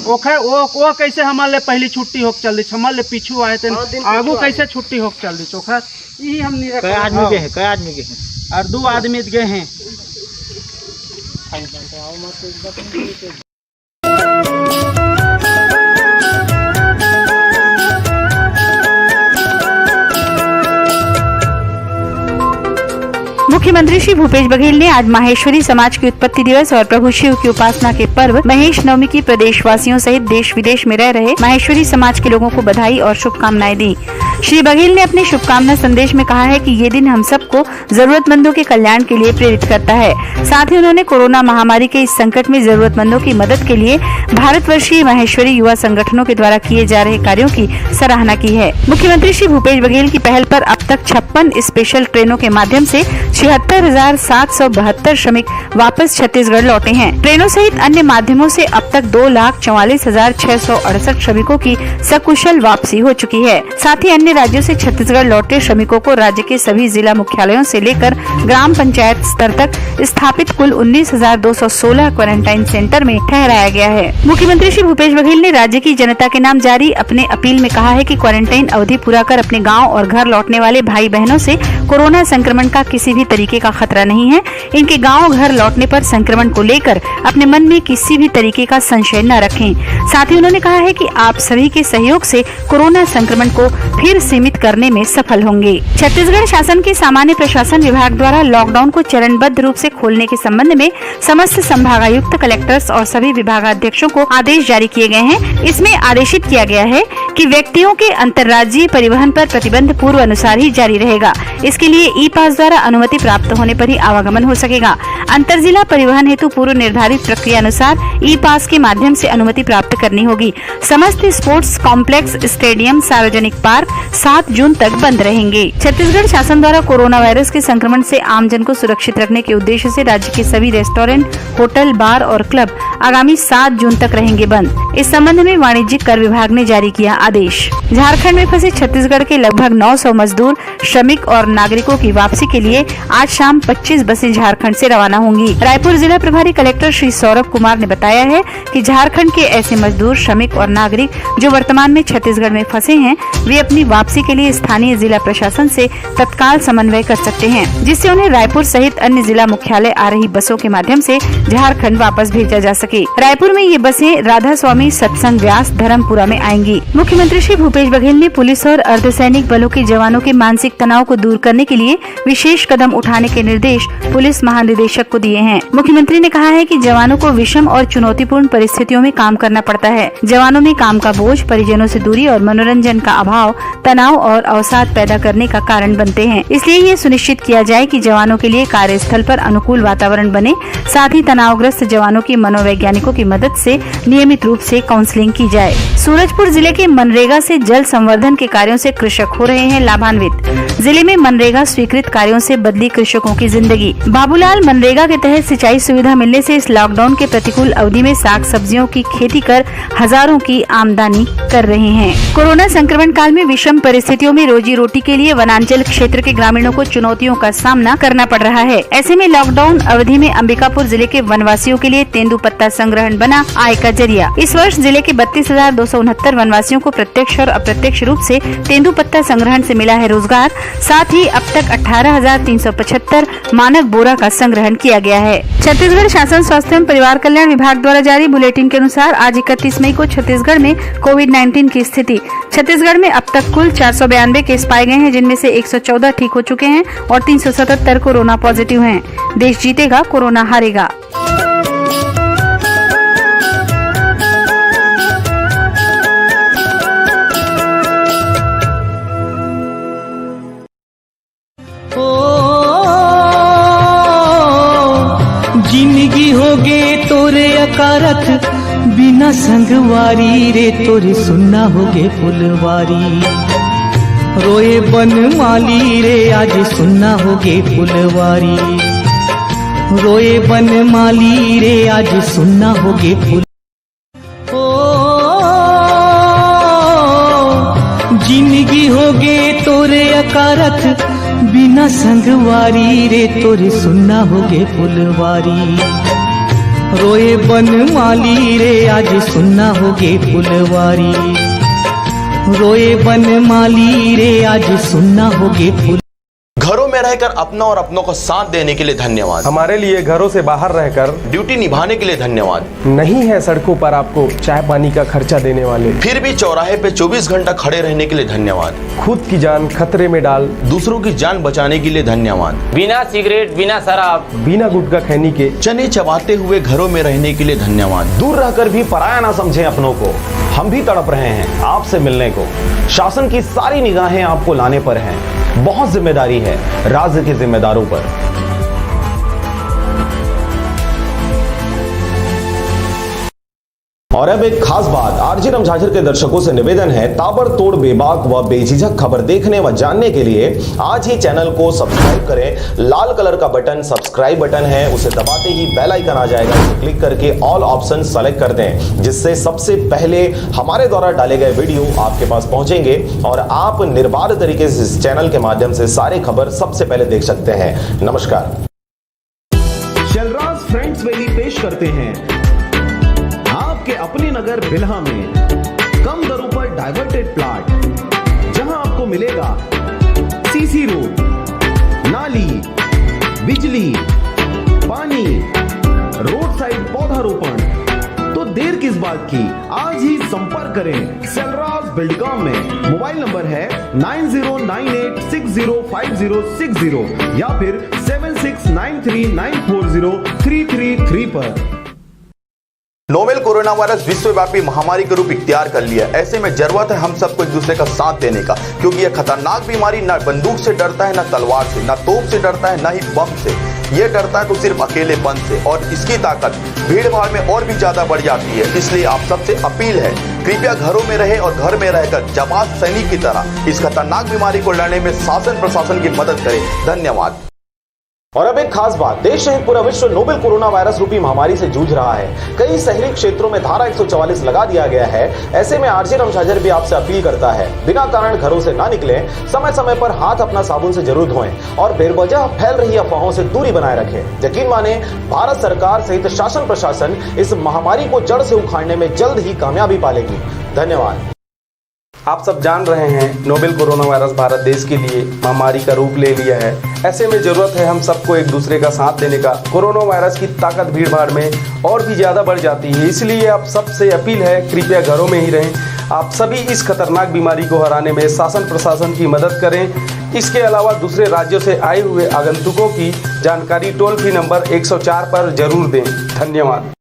ओखर वो कैसे हमारे पहली छुट्टी होक चल दी, हमारे पीछू आए थे आगू कैसे छुट्टी होक चल दी ओखर यही हम नहीं। कई आदमी गए हैं, कई आदमी गए हैं और 2 आदमी गए हैं। मुख्यमंत्री श्री भूपेश बघेल ने आज माहेश्वरी समाज की उत्पत्ति दिवस और प्रभु शिव की उपासना के पर्व महेश नवमी की प्रदेशवासियों सहित देश विदेश में रह रहे माहेश्वरी समाज के लोगों को बधाई और शुभकामनाएं दी। श्री बघेल ने अपने शुभकामना संदेश में कहा है कि ये दिन हम सबको जरूरतमंदों के कल्याण के लिए प्रेरित करता है। साथ ही उन्होंने कोरोना महामारी के इस संकट में जरूरतमंदों की मदद के लिए भारतवर्षीय माहेश्वरी युवा संगठनों के द्वारा किए जा रहे कार्यों की सराहना की है। मुख्यमंत्री श्री भूपेश बघेल की पहल पर अब तक 56 स्पेशल ट्रेनों के माध्यम से 76,772 श्रमिक वापस छत्तीसगढ़ लौटे हैं। ट्रेनों सहित अन्य माध्यमों से अब तक 2,44,668 श्रमिकों की सकुशल वापसी हो चुकी है। साथ ही अन्य राज्यों से छत्तीसगढ़ लौटे श्रमिकों को राज्य के सभी जिला मुख्यालयों से लेकर ग्राम पंचायत स्तर तक स्थापित कुल 19,216 क्वारंटाइन सेंटर में ठहराया गया है। मुख्यमंत्री श्री भूपेश बघेल ने राज्य की जनता के नाम जारी अपने अपील में कहा है कि क्वारंटाइन अवधि पूरा कर अपने गाँव और घर लौटने वाले भाई बहनों से कोरोना संक्रमण का किसी भी तरीके का खतरा नहीं है। इनके गांव घर लौटने पर संक्रमण को लेकर अपने मन में किसी भी तरीके का संशय न रखें। साथ ही उन्होंने कहा है कि आप सभी के सहयोग से कोरोना संक्रमण को फिर सीमित करने में सफल होंगे। छत्तीसगढ़ शासन के सामान्य प्रशासन विभाग द्वारा लॉकडाउन को चरणबद्ध रूप से खोलने के संबंध में समस्त संभागायुक्त, कलेक्टर्स और सभी विभागाध्यक्षों को आदेश जारी किए गए हैं। इसमें आदेशित किया गया है कि व्यक्तियों के अंतर्राज्यीय परिवहन पर प्रतिबंध पूर्व अनुसार ही जारी रहेगा। इसके लिए ई पास द्वारा अनुमति प्राप्त होने पर ही आवागमन हो सकेगा। अंतर जिला परिवहन हेतु पूर्व निर्धारित प्रक्रिया अनुसार ई पास के माध्यम से अनुमति प्राप्त करनी होगी। समस्त स्पोर्ट्स कॉम्प्लेक्स, स्टेडियम, सार्वजनिक पार्क 7 जून तक बंद रहेंगे। छत्तीसगढ़ शासन द्वारा कोरोना वायरस के संक्रमण से आमजन को सुरक्षित रखने के उद्देश्य से राज्य के सभी रेस्टोरेंट, होटल, बार और क्लब आगामी 7 जून तक रहेंगे बंद। इस संबंध में वाणिज्यिक कर विभाग ने जारी किया आदेश। झारखंड में फंसे छत्तीसगढ़ के लगभग 900 मजदूर, श्रमिक और नागरिकों की वापसी के लिए आज शाम 25 बसें झारखंड से रवाना होंगी। रायपुर जिला प्रभारी कलेक्टर श्री सौरभ कुमार ने बताया है कि झारखंड के ऐसे मजदूर, श्रमिक और नागरिक जो वर्तमान में छत्तीसगढ़ में फंसे हैं, वे अपनी वापसी के लिए स्थानीय जिला प्रशासन से तत्काल समन्वय कर सकते हैं, जिससे उन्हें रायपुर सहित अन्य जिला मुख्यालय आ रही बसों के माध्यम से झारखंड वापस भेजा जा सके। रायपुर में ये बसें राधा स्वामी सत्संग व्यास धर्मपुरा में आएंगी। मुख्यमंत्री श्री भूपेश बघेल ने पुलिस और अर्धसैनिक बलों के जवानों के मानसिक तनाव को दूर करने के लिए विशेष कदम उठाने के निर्देश पुलिस महानिदेशक को दिए हैं। मुख्यमंत्री ने कहा है कि जवानों को विषम और चुनौतीपूर्ण परिस्थितियों में काम करना पड़ता है। जवानों में काम का बोझ, परिजनों से दूरी और मनोरंजन का अभाव तनाव और अवसाद पैदा करने का कारण बनते हैं। इसलिए ये सुनिश्चित किया जाए कि जवानों के लिए कार्यस्थल पर अनुकूल वातावरण बने। साथ ही तनावग्रस्त जवानों की मनोवैज्ञानिकों की मदद से नियमित रूप से काउंसलिंग की जाए। सूरजपुर जिले के मनरेगा से जल संवर्धन के कार्यों से कृषक हो रहे हैं लाभान्वित। जिले में मनरेगा स्वीकृत कार्यों से बदली कृषकों की जिंदगी। बाबूलाल मनरेगा के तहत सिंचाई सुविधा मिलने से इस लॉकडाउन के प्रतिकूल अवधि में साग सब्जियों की खेती कर हजारों की आमदनी कर रहे हैं। कोरोना संक्रमण काल में विषम विषम परिस्थितियों में रोजी रोटी के लिए वनांचल क्षेत्र के ग्रामीणों को चुनौतियों का सामना करना पड़ रहा है। ऐसे में लॉकडाउन अवधि में अंबिकापुर जिले के वनवासियों के लिए तेंदुपत्ता संग्रहण बना आय का जरिया। इस वर्ष जिले के 32,269 वनवासियों को प्रत्यक्ष और अप्रत्यक्ष रूप से तेंदुपत्ता संग्रहण से मिला है रोजगार। साथ ही अब तक 18,375 मानक बोरा का संग्रहण किया गया है। छत्तीसगढ़ शासन स्वास्थ्य एवं परिवार कल्याण विभाग द्वारा जारी बुलेटिन के अनुसार आज 31 मई को छत्तीसगढ़ में कोविड-19 की स्थिति। छत्तीसगढ़ में अब तक कुल 492 केस पाए गए हैं, जिनमें से 114 ठीक हो चुके हैं और 377 कोरोना पॉजिटिव हैं। देश जीतेगा, कोरोना हारेगा। जिंदगी होगे तोरे अकारथ बिना संगवारी रे तोरे सुनना होगे फुलवारी। रोए बन माली रे आज सुनना होगे फुलवारी। रोए बन माली रे आज सुनना होगे फुल। जिंदगी होगे तोरे अकारथ बिना संगवारी रे तोरे सुनना होगे फुलवारी। रोए बन माली रे आज सुनना होगे फुलवारी। रोए बन माली रे आज सुनना होगे फुल। घरों में रहकर अपना और अपनों को साथ देने के लिए धन्यवाद। हमारे लिए घरों से बाहर रहकर ड्यूटी निभाने के लिए धन्यवाद। नहीं है सड़कों पर आपको चाय पानी का खर्चा देने वाले, फिर भी चौराहे पे 24 घंटा खड़े रहने के लिए धन्यवाद। खुद की जान खतरे में डाल दूसरों की जान बचाने के लिए धन्यवाद। बिना सिगरेट, बिना शराब, बिना गुटखा खैनी के चने चबाते हुए घरों में रहने के लिए धन्यवाद। दूर रहकर भी पराया ना समझें अपनों को। हम भी तड़प रहे हैं आपसे मिलने को। शासन की सारी निगाहें आपको लाने पर हैं। बहुत जिम्मेदारी है राज्य के जिम्मेदारों पर। और अब एक खास बात, आरजे रमझाझर के दर्शकों से निवेदन है, ताबड़तोड़ बेबाक व बेझिझक खबर देखने व जानने के लिए आज ही चैनल को सब्सक्राइब करें। लाल कलर का बटन सब्सक्राइब बटन है, उसे दबाते ही बेल आइकन आ जाएगा, उसे क्लिक करके ऑल ऑप्शन सेलेक्ट कर दें, जिससे सबसे पहले हमारे द्वारा डाले गए वीडियो आपके पास पहुंचेंगे और आप निर्बाध तरीके से इस चैनल के माध्यम से सारे खबर सबसे पहले देख सकते हैं। नमस्कार। शैलराज फ्रेंड्स वैली पेश करते हैं आपके अपने नगर बिल्हा में कम दरों पर डाइवर्टेड प्लॉट, जहां आपको मिलेगा सीसी रोड, नाली, बिजली, पानी, रोड साइड पौधारोपण। तो देर किस बात की, आज ही संपर्क करें शैलराज बिल्डकॉम में। मोबाइल नंबर है 9098605060 या फिर 7693940333 पर। नोवेल कोरोना वायरस विश्वव्यापी महामारी का रूप इख्तियार कर लिया। ऐसे में जरूरत है हम सबको एक दूसरे का साथ देने का, क्योंकि यह खतरनाक बीमारी न बंदूक से डरता है, न तलवार से, न तोप से डरता है, न ही बम से। ये डरता है तो सिर्फ अकेलेपन से, और इसकी ताकत भीड़ भाड़ में और भी ज्यादा बढ़ जाती है। इसलिए आप सबसे अपील है, कृपया घरों में रहे और घर में रहकर जाबाज सैनिक की तरह इस खतरनाक बीमारी को लड़ने में शासन प्रशासन की मदद करें। धन्यवाद। और अब एक खास बात, देश सहित पूरा विश्व नोवेल कोरोना वायरस रूपी महामारी से जूझ रहा है। कई शहरी क्षेत्रों में धारा 144 लगा दिया गया है। ऐसे में आरजे रमझाझर भी आपसे अपील करता है, बिना कारण घरों से ना निकलें, समय समय पर हाथ अपना साबुन से जरूर धोएं और बेवजह फैल रही अफवाहों से दूरी बनाए रखें। यकीन माने, भारत सरकार सहित शासन प्रशासन इस महामारी को जड़ से उखाड़ने में जल्द ही कामयाबी पालेगी। धन्यवाद। आप सब जान रहे हैं नोवेल कोरोना वायरस भारत देश के लिए महामारी का रूप ले लिया है। ऐसे में जरूरत है हम सबको एक दूसरे का साथ देने का। कोरोना वायरस की ताकत भीड़ भाड़ में और भी ज़्यादा बढ़ जाती है, इसलिए आप सबसे अपील है, कृपया घरों में ही रहें। आप सभी इस खतरनाक बीमारी को हराने में शासन प्रशासन की मदद करें। इसके अलावा दूसरे राज्यों से आए हुए आगंतुकों की जानकारी टोल फ्री नंबर 104 पर जरूर दें। धन्यवाद।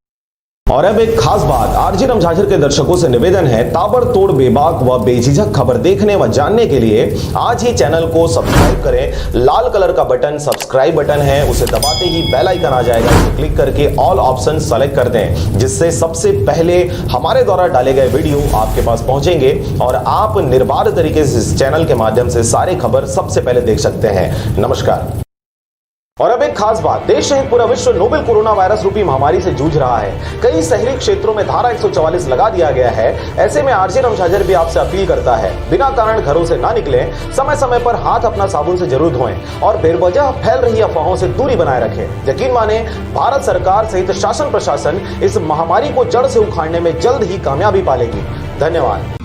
और अब एक खास बात, आरजे रमझाझर के दर्शकों से निवेदन है, ताबड़तोड़ बेबाक व बेझिझक खबर देखने व जानने के लिए आज ही चैनल को सब्सक्राइब करें। लाल कलर का बटन सब्सक्राइब बटन है, उसे दबाते ही बेल आइकन आ जाएगा, उसे क्लिक करके ऑल ऑप्शन सेलेक्ट कर दें, जिससे सबसे पहले हमारे द्वारा डाले गए वीडियो आपके पास पहुंचेंगे और आप निर्बाध तरीके से इस चैनल के माध्यम से सारे खबर सबसे पहले देख सकते हैं। नमस्कार। और अब एक खास बात, देश सहित पूरा विश्व नोवेल कोरोना वायरस रूपी महामारी से जूझ रहा है। कई शहरी क्षेत्रों में धारा 144 लगा दिया गया है। ऐसे में आरजे रमझाझर भी आपसे अपील करता है, बिना कारण घरों से ना निकलें, समय समय पर हाथ अपना साबुन से जरूर धोएं और बेवजह फैल रही अफवाहों से दूरी बनाए रखें। यकीन माने, भारत सरकार सहित शासन प्रशासन इस महामारी को जड़ से उखाड़ने में जल्द ही कामयाबी पालेगी। धन्यवाद।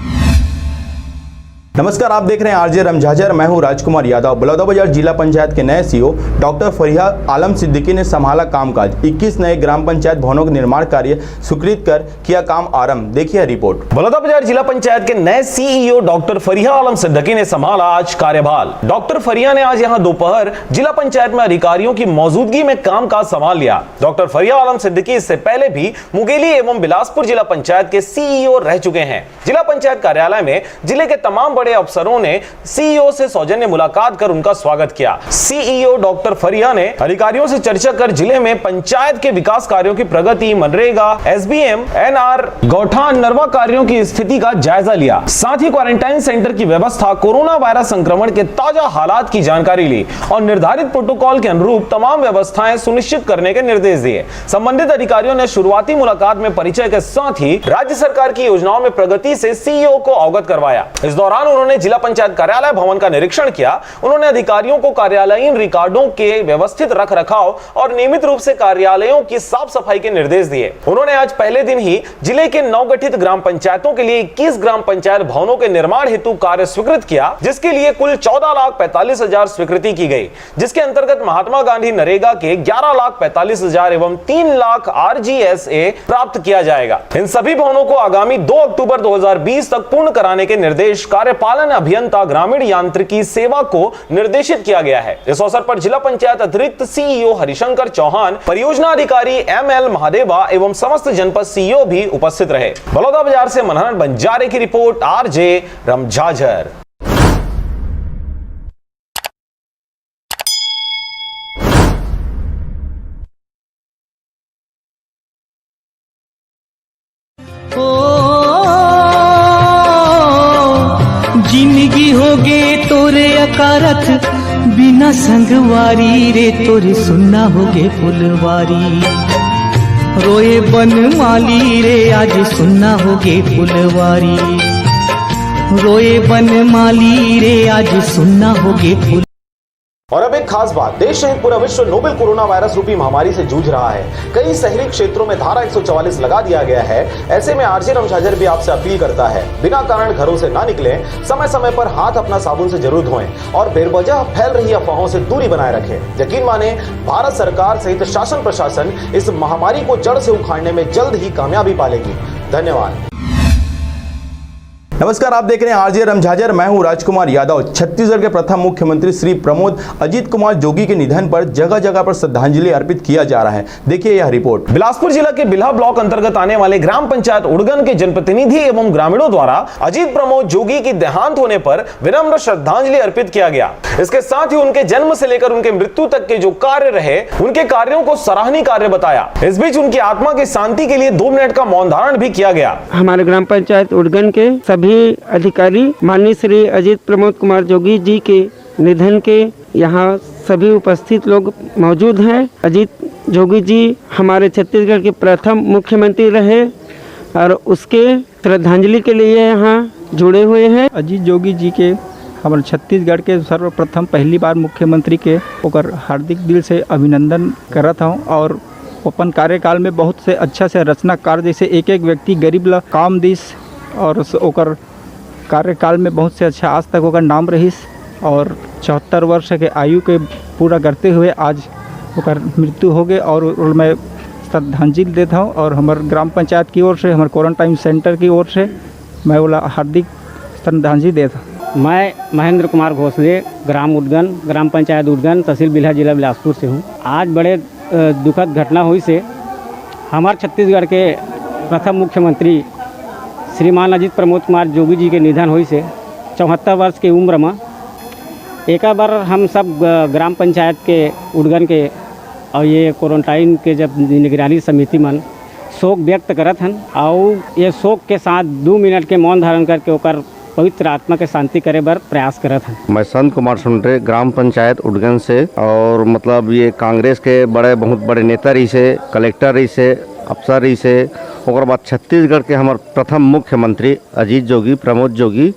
नमस्कार, आप देख रहे हैं आरजे रमझाझर। मैं हूं राजकुमार यादव। बलौदाबाजार जिला पंचायत के नए सीईओ डॉक्टर फरिया आलम सिद्दीकी ने संभाला कामकाज। 21 नए ग्राम पंचायत भवनों का निर्माण कार्य स्वीकृत कर किया काम आरंभ। देखिए रिपोर्ट। बलौदाबाजार जिला पंचायत के नए सीईओ डॉक्टर फरिया आलम सिद्दीकी ने संभाला आज कार्यभार। डॉक्टर फरिया ने आज यहां दोपहर जिला पंचायत में अधिकारियों की मौजूदगी में कामकाज संभाल लिया। डॉक्टर फरिया आलम सिद्दीकी इससे पहले भी मुंगेली एवं बिलासपुर जिला पंचायत के सीईओ रह चुके हैं। जिला पंचायत कार्यालय में जिले के तमाम बड़े अफसरों ने सीईओ से सौजन्य मुलाकात कर उनका स्वागत किया। सीईओ डॉक्टर फरिया ने अधिकारियों से चर्चा कर जिले में पंचायत के विकास कार्यों की प्रगति, मनरेगा, एसबीएम, एनआर, गौठान, नरवा कार्यों की स्थिति का जायजा लिया। साथ ही क्वारंटाइन सेंटर की व्यवस्था, कोरोना वायरस संक्रमण के ताजा हालात की जानकारी ली और निर्धारित प्रोटोकॉल के अनुरूप तमाम व्यवस्थाएं सुनिश्चित करने के निर्देश दिए। संबंधित अधिकारियों ने शुरुआती मुलाकात में परिचय के साथ ही राज्य सरकार की योजनाओं में प्रगति से सीईओ को अवगत करवाया। इस दौरान उन्होंने जिला पंचायत कार्यालय भवन का निरीक्षण किया। उन्होंने अधिकारियों को कार्यालयीन रिकॉर्डों के व्यवस्थित रख रखाव और नियमित रूप से कार्यालयों की साफ सफाई के निर्देश दिए। उन्होंने आज पहले दिन ही जिले के नवगठित ग्राम पंचायतों के लिए 21 ग्राम पंचायत भवनों के निर्माण हेतु कार्य स्वीकृत किया, जिसके लिए कुल 14,45,000 स्वीकृति की गई, जिसके अंतर्गत महात्मा गांधी नरेगा के 11,45,000 एवं 3 लाख RGSA प्राप्त किया जाएगा। इन सभी भवनों को आगामी 2 अक्टूबर 2020 तक पूर्ण कराने के निर्देश कार्यपालन अभियंता ग्रामीण यांत्रिकी सेवा को निर्देशित किया गया है। इस अवसर पर जिला पंचायत अतिरिक्त सीईओ हरिशंकर चौहान, परियोजना अधिकारी ML महादेवा एवं समस्त जनपद सीईओ भी उपस्थित रहे। बलौदाबाजार से मनहर बंजारे की रिपोर्ट, आरजे रमझाझर। जिंदगी होगे तोरे अकारथ, बिना संगवारी रे तोरे सुनना होगे फुलवारी। रोए बन माली रे आज सुनना होगे फुलवारी। रोए बन माली रे आज सुनना होगे फुल। और अब एक खास बात, देश सहित पूरा विश्व नोवेल कोरोना वायरस रूपी महामारी से जूझ रहा है। कई शहरी क्षेत्रों में धारा 144 लगा दिया गया है। ऐसे में आरजे रमझाझर भी आपसे अपील करता है, बिना कारण घरों से ना निकलें, समय समय पर हाथ अपना साबुन से जरूर धोएं और बेवजह फैल रही अफवाहों से दूरी बनाए रखें। यकीन माने, भारत सरकार सहित शासन प्रशासन इस महामारी को जड़ से उखाड़ने में जल्द ही कामयाबी पालेगी। धन्यवाद। नमस्कार, आप देख रहे हैं आरजे रमझाझर। मैं हूं राजकुमार यादव। छत्तीसगढ़ के प्रथम मुख्यमंत्री श्री प्रमोद अजीत कुमार जोगी के निधन पर जगह जगह पर श्रद्धांजलि अर्पित किया जा रहा है। देखिए यह रिपोर्ट। बिलासपुर जिला के बिल्हा ब्लॉक अंतर्गत आने वाले ग्राम पंचायत उड़गन के जनप्रतिनिधि एवं ग्रामीणों द्वारा अजीत प्रमोद जोगी की देहांत होने पर विनम्र श्रद्धांजलि अर्पित किया गया। इसके साथ ही उनके जन्म से लेकर उनके मृत्यु तक के जो कार्य रहे, उनके कार्यों को सराहनीय कार्य बताया। इस बीच उनकी आत्मा की शांति के लिए 2 मिनट का मौन धारण भी किया गया। हमारे ग्राम पंचायत उड़गन के सभी अधिकारी माननीय श्री अजीत प्रमोद कुमार जोगी जी के निधन के यहाँ सभी उपस्थित लोग मौजूद हैं। अजीत जोगी जी हमारे छत्तीसगढ़ के प्रथम मुख्यमंत्री रहे और उसके श्रद्धांजलि के लिए यहाँ जुड़े हुए हैं। अजीत जोगी जी के हमारे छत्तीसगढ़ के सर्वप्रथम पहली बार मुख्यमंत्री के ओकर हार्दिक दिल से अभिनंदन करत हूँ और अपन कार्यकाल में बहुत से अच्छा से रचना कार्य, जैसे एक एक व्यक्ति गरीब ला काम दिस और ओकर कार्यकाल में बहुत से अच्छा आज तक ओकर नाम रहीस और 74 वर्ष के आयु के पूरा करते हुए आज ओकर मृत्यु हो गए और मैं श्रद्धांजलि देता हूँ और हमारे ग्राम पंचायत की ओर से, हमारे क्वारंटाइन सेंटर की ओर से मैं बोला हार्दिक श्रद्धांजलि देता हूँ। मैं महेंद्र कुमार घोसले, ग्राम उड़गन, ग्राम पंचायत उड़गन, तहसील बिल्हा, जिला बिलासपुर से हूँ। आज बड़े दुखद घटना हुई से हमारे छत्तीसगढ़ के प्रथम मुख्यमंत्री श्रीमान अजीत प्रमोद कुमार जोगी जी के निधन हुई से 74 वर्ष की उम्र में एक बार हम सब ग्राम पंचायत के उड़गन के और ये क्वारंटाइन के जब निगरानी समिति मन शोक व्यक्त करत हन और ये शोक के साथ 2 मिनट के मौन धारण करके ओकर पवित्र आत्मा के शांति करे बर प्रयास करत हन। मैं संत कुमार सुंडरे ग्राम पंचायत उडगन से, और मतलब ये कांग्रेस के बहुत बड़े नेता रही से, कलेक्टर रही से, अफसर रही से, और बाद छत्तीसगढ़ के हमारे प्रथम मुख्यमंत्री अजीत जोगी प्रमोद जोगी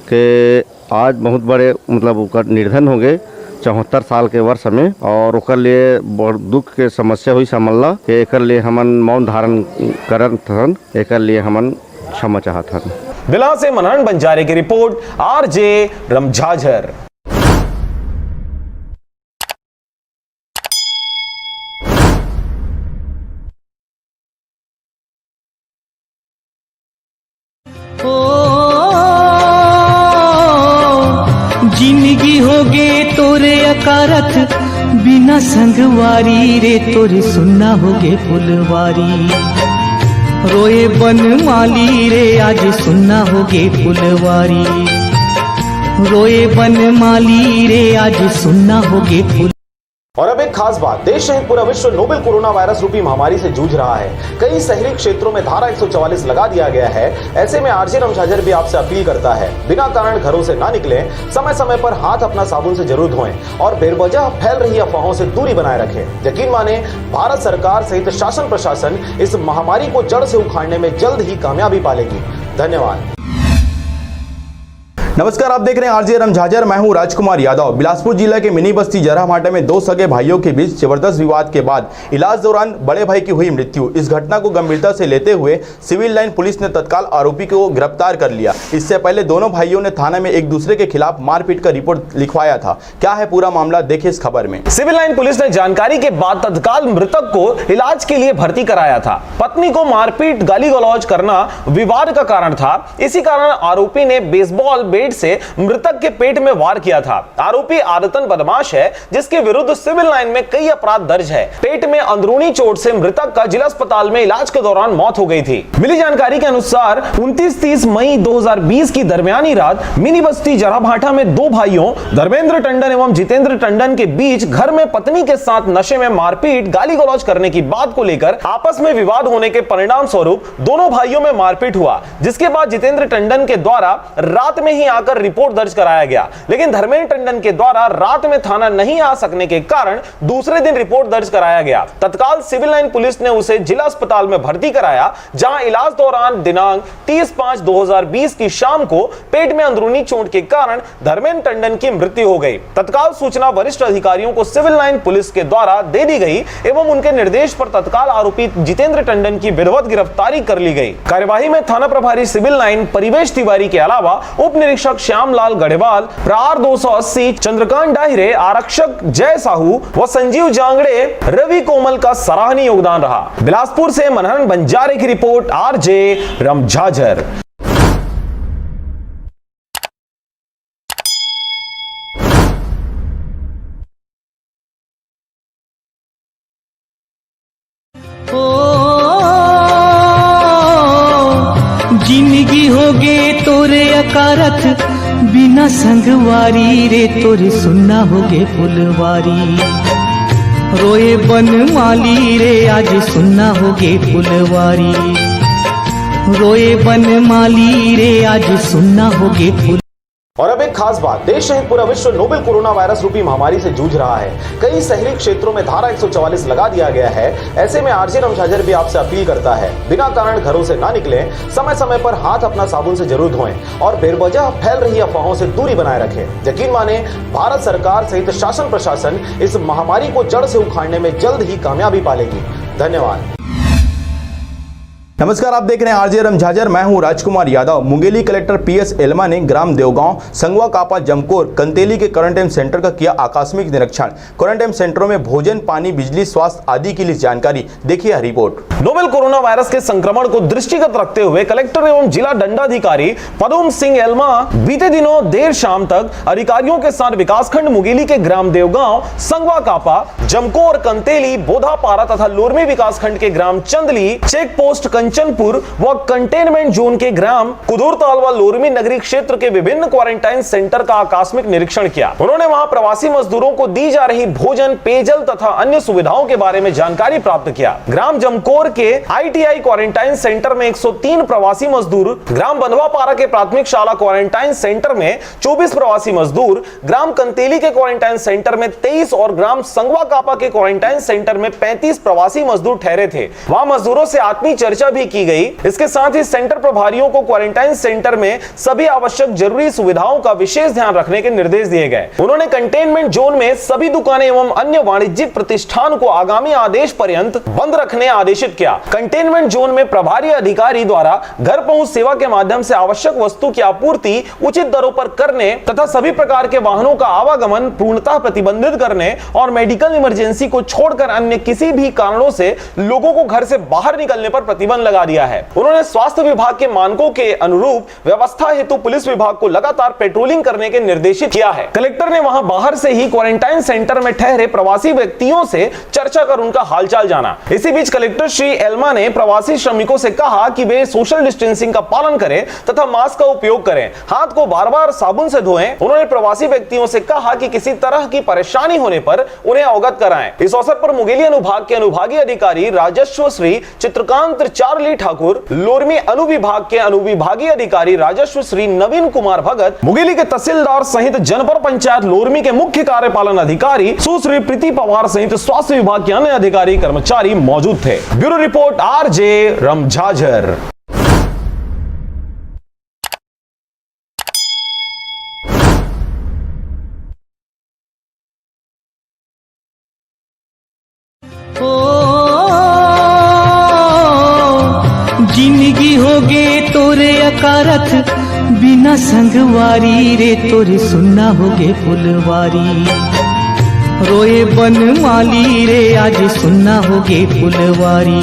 के आज बहुत बड़े मतलब निधन हो गए 74 साल के वर्ष में, और ओकर लिए बहुत दुख के समस्या हुई समल्ला कि एकर लिए हमन मौन धारण करत हन, एकर लिए हमन क्षमा चाहत हन। बिला से मनहन बंजारे की रिपोर्ट, आरजे रमझाझर। जिंदगी होगे तोरे अकारथ बिना संगवारी रे तोरे सुनना होगे फुलवारी, रोए बन माली रे आज सुनना होगे फुलवारी, रोए बन माली रे आज सुनना होगे फुल। और अब एक खास बात, देश सहित पूरा विश्व नोवेल कोरोना वायरस रूपी महामारी से जूझ रहा है। कई शहरी क्षेत्रों में धारा 144 लगा दिया गया है। ऐसे में आरजे रमझाझर भी आपसे अपील करता है, बिना कारण घरों से ना निकलें, समय समय पर हाथ अपना साबुन से जरूर धोएं और बेवजह फैल रही अफवाहों से दूरी बनाए रखें। यकीन माने, भारत सरकार सहित शासन प्रशासन इस महामारी को जड़ से उखाड़ने में जल्द ही कामयाबी पालेगी। धन्यवाद। नमस्कार, आप देख रहे हैं आरजे रमझाझर। मैं हूं राजकुमार यादव। बिलासपुर जिला के मिनी बस्ती जराभाटा में दो सगे भाइयों के बीच जबरदस्त विवाद के बाद इलाज दौरान बड़े भाई की हुई मृत्यु। इस घटना को गंभीरता से लेते हुए सिविल लाइन पुलिस ने तत्काल आरोपी को गिरफ्तार कर लिया। इससे पहले दोनों भाइयों ने थाना में एक दूसरे के खिलाफ मारपीट का रिपोर्ट लिखवाया था। क्या है पूरा मामला, देखिए इस खबर में। सिविल लाइन पुलिस ने जानकारी के बाद तत्काल मृतक को इलाज के लिए भर्ती कराया था। पत्नी को मारपीट गाली गलौज करना विवाद का कारण था। इसी कारण आरोपी ने बेसबॉल बैट से मृतक के पेट में वार किया था। आरोपी आदतन बदमाश है, जिसके विरुद्ध सिविल लाइन में कई अपराध दर्ज है। पेट में अंदरूनी चोट से मृतक का जिला अस्पताल में इलाज के दौरान मौत हो गई थी। मिली जानकारी के अनुसार 29-30 मई 2020 की दरमियानी रात मिनी बस्ती जराभाटा में दो भाइयों धर्मेंद्र टंडन एवं जितेंद्र टंडन के बीच घर में पत्नी के साथ नशे में मारपीट गाली गलौज करने की बात को लेकर आपस में विवाद होने के परिणाम स्वरूप दोनों भाइयों में मारपीट हुआ, जिसके बाद जितेंद्र टंडन के द्वारा रात में ही आकर रिपोर्ट दर्ज कराया गया। लेकिन धर्मेंद्र टंडन के द्वारा रात में थाना नहीं आ सकने के कारण दूसरे दिन रिपोर्ट दर्ज कराया गया। तत्काल सिविल लाइन पुलिस ने उसे जिला अस्पताल में भर्ती कराया, जहां इलाज दौरान दिनांक 30/5/2020 की शाम को पेट में अंदरूनी चोट के कारण धर्मेंद्र टंडन की मृत्यु हो गई। तत्काल सूचना वरिष्ठ अधिकारियों को सिविल लाइन पुलिस के द्वारा दे दी गई एवं उनके निर्देश पर तत्काल आरोपी जितेंद्र टंडन की विधिवत गिरफ्तारी कर ली गई। कार्यवाही में थाना प्रभारी सिविल लाइन परिवेश तिवारी के अलावा उप निरीक्षक श्यामलाल गढ़वाल, प्रहार 280 चंद्रकांत डाहिरे, आरक्षक जय साहू व संजीव जांगड़े, रवि कोमल का सराहनीय योगदान रहा। बिलासपुर से मनहन बंजारे की रिपोर्ट, आरजे रमझाझर। जिंदगी होगे तोरे अकारथ बिना संगवारी रे तोरे सुनना होगे फुलवारी, रोए बन माली रे आज सुनना होगे फुलवारी, रोए बन माली रे आज सुनना होगे फुल। और अब एक खास बात, देश सहित पूरा विश्व नोवेल कोरोना वायरस रूपी महामारी से जूझ रहा है। कई शहरी क्षेत्रों में धारा 144 लगा दिया गया है। ऐसे में आरजे रमझाझर भी आपसे अपील करता है, बिना कारण घरों से ना निकलें, समय समय पर हाथ अपना साबुन से जरूर धोएं और बेवजह फैल रही अफवाहों से दूरी बनाए रखें। यकीन माने, भारत सरकार सहित शासन प्रशासन इस महामारी को जड़ से उखाड़ने में जल्द ही कामयाबी पालेगी। धन्यवाद। नमस्कार, आप देख रहे हैं आरजे रमझाझर। मैं हूं राजकुमार यादव। मुंगेली कलेक्टर पीएस एल्मा ने ग्राम देवगांव, संगवा कापा, जमकोर, कंतेली के क्वारंटाइन सेंटर का किया आकस्मिक निरीक्षण। क्वारंटाइन सेंटरों में भोजन, पानी, बिजली, स्वास्थ्य आदि की जानकारी देखिए रिपोर्ट। नोवेल कोरोना वायरस के संक्रमण को दृष्टिगत रखते हुए कलेक्टर एवं जिला दंडाधिकारी पदम सिंह एल्मा बीते दिनों देर शाम तक अधिकारियों के साथ विकासखंड मुंगेली के ग्राम देवगांव, संगवा कापा, जमकोर, कंतेली, बोधापारा तथा लोरमी विकासखंड के ग्राम चंदली, चेक पोस्ट कंचनपुर व कंटेनमेंट जोन के ग्राम कुदुरताल व लोरमी नगरी क्षेत्र के विभिन्न क्वारंटाइन सेंटर का आकस्मिक निरीक्षण किया। उन्होंने वहां प्रवासी मजदूरों को दी जा रही भोजन, पेयजल तथा अन्य सुविधाओं के बारे में जानकारी प्राप्त किया। ग्राम जमकोर के ITI क्वारंटाइन सेंटर में 103 प्रवासी मजदूर, ग्राम बंधवापारा के प्राथमिक शाला क्वारंटाइन सेंटर में 24 प्रवासी मजदूर, ग्राम कंतेली के क्वारंटाइन सेंटर में 23 और ग्राम संगवा कापा के क्वारंटाइन सेंटर में 35 प्रवासी मजदूर ठहरे थे। वहां मजदूरों से आत्मीय चर्चा भी की गई। इसके साथ ही सेंटर प्रभारियों को क्वारंटाइन सेंटर में सभी आवश्यक जरूरी सुविधाओं का विशेष ध्यान रखने के निर्देश दिए गए। उन्होंने कंटेनमेंट जोन में सभी दुकानें एवं अन्य वाणिज्यिक प्रतिष्ठान को आगामी आदेश पर्यंत बंद रखने आदेशित किया। कंटेनमेंट जोन में प्रभारी अधिकारी द्वारा घर पहुंच सेवा के माध्यम से आवश्यक वस्तु की आपूर्ति उचित दरों पर करने तथा सभी प्रकार के वाहनों का आवागमन पूर्णतः प्रतिबंधित करने और मेडिकल इमरजेंसी को छोड़कर अन्य किसी भी कारणों से लोगों को घर से बाहर निकलने पर प्रतिबंध लगा दिया है। उन्होंने स्वास्थ्य विभाग के मानकों के अनुरूप व्यवस्था हेतु पुलिस विभाग को लगातार पेट्रोलिंग करने के निर्देशित किया है। कलेक्टर ने वहां बाहर से ही क्वारंटाइन सेंटर में ठहरे प्रवासी व्यक्तियों से चर्चा कर उनका हालचाल जाना। इसी बीच कलेक्टर श्री एल्मा ने प्रवासी श्रमिकों से कहा कि वे सोशल डिस्टेंसिंग का पालन करें तथा मास्क का उपयोग करें, हाथ को बार-बार साबुन से धोएं। उन्होंने प्रवासी व्यक्तियों से कहा कि किसी तरह की परेशानी होने पर उन्हें अवगत कराएं। इस अवसर पर मुंगेली अनुभाग के अनुभागीय अधिकारी राजस्व श्री चित्रकांत चार्ली ठाकुर, लोरमी अनुविभाग के अनुविभागीय अधिकारी राजस्व श्री नवीन कुमार भगत, मुंगेली के तहसीलदार सहित जनपद पंचायत लोरमी के मुख्य कार्यपालन अधिकारी सुश्री प्रीति पवार सहित स्वास्थ्य विभाग के अन्य अधिकारी कर्मचारी मौजूद थे। Bureau report RJ रमझाझर। जिंदगी होगे तोरे अकारथ बिना संगवारी रे तोरे सुनना होगे फुलवारी, रोए बन माली रे आज सुनना होगे फुलवारी,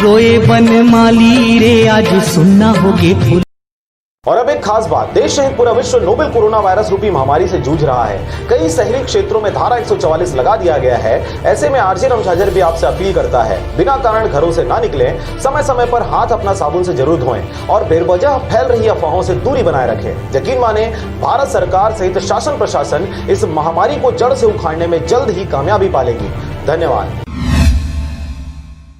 रोए बन माली रे आज सुनना होगे फुल। और अब एक खास बात, देश सहित पूरा विश्व नोवेल कोरोना वायरस रूपी महामारी से जूझ रहा है। कई शहरी क्षेत्रों में धारा 144 लगा दिया गया है। ऐसे में RJ रमझाझर भी आपसे अपील करता है, बिना कारण घरों से ना निकलें, समय समय पर हाथ अपना साबुन से जरूर धोएं और बेवजह फैल रही अफवाहों से दूरी बनाए रखें। यकीन माने, भारत सरकार सहित शासन प्रशासन इस महामारी को जड़ से उखाड़ने में जल्द ही कामयाबी पालेगी। धन्यवाद।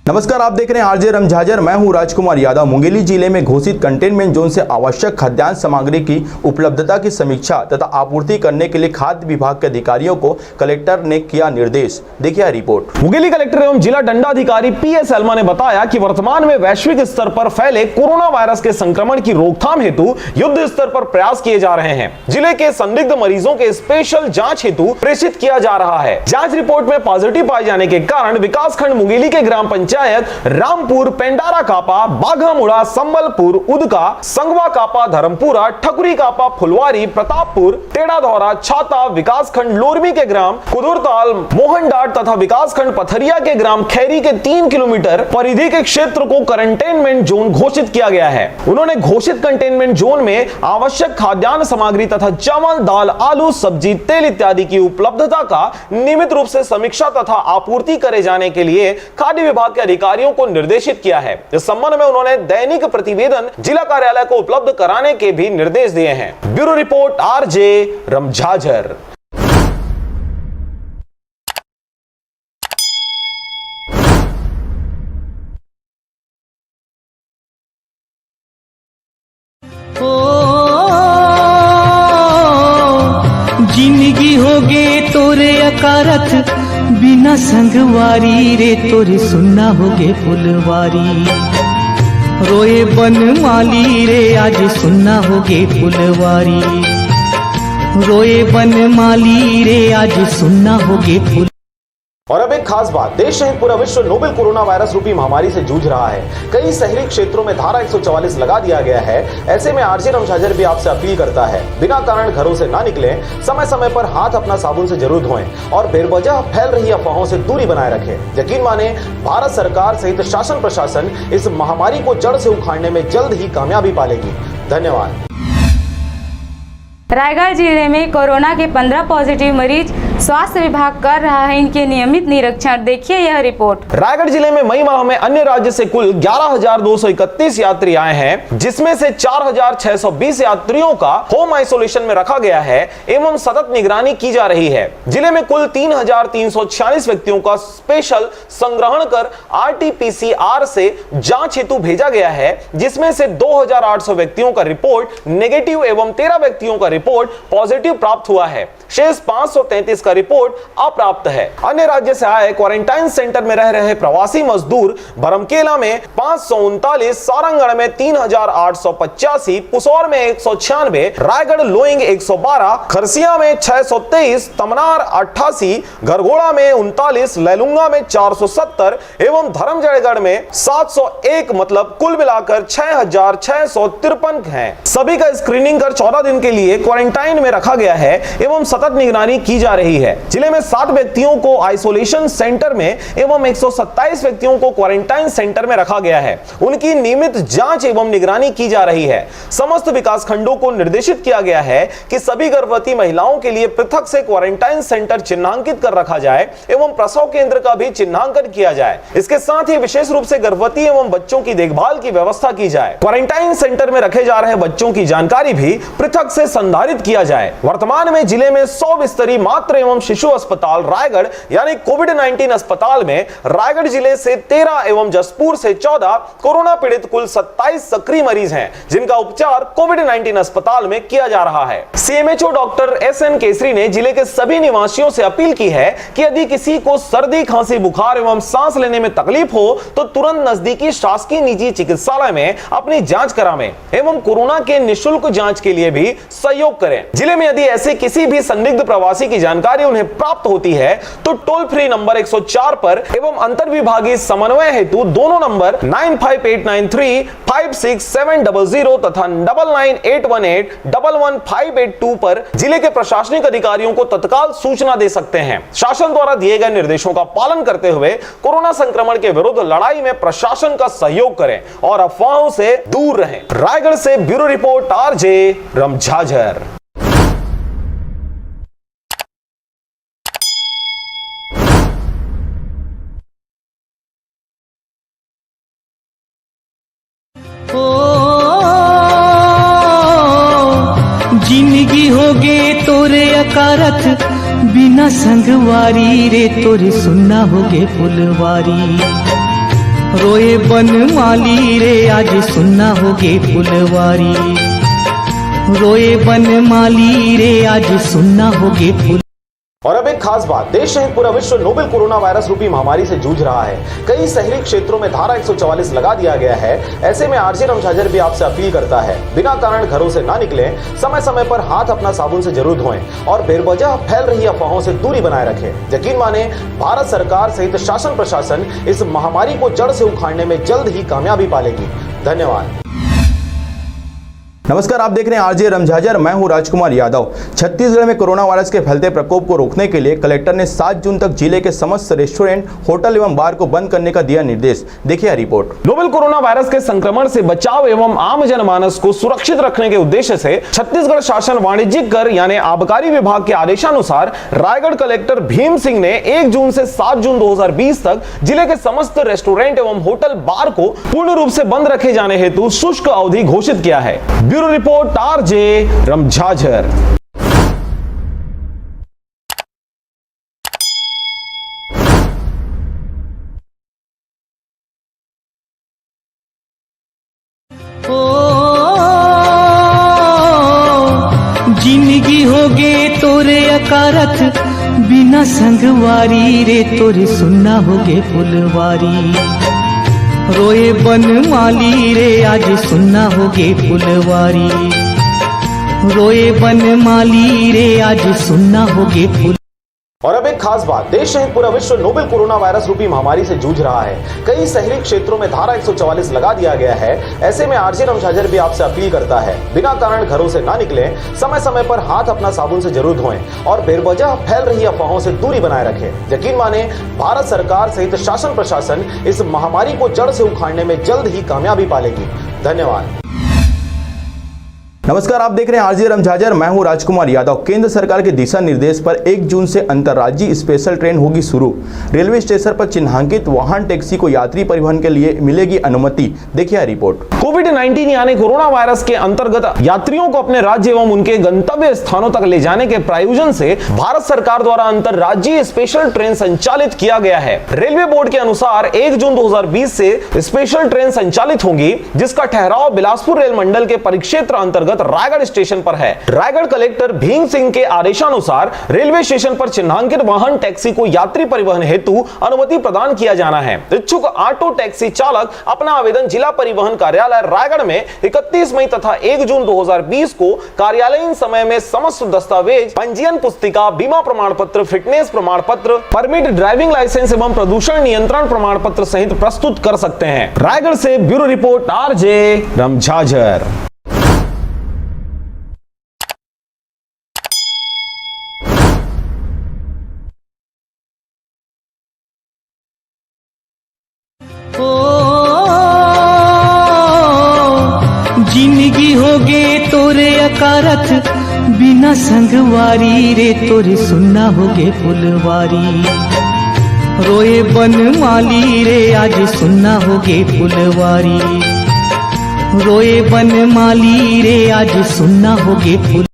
नमस्कार, आप देख रहे हैं RJ रमझाझर। मैं हूं राजकुमार यादव। मुंगेली जिले में घोषित कंटेनमेंट जोन से आवश्यक खाद्यान्न सामग्री की उपलब्धता की समीक्षा तथा आपूर्ति करने के लिए खाद्य विभाग के अधिकारियों को कलेक्टर ने किया निर्देश। देखिए रिपोर्ट। मुंगेली कलेक्टर एवं जिला दंडाधिकारी PS एल्मा ने बताया कि वर्तमान में वैश्विक स्तर पर फैले कोरोना वायरस के संक्रमण की रोकथाम हेतु युद्ध स्तर पर प्रयास किए जा रहे हैं। जिले के संदिग्ध मरीजों के स्पेशल जाँच हेतु प्रेषित किया जा रहा है। जाँच रिपोर्ट में पॉजिटिव पाए जाने के कारण विकासखंड मुंगेली के ग्राम पंचायत रामपुर, पेंडारा कापा, बाघामुड़ा, संबलपुर, उदका, संगवा कापा, धर्मपुरा, ठकुरी कापा, फुलवारी, प्रतापपुर, टेढ़ाधौरा, छाता, विकासखंड लोरमी के ग्राम कुदुरताल, मोहनडाट तथा विकासखंड पथरिया के ग्राम खैरी के 3 किलोमीटर परिधि के क्षेत्र को कंटेनमेंट जोन घोषित किया गया है। उन्होंने घोषित कंटेनमेंट जोन में आवश्यक खाद्यान्न सामग्री तथा चावल, दाल, आलू, सब्जी, तेल इत्यादि की उपलब्धता का नियमित रूप से समीक्षा तथा आपूर्ति करे जाने के लिए खाद्य विभाग के अधिकारियों को निर्देशित किया है। इस संबंध में उन्होंने दैनिक प्रतिवेदन जिला कार्यालय को उपलब्ध कराने के भी निर्देश दिए हैं। Bureau report RJ रमझाझर। जिंदगी होगे तोरे अकारथ बिना संगवारी रे तोरे सुनना होगे फुलवारी, रोए बन माली रे आज सुनना होगे फुलवारी, रोए बन माली रे आज सुनना होगे फुल। और अब एक खास बात, देश सहित पूरा विश्व नोवेल कोरोना वायरस रूपी महामारी से जूझ रहा है। कई शहरी क्षेत्रों में धारा 144 लगा दिया गया है। ऐसे में RJ रमझाझर भी आपसे अपील करता है, बिना कारण घरों से ना निकलें, समय समय पर हाथ अपना साबुन से जरूर धोएं और बेवजह फैल रही अफवाहों से दूरी बनाए रखें। यकीन माने, भारत सरकार सहित शासन प्रशासन इस महामारी को जड़ से उखाड़ने में जल्द ही कामयाबी पालेगी। धन्यवाद। रायगढ़ जिले में कोरोना के 15 पॉजिटिव मरीज स्वास्थ्य विभाग कर रहा है इनके नियमित निरीक्षण। देखिए यह रिपोर्ट। रायगढ़ जिले में मई माह में अन्य राज्य से कुल 11,231 यात्री आए हैं, जिसमें से 4,620 यात्रियों का होम आइसोलेशन में रखा गया है एवं सतत निगरानी की जा रही है। जिले में कुल 3,346 व्यक्तियों का स्पेशल संग्रहण कर RT-PCR से जांच हेतु भेजा गया है, जिसमें से 2,800 व्यक्तियों का रिपोर्ट नेगेटिव एवं 13 व्यक्तियों का रिपोर्ट पॉजिटिव प्राप्त हुआ है। शेष 533 का रिपोर्ट अप्राप्त है। अन्य राज्य से आए क्वारंटाइन सेंटर में रह रहे प्रवासी मजदूर बरमकेला में 539, सारंगगढ़ में 3,885, पुसौर में 196, रायगढ़ लोइंग 112, खरसिया में 623, तमनार 88, गरगोड़ा में 39, लैलुंगा में 470 एवं धर्मजयगढ़ में 701, मतलब कुल मिलाकर 6,653 हैं। सभी का स्क्रीनिंग कर 14 दिन के लिए क्वारंटाइन में रखा गया है एवं सतत निगरानी की जा रही है। जिले में 7 व्यक्तियों को आइसोलेशन सेंटर में एवं 127 व्यक्तियों को क्वारंटाइन सेंटर में रखा गया है। उनकी नियमित जांच एवं निगरानी की जा रही है। समस्त विकास खंडों को निर्देशित किया गया है कि सभी गर्भवती महिलाओं के लिए पृथक से क्वारंटाइन सेंटर चिन्हांकित कर रखा जाए एवं प्रसव केंद्र का भी चिन्हांकन किया जाए। इसके साथ ही विशेष रूप से गर्भवती एवं बच्चों की देखभाल की व्यवस्था की जाए। क्वारंटाइन सेंटर में रखे जा रहे बच्चों की जानकारी भी पृथक से संधारित किया जाए। वर्तमान में जिले में 100 बिस्तरी मातृ एवं शिशु अस्पताल रायगढ़ यानी कोविड-19 अस्पताल में रायगढ़ जिले से 13 एवं जसपुर से 14 कोरोना पीड़ित कुल 27 सक्रिय मरीज हैं, जिनका उपचार कोविड-19 अस्पताल में किया जा रहा है। CMHO डॉक्टर SN केसरी ने जिले के सभी निवासियों से अपील की है कि यदि किसी को सर्दी, खांसी, बुखार एवं सांस लेने में तकलीफ हो तो तुरंत नजदीकी शासकीय निजी चिकित्सालय में अपनी जांच करावें एवं कोरोना के निःशुल्क जांच के लिए भी सहयोग करें। जिले में यदि ऐसे किसी भी संदिग्ध प्रवासी की जानकारी उन्हें प्राप्त होती है तो टोल फ्री नंबर 104 पर एवं अंतर विभागीय समन्वय हेतु दोनों नंबर 9589356700 तथा 9981811582 पर जिले के प्रशासनिक अधिकारियों को तत्काल सूचना दे सकते हैं। शासन द्वारा दिए गए निर्देशों का पालन करते हुए कोरोना संक्रमण के विरुद्ध लड़ाई में प्रशासन का सहयोग करें और अफवाहों से दूर रहें। रायगढ़ से ब्यूरो रिपोर्ट RJ रमझाझर। जिंदगी होगे तोरे अकारथ बिना संगवारी रे तोरे सुनना होगे फुलवारी। रोए बन माली रे आज सुनना होगे फुलवारी। रोए बन माली रे आज सुनना होगे फुल। और अब एक खास बात, देश सहित पूरा विश्व नोवेल कोरोना वायरस रूपी महामारी से जूझ रहा है। कई शहरी क्षेत्रों में धारा 144 लगा दिया गया है। ऐसे में RJ रमझाझर भी आपसे अपील करता है, बिना कारण घरों से ना निकलें, समय समय पर हाथ अपना साबुन से जरूर धोएं और बेवजह फैल रही अफवाहों से दूरी बनाए रखें। यकीन माने, भारत सरकार सहित शासन प्रशासन इस महामारी को जड़ से उखाड़ने में जल्द ही कामयाबी पालेगी। धन्यवाद। नमस्कार, आप देख रहे हैं RJ रमझाझर। मैं हूं राजकुमार यादव। छत्तीसगढ़ में कोरोना वायरस के फैलते प्रकोप को रोकने के लिए कलेक्टर ने 7 जून तक जिले के समस्त रेस्टोरेंट, होटल एवं बार को बंद करने का दिया निर्देश। देखिए रिपोर्ट। नोवेल कोरोना वायरस के संक्रमण से बचाव एवं आम जनमानस को सुरक्षित रखने के उद्देश्य से छत्तीसगढ़ शासन वाणिज्यिक कर यानी आबकारी विभाग के आदेशानुसार रायगढ़ कलेक्टर भीम सिंह ने 1 जून से 7 जून 2020 तक जिले के समस्त रेस्टोरेंट एवं होटल बार को पूर्ण रूप से बंद रखे जाने हेतु शुष्क अवधि घोषित किया है। Bureau report RJ रमझाझर। जिंदगी होगे तोरे अकारथ बिना संगवारी रे तोरे सुनना होगे फुलवारी। रोए बन माली रे आज सुनना होगे फुलवारी। रोए बन माली रे आज सुनना होगे फुल। और अब एक खास बात, देश सहित पूरा विश्व नोवेल कोरोना वायरस रूपी महामारी से जूझ रहा है। कई शहरी क्षेत्रों में धारा 144 लगा दिया गया है। ऐसे में RJ रमझाझर भी आपसे अपील करता है, बिना कारण घरों से ना निकलें, समय समय पर हाथ अपना साबुन से जरूर धोएं और बेवजह फैल रही अफवाहों से दूरी बनाए रखें। यकीन माने, भारत सरकार सहित शासन प्रशासन इस महामारी को जड़ से उखाड़ने में जल्द ही कामयाबी पालेगी। धन्यवाद। नमस्कार, आप देख रहे हैं आरजे रमझाझर। मैं हूं राजकुमार यादव। केंद्र सरकार के दिशा निर्देश पर 1 जून से अंतर्राज्यीय स्पेशल ट्रेन होगी शुरू। रेलवे स्टेशन पर चिन्हांकित वाहन टैक्सी को यात्री परिवहन के लिए मिलेगी अनुमति। देखिए रिपोर्ट। कोविड-19 यानी कोरोना वायरस के अंतर्गत यात्रियों को अपने राज्य एवं उनके गंतव्य स्थानों तक ले जाने के प्रायोजन से भारत सरकार द्वारा अंतर्राज्यीय स्पेशल ट्रेन संचालित किया गया है। रेलवे बोर्ड के अनुसार 1 जून 2020 से स्पेशल ट्रेन संचालित होगी, जिसका ठहराव बिलासपुर रेल मंडल के परिक्षेत्र अंतर्गत रायगढ़ स्टेशन पर है। रायगढ़ कलेक्टर भीम सिंह के आदेशानुसार रेलवे स्टेशन पर चिन्हांकित वाहन टैक्सी को यात्री परिवहन हेतु अनुमति प्रदान किया जाना है। इच्छुक ऑटो टैक्सी चालक अपना आवेदन जिला परिवहन कार्यालय रायगढ़ में 31 मई तथा 1 जून 2020 को कार्यालयीन समय में समस्त दस्तावेज, पंजीयन पुस्तिका, बीमा प्रमाण पत्र, फिटनेस प्रमाण पत्र, परमिट, ड्राइविंग लाइसेंस एवं प्रदूषण नियंत्रण प्रमाण पत्र सहित प्रस्तुत कर सकते हैं। रायगढ़ से ब्यूरो रिपोर्ट आरजे रमझाझर। जिंदगी होगे तोरे अकारथ बिना संगवारी रे तोरे सुनना होगे फुलवारी। रोए बन माली रे आज सुनना होगे फुलवारी। रोए बन माली रे आज सुनना होगे फुल।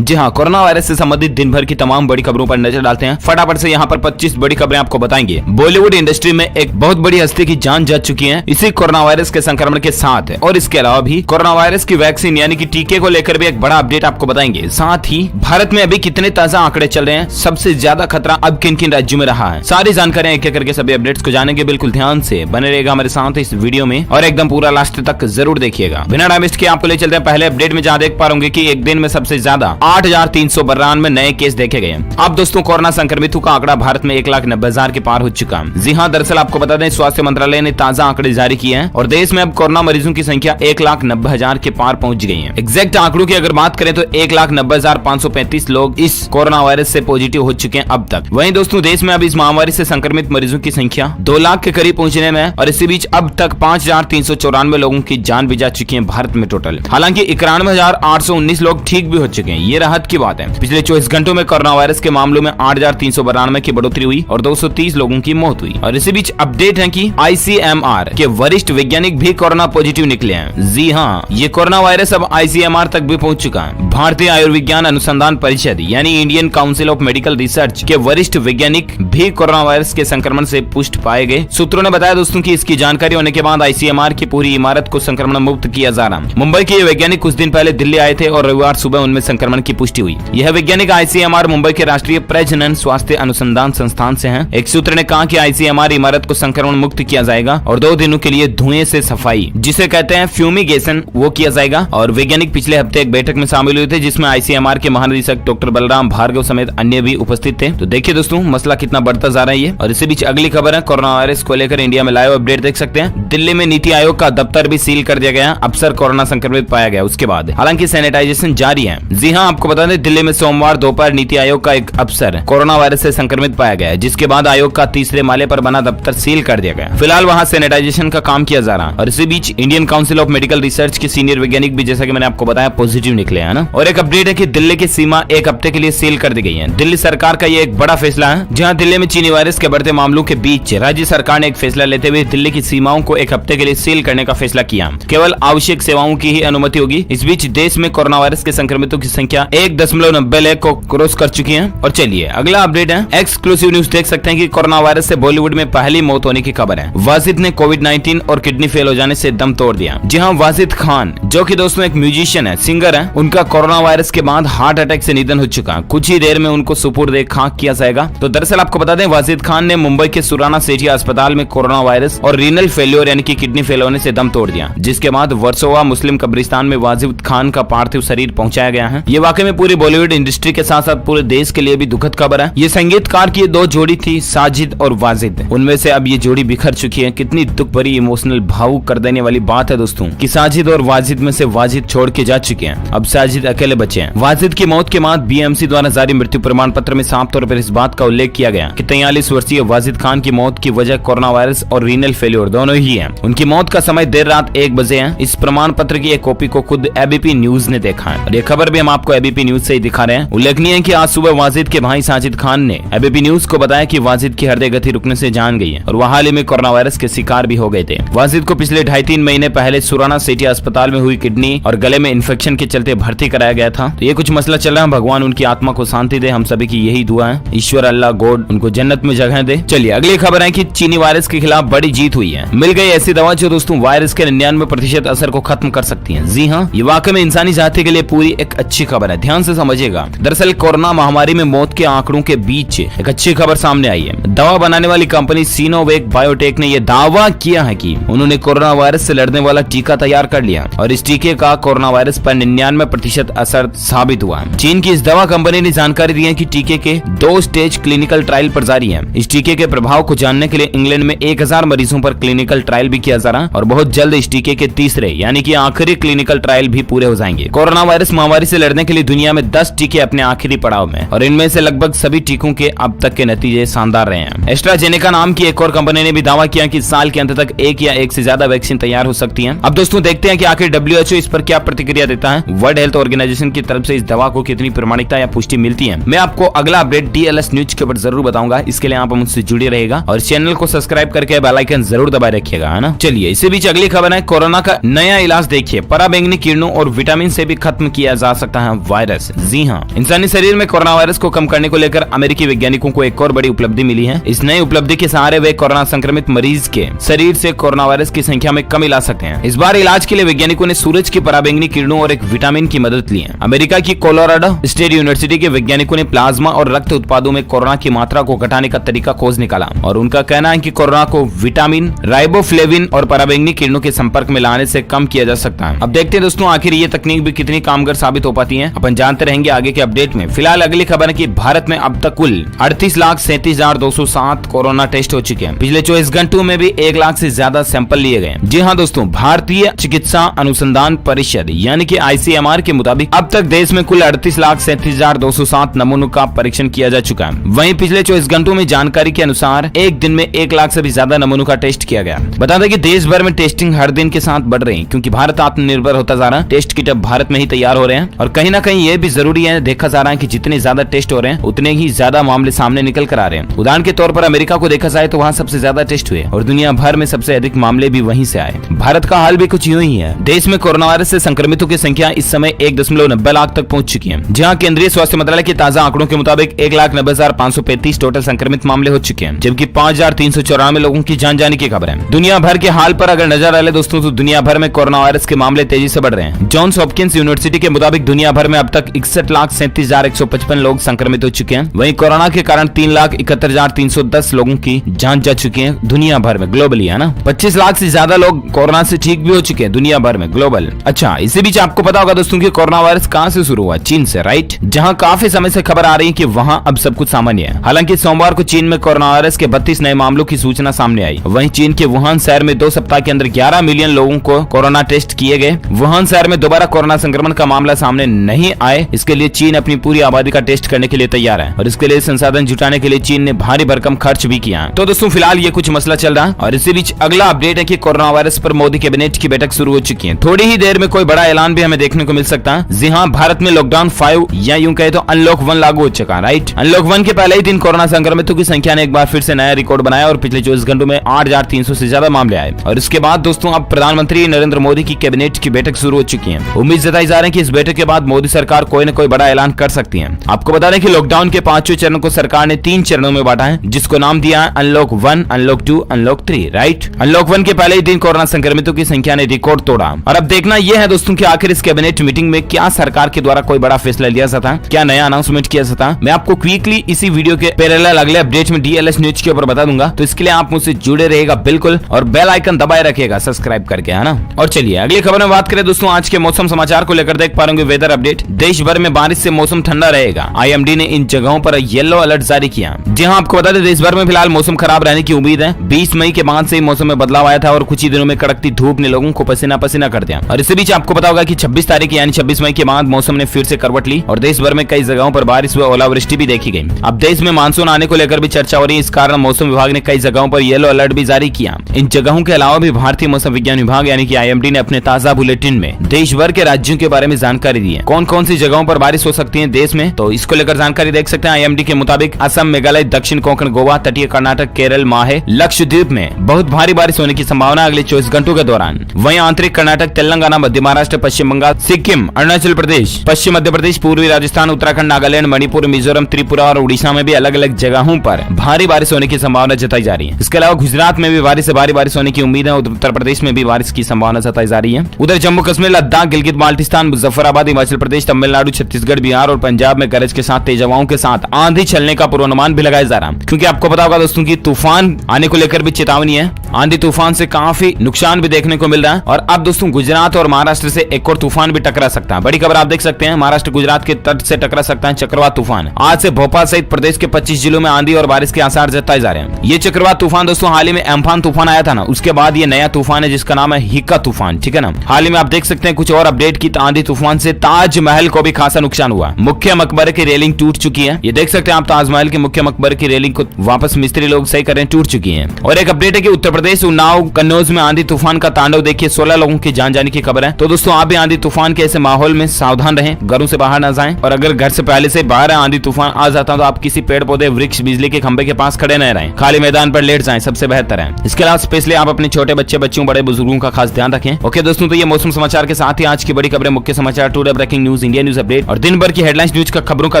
जी हाँ, कोरोना वायरस से संबंधित दिन भर की तमाम बड़ी खबरों पर नजर डालते हैं। फटाफट से यहाँ पर 25 बड़ी खबरें आपको बताएंगे। बॉलीवुड इंडस्ट्री में एक बहुत बड़ी हस्ती की जान जा चुकी है इसी कोरोना वायरस के संक्रमण के साथ, और इसके अलावा भी कोरोना वायरस की वैक्सीन यानी कि टीके को लेकर भी एक बड़ा अपडेट आपको बताएंगे। साथ ही भारत में अभी कितने ताजा आंकड़े चल रहे हैं, सबसे ज्यादा खतरा अब किन किन राज्यों में रहा है, सारी जानकारियां एक एक करके सभी अपडेट्स को जानेंगे। बिल्कुल ध्यान से बने रहेगा हमारे साथ इस वीडियो में और एकदम पूरा लास्ट तक जरूर देखिएगा। बिना टाइम वेस्ट के आपको ले चलते हैं पहले अपडेट में, जहाँ देख पा रहे कि एक दिन में सबसे ज्यादा 8,392 में नए केस देखे गए। अब दोस्तों कोरोना संक्रमितों का आंकड़ा भारत में 1,90,000 के पार हो चुका है। जी हाँ, दरअसल आपको बता दें स्वास्थ्य मंत्रालय ने ताजा आंकड़े जारी किए हैं और देश में अब कोरोना मरीजों की संख्या 1,90,000 के पार पहुंच गई है। एग्जैक्ट आंकड़ों की अगर बात करें तो 1,90,535 लोग इस कोरोना वायरस से पॉजिटिव हो चुके हैं अब तक। वहीं दोस्तों देश में अब इस महामारी से संक्रमित मरीजों की संख्या 2 लाख के करीब पहुंचने में है और इसी बीच अब तक 5,394 लोगों की जान भी जा चुकी है भारत में टोटल। हालांकि 91,819 लोग ठीक भी हो चुके हैं, ये राहत की बात है। पिछले 24 घंटों में कोरोना वायरस के मामलों में 8,392 की बढ़ोतरी हुई और 230 लोगों की मौत हुई। और इसी बीच अपडेट है कि ICMR के वरिष्ठ वैज्ञानिक भी कोरोना पॉजिटिव निकले हैं। जी हाँ, ये कोरोना वायरस अब ICMR तक भी पहुंच चुका है। भारतीय आयुर्विज्ञान अनुसंधान परिषद यानी Indian council of medical research के वरिष्ठ वैज्ञानिक भी कोरोना वायरस के संक्रमण से पुष्ट पाए गए। सूत्रों ने बताया दोस्तों की इसकी जानकारी होने के बाद ICMR की पूरी इमारत को संक्रमण मुक्त किया जा रहा है। मुंबई के ये वैज्ञानिक कुछ दिन पहले दिल्ली आए थे और रविवार सुबह उनमें संक्रमण की पुष्टि हुई। यह वैज्ञानिक ICMR मुंबई के राष्ट्रीय प्रजनन स्वास्थ्य अनुसंधान संस्थान से हैं। एक सूत्र ने कहा कि ICMR इमारत को संक्रमण मुक्त किया जाएगा और 2 दिनों के लिए धुएं से सफाई, जिसे कहते हैं फ्यूमिगेशन, वो किया जाएगा। और वैज्ञानिक पिछले हफ्ते एक बैठक में शामिल हुए थे जिसमें ICMR के महानिदेशक डॉक्टर बलराम भार्गव समेत अन्य भी उपस्थित थे। तो देखिए दोस्तों मसला कितना बढ़ता जा रहा है ये। और इसी बीच अगली खबर है कोरोना वायरस को लेकर इंडिया में लाइव अपडेट देख सकते हैं। दिल्ली में नीति आयोग का दफ्तर भी सील कर दिया गया, अफसर कोरोना संक्रमित पाया गया उसके बाद। हालांकि सैनिटाइजेशन जारी है। जी हाँ, आपको बता दें दिल्ली में सोमवार दोपहर नीति आयोग का एक अफसर कोरोना वायरस से संक्रमित पाया गया, जिसके बाद आयोग का 3रे माले पर बना दफ्तर सील कर दिया गया। फिलहाल वहां सैनिटाइजेशन का काम किया जा रहा है। और इसी बीच Indian council of medical research के सीनियर वैज्ञानिक भी, जैसा कि मैंने आपको बताया, पॉजिटिव निकले हैं ना। और एक अपडेट है कि दिल्ली की सीमा 1 हफ्ते के लिए सील कर दी गई है। दिल्ली सरकार का ये एक बड़ा फैसला है, जहां दिल्ली में चीनी वायरस के बढ़ते मामलों के बीच राज्य सरकार ने एक फैसला लेते हुए दिल्ली की सीमाओं को 1 हफ्ते के लिए सील करने का फैसला किया। केवल आवश्यक सेवाओं की ही अनुमति होगी। इस बीच देश में कोरोना वायरस के संक्रमितों की संख्या 1.90 लाख को क्रॉस कर चुकी है। और चलिए अगला अपडेट है, एक्सक्लूसिव न्यूज देख सकते हैं कि कोरोना वायरस से बॉलीवुड में पहली मौत होने की खबर है। वाजिद ने कोविड-19 और किडनी फेल हो जाने से दम तोड़ दिया। जी हाँ, वाजिद खान जो कि दोस्तों एक म्यूजिशियन है, सिंगर है, उनका कोरोना वायरस के बाद हार्ट अटैक से निधन हो चुका। कुछ ही देर में उनको सुपुर्द खाक किया जाएगा। तो दरअसल आपको बता दें वाजिद खान ने मुंबई के सुराना सेठी अस्पताल में कोरोना वायरस और रीनल फेल्योर यानी कि किडनी फेल होने से दम तोड़ दिया, जिसके बाद वर्सोवा मुस्लिम कब्रिस्तान में वाजिद खान का पार्थिव शरीर पहुंचाया गया है। ये वाकई वाकई में पूरी बॉलीवुड इंडस्ट्री के साथ साथ पूरे देश के लिए भी दुखद खबर है। ये संगीतकार की दो जोड़ी थी, साजिद और वाजिद। उनमें से अब ये जोड़ी बिखर चुकी है। कितनी दुख भरी, इमोशनल, भावुक कर देने वाली बात है दोस्तों कि साजिद और वाजिद में से वाजिद छोड़ के जा चुके हैं। अब साजिद अकेले बचे हैं। वाजिद की मौत के बाद बीएमसी द्वारा जारी मृत्यु प्रमाण पत्र में साफ तौर पर इस बात का उल्लेख किया गया कि 43 वर्षीय वाजिद खान की मौत की वजह कोरोना वायरस और रीनल फेल्योर दोनों ही है। उनकी मौत का समय देर रात 1 बजे है। इस प्रमाण पत्र की एक कॉपी को खुद एबीपी न्यूज ने देखा है और ये खबर भी हम आपको एबीपी न्यूज से ही दिखा रहे हैं। उल्लेखनीय है कि आज सुबह वाजिद के भाई साजिद खान ने एबीपी न्यूज को बताया कि वाजिद की हृदय गति रुकने से जान गई है और वह हाल ही में कोरोना वायरस के शिकार भी हो गए थे। वाजिद को पिछले 2.5-3 महीने पहले सुराना सिटी अस्पताल में हुई किडनी और गले में इन्फेक्शन के चलते भर्ती कराया गया था। तो ये कुछ मसला चल रहा है। भगवान उनकी आत्मा को शांति दे, हम सभी की यही दुआ है। ईश्वर अल्लाह गॉड उनको जन्नत में जगह दे। चलिए अगली खबर है कि चीनी वायरस के खिलाफ बड़ी जीत हुई है। मिल गई ऐसी दवा जो दोस्तों वायरस के 99% असर को खत्म कर सकती है। जी हाँ, ये वाकई में इंसानी जाति के लिए पूरी एक अच्छी खबर है। ध्यान से समझिएगा। दरअसल कोरोना महामारी में मौत के आंकड़ों के बीच एक अच्छी खबर सामने आई है। दवा बनाने वाली कंपनी सीनोवेक बायोटेक ने यह दावा किया है कि उन्होंने कोरोना वायरस से लड़ने वाला टीका तैयार कर लिया और इस टीके का कोरोना वायरस पर 99% असर साबित हुआ है। चीन की इस दवा कंपनी ने जानकारी दी है कि टीके के 2 स्टेज क्लिनिकल ट्रायल पर जारी है। इस टीके के प्रभाव को जानने के लिए इंग्लैंड में 1000 मरीजों पर क्लिनिकल ट्रायल भी किया जा रहा है और बहुत जल्द इस टीके के तीसरे यानी कि आखिरी क्लिनिकल ट्रायल भी पूरे हो जाएंगे। कोरोना वायरस महामारी से लड़ने के लिए दुनिया में 10 टीके अपने आखिरी पड़ाव में और इनमें से लगभग सभी टीकों के अब तक के नतीजे शानदार रहे हैं। एस्ट्राजेनेका नाम की एक और कंपनी ने भी दावा किया कि साल के अंत तक 1 या 1 से ज्यादा वैक्सीन तैयार हो सकती हैं। अब दोस्तों देखते हैं कि आखिर WHO इस पर क्या प्रतिक्रिया देता है। वर्ल्ड हेल्थ ऑर्गेनाइजेशन की तरफ से इस दवा को कितनी प्रमाणिकता या पुष्टि मिलती है। मैं आपको अगला अपडेट DLS न्यूज के ऊपर जरूर बताऊंगा। इसके लिए आप मुझसे जुड़े रहेगा और चैनल को सब्सक्राइब करके बेल आइकन जरूर दबाए रखिएगा, है ना। चलिए इसी बीच अगली खबर है कोरोना का नया इलाज। देखिए, पराबैंगनी किरणों और विटामिन से भी खत्म किया जा सकता है वायरस। जी हाँ, इंसानी शरीर में कोरोना वायरस को कम करने को लेकर अमेरिकी वैज्ञानिकों को एक और बड़ी उपलब्धि मिली है। इस नई उपलब्धि के सहारे वे कोरोना संक्रमित मरीज के शरीर से कोरोना वायरस की संख्या में कमी ला सकते हैं। इस बार इलाज के लिए वैज्ञानिकों ने सूरज की पराबैंगनी किरणों और एक विटामिन की मदद ली है। अमेरिका की कोलोराडो स्टेट यूनिवर्सिटी के वैज्ञानिकों ने प्लाज्मा और रक्त उत्पादों में कोरोना की मात्रा को घटाने का तरीका खोज निकाला और उनका कहना है कि कोरोना को विटामिन, राइबोफ्लेविन और पराबैंगनी किरणों के संपर्क में लाने से कम किया जा सकता है। अब देखते हैं दोस्तों आखिर ये तकनीक भी कितनी कामगार साबित हो पाती है। अपन जानते रहेंगे आगे के अपडेट में। फिलहाल अगली खबर है कि भारत में अब तक कुल 38,37,207 कोरोना टेस्ट हो चुके हैं। पिछले 24 घंटों में भी 1 लाख से ज्यादा सैंपल लिए गए। जी हाँ दोस्तों, भारतीय चिकित्सा अनुसंधान परिषद यानी कि ICMR के मुताबिक अब तक देश में कुल 38,37,207 नमूनों का परीक्षण किया जा चुका है। वहीं पिछले 24 घंटों में जानकारी के अनुसार एक दिन में 1 लाख से भी ज्यादा नमूनों का टेस्ट किया गया। बता दें कि देश भर में टेस्टिंग हर दिन के साथ बढ़ रही है क्योंकि भारत आत्मनिर्भर होता जा रहा है। टेस्ट किट अब भारत में ही तैयार हो रहे हैं और कहीं ना कहीं ये भी जरूरी है। देखा जा रहा है कि जितने ज्यादा टेस्ट हो रहे हैं उतने ही ज्यादा मामले सामने निकल कर आ रहे हैं। उदाहरण के तौर पर अमेरिका को देखा जाए तो वहाँ सबसे ज्यादा टेस्ट हुए और दुनिया भर में सबसे अधिक मामले भी वहीं से आए। भारत का हाल भी कुछ यूं ही है। देश में कोरोना वायरस से संक्रमितों की संख्या इस समय 1.90 लाख तक पहुंच चुकी है। जहां केंद्रीय स्वास्थ्य मंत्रालय के ताजा आंकड़ों के मुताबिक 1,90,535 टोटल संक्रमित मामले हो चुके हैं, जबकि 5,394 लोगों की जान जाने की खबर है। दुनिया भर के हाल पर अगर नजर डाले दोस्तों तो दुनिया भर में कोरोना वायरस के मामले तेजी से बढ़ रहे हैं। जॉन्स हॉपकिंस यूनिवर्सिटी के मुताबिक दुनिया भर में अब तक 61,37,155 लोग संक्रमित हो चुके हैं। वहीं कोरोना के कारण 3,71,310 लोगों की जान जा चुकी है दुनिया भर में, ग्लोबली, है ना। 25 लाख से ज्यादा लोग कोरोना से ठीक भी हो चुके हैं दुनिया भर में, ग्लोबल। अच्छा, इसी बीच आपको पता होगा दोस्तों कि कोरोना वायरस कहां से शुरू हुआ? चीन से, राइट। जहां काफी समय से खबर आ रही है कि वहां अब सब कुछ सामान्य है। हालांकि सोमवार को चीन में कोरोना वायरस के 32 नए मामलों की सूचना सामने आई। वहीं चीन के वुहान शहर में 2 सप्ताह के अंदर 11 मिलियन लोगों को कोरोना टेस्ट किए गए। वुहान शहर में दोबारा कोरोना संक्रमण का मामला सामने नहीं आए, इसके लिए चीन अपनी पूरी आबादी का टेस्ट करने के लिए तैयार है और इसके लिए संसाधन जुटाने के लिए चीन ने भारी भरकम खर्च भी किया। तो दोस्तों फिलहाल ये कुछ मसला चल रहा है और इसी बीच अगला अपडेट है कि कोरोना वायरस पर मोदी कैबिनेट की बैठक शुरू हो चुकी है। थोड़ी ही देर में कोई बड़ा ऐलान भी हमें देखने को मिल सकता है। जी हाँ, भारत में लॉकडाउन 5 या यूं कहे तो अनलॉक 1 लागू हो चुका है, राइट। अनलॉक 1 के पहले ही दिन कोरोना संक्रमितों की संख्या ने एक बार फिर से नया रिकॉर्ड बनाया और पिछले 24 घंटों में 8,300 से ज्यादा मामले आए। और इसके बाद दोस्तों अब प्रधानमंत्री नरेंद्र मोदी की कैबिनेट की बैठक शुरू हो चुकी है। उम्मीद जताई जा रही है कि इस बैठक के बाद मोदी सरकार कोई न कोई बड़ा ऐलान कर सकती है। आपको बता दें कि लॉकडाउन के 5वें चरण को सरकार ने 3 चरणों में बांटा है, जिसको नाम दिया है unlock 1, unlock 2, unlock 3, right. Unlock 1 के पहले ही दिन कोरोना संक्रमितों की संख्या ने रिकॉर्ड तोड़ा और अब देखना यह है दोस्तों कि आखिर इस कैबिनेट मीटिंग में क्या सरकार के द्वारा कोई बड़ा फैसला लिया जाता है, क्या नया अनाउंसमेंट किया जाता है। मैं आपको क्विकली इसी वीडियो के पैरेलल अगले अपडेट में DLS न्यूज के ऊपर बता दूंगा, तो इसके लिए आप मुझसे जुड़े रहेगा बिल्कुल और बेल आइकन दबाए रखिएगा सब्सक्राइब करके, है ना। और चलिए अगली खबर में बात करें दोस्तों आज के मौसम समाचार को लेकर। देख पा रहे वेदर अपडेट। देश भर में बारिश से मौसम ठंडा रहेगा। IMD ने इन जगहों पर येलो अलर्ट जारी किया। जी हाँ, आपको बता दें देश भर में फिलहाल मौसम खराब रहने की उम्मीद है। 20 मई के बाद से मौसम में बदलाव आया था और कुछ ही दिनों में कड़कती धूप ने लोगों को पसीना पसीना कर दिया। और इसी बीच आपको पता होगा कि 26 तारीख यानी 26 मई के बाद मौसम ने फिर से करवट ली और देश भर में कई जगहों पर बारिश व ओलावृष्टि भी देखी गई। अब देश में मानसून आने को लेकर भी चर्चा हो रही है। इस कारण मौसम विभाग ने कई जगहों पर येलो अलर्ट भी जारी किया। इन जगहों के अलावा भी भारतीय मौसम विज्ञान विभाग यानी कि IMD ने अपने ताजा बुलेटिन में देश भर के राज्यों के बारे में जानकारी दी है। कौन कौन सी जगहों पर बारिश हो सकती है देश में, तो इसको लेकर जानकारी देख सकते हैं। IMD के मुताबिक असम, मेघालय, दक्षिण कोंकण, गोवा, तटीय कर्नाटक, केरल, माहे, लक्षद्वीप में बहुत भारी बारिश होने की संभावना अगले 24 घंटों के दौरान। वहीं आंतरिक कर्नाटक, तेलंगाना, मध्य महाराष्ट्र, पश्चिम बंगाल, सिक्किम, अरुणाचल प्रदेश, पश्चिम मध्य प्रदेश, पूर्वी राजस्थान, उत्तराखंड, नागालैंड, मणिपुर, मिजोरम, त्रिपुरा और उड़ीसा में भी अलग अलग जगहों पर भारी बारिश होने की संभावना जताई जा रही है। इसके अलावा गुजरात में भी बारिश से भारी बारिश होने की उम्मीद है। उत्तर प्रदेश में भी बारिश की संभावना जताई जा रही है। उधर जम्मू कश्मीर, लद्दाख, गिलगित बाल्टिस्तान, मुजफ्फराबाद, हिमाचल प्रदेश, तमिलनाडु, छत्तीसगढ़, बिहार और पंजाब में गरज के साथ तेज हवाओं के साथ आंधी चलने का पूर्वानुमान भी लगाया जा रहा है। क्योंकि आपको पता होगा दोस्तों की तूफान आने को लेकर भी चेतावनी है। आंधी तूफान से काफी नुकसान भी देखने को मिल रहा है। और अब दोस्तों गुजरात और महाराष्ट्र से एक और तूफान भी टकरा सकता है। बड़ी खबर आप देख सकते हैं, महाराष्ट्र गुजरात के तट से टकरा सकता है चक्रवात तूफान। आज से भोपाल सहित प्रदेश के 25 जिलों में आंधी और बारिश के आसार जताए जा रहे हैं। ये चक्रवात तूफान दोस्तों हाल ही में एम्फान तूफान आया था ना, उसके बाद ये नया तूफान है जिसका नाम है हिक्का तूफान। ठीक है ना। हाल ही में आप देख सकते हैं कुछ और अपडेट की आंधी तूफान से ताजमहल को भी खासा नुकसान हुआ। मुख्य मकबरे की रेलिंग टूट चुकी है। ये देख सकते हैं आप ताजमहल के मुख्य मकबरे की रेलिंग को वापस मिस्त्री लोग सही कर रहे हैं, टूट चुकी है। और एक अपडेट है कि उत्तर प्रदेश उन्नाव कन्नौज में आंधी तूफान का तांडव देखिए, 16 लोगों की जान जाने की खबर है। तो दोस्तों आप भी आंधी तूफान के ऐसे माहौल में सावधान रहें, घरों से बाहर न जाएं। और अगर घर से पहले से बाहर आंधी तूफान आ जाता है तो आप किसी पेड़ पौधे, वृक्ष, बिजली के खंभे के पास खड़े न रहें, खाली मैदान पर लेट जाएं, सबसे बेहतर है। इसके अलावा स्पेशली आप अपने छोटे बच्चे, बच्चों, बड़े बुजुर्गों का खास ध्यान रखें। ओके दोस्तों, तो ये मौसम समाचार के साथ ही आज की बड़ी खबरें, मुख्य समाचार, today breaking news, India news update और दिन भर की हेडलाइंस न्यूज का खबरों का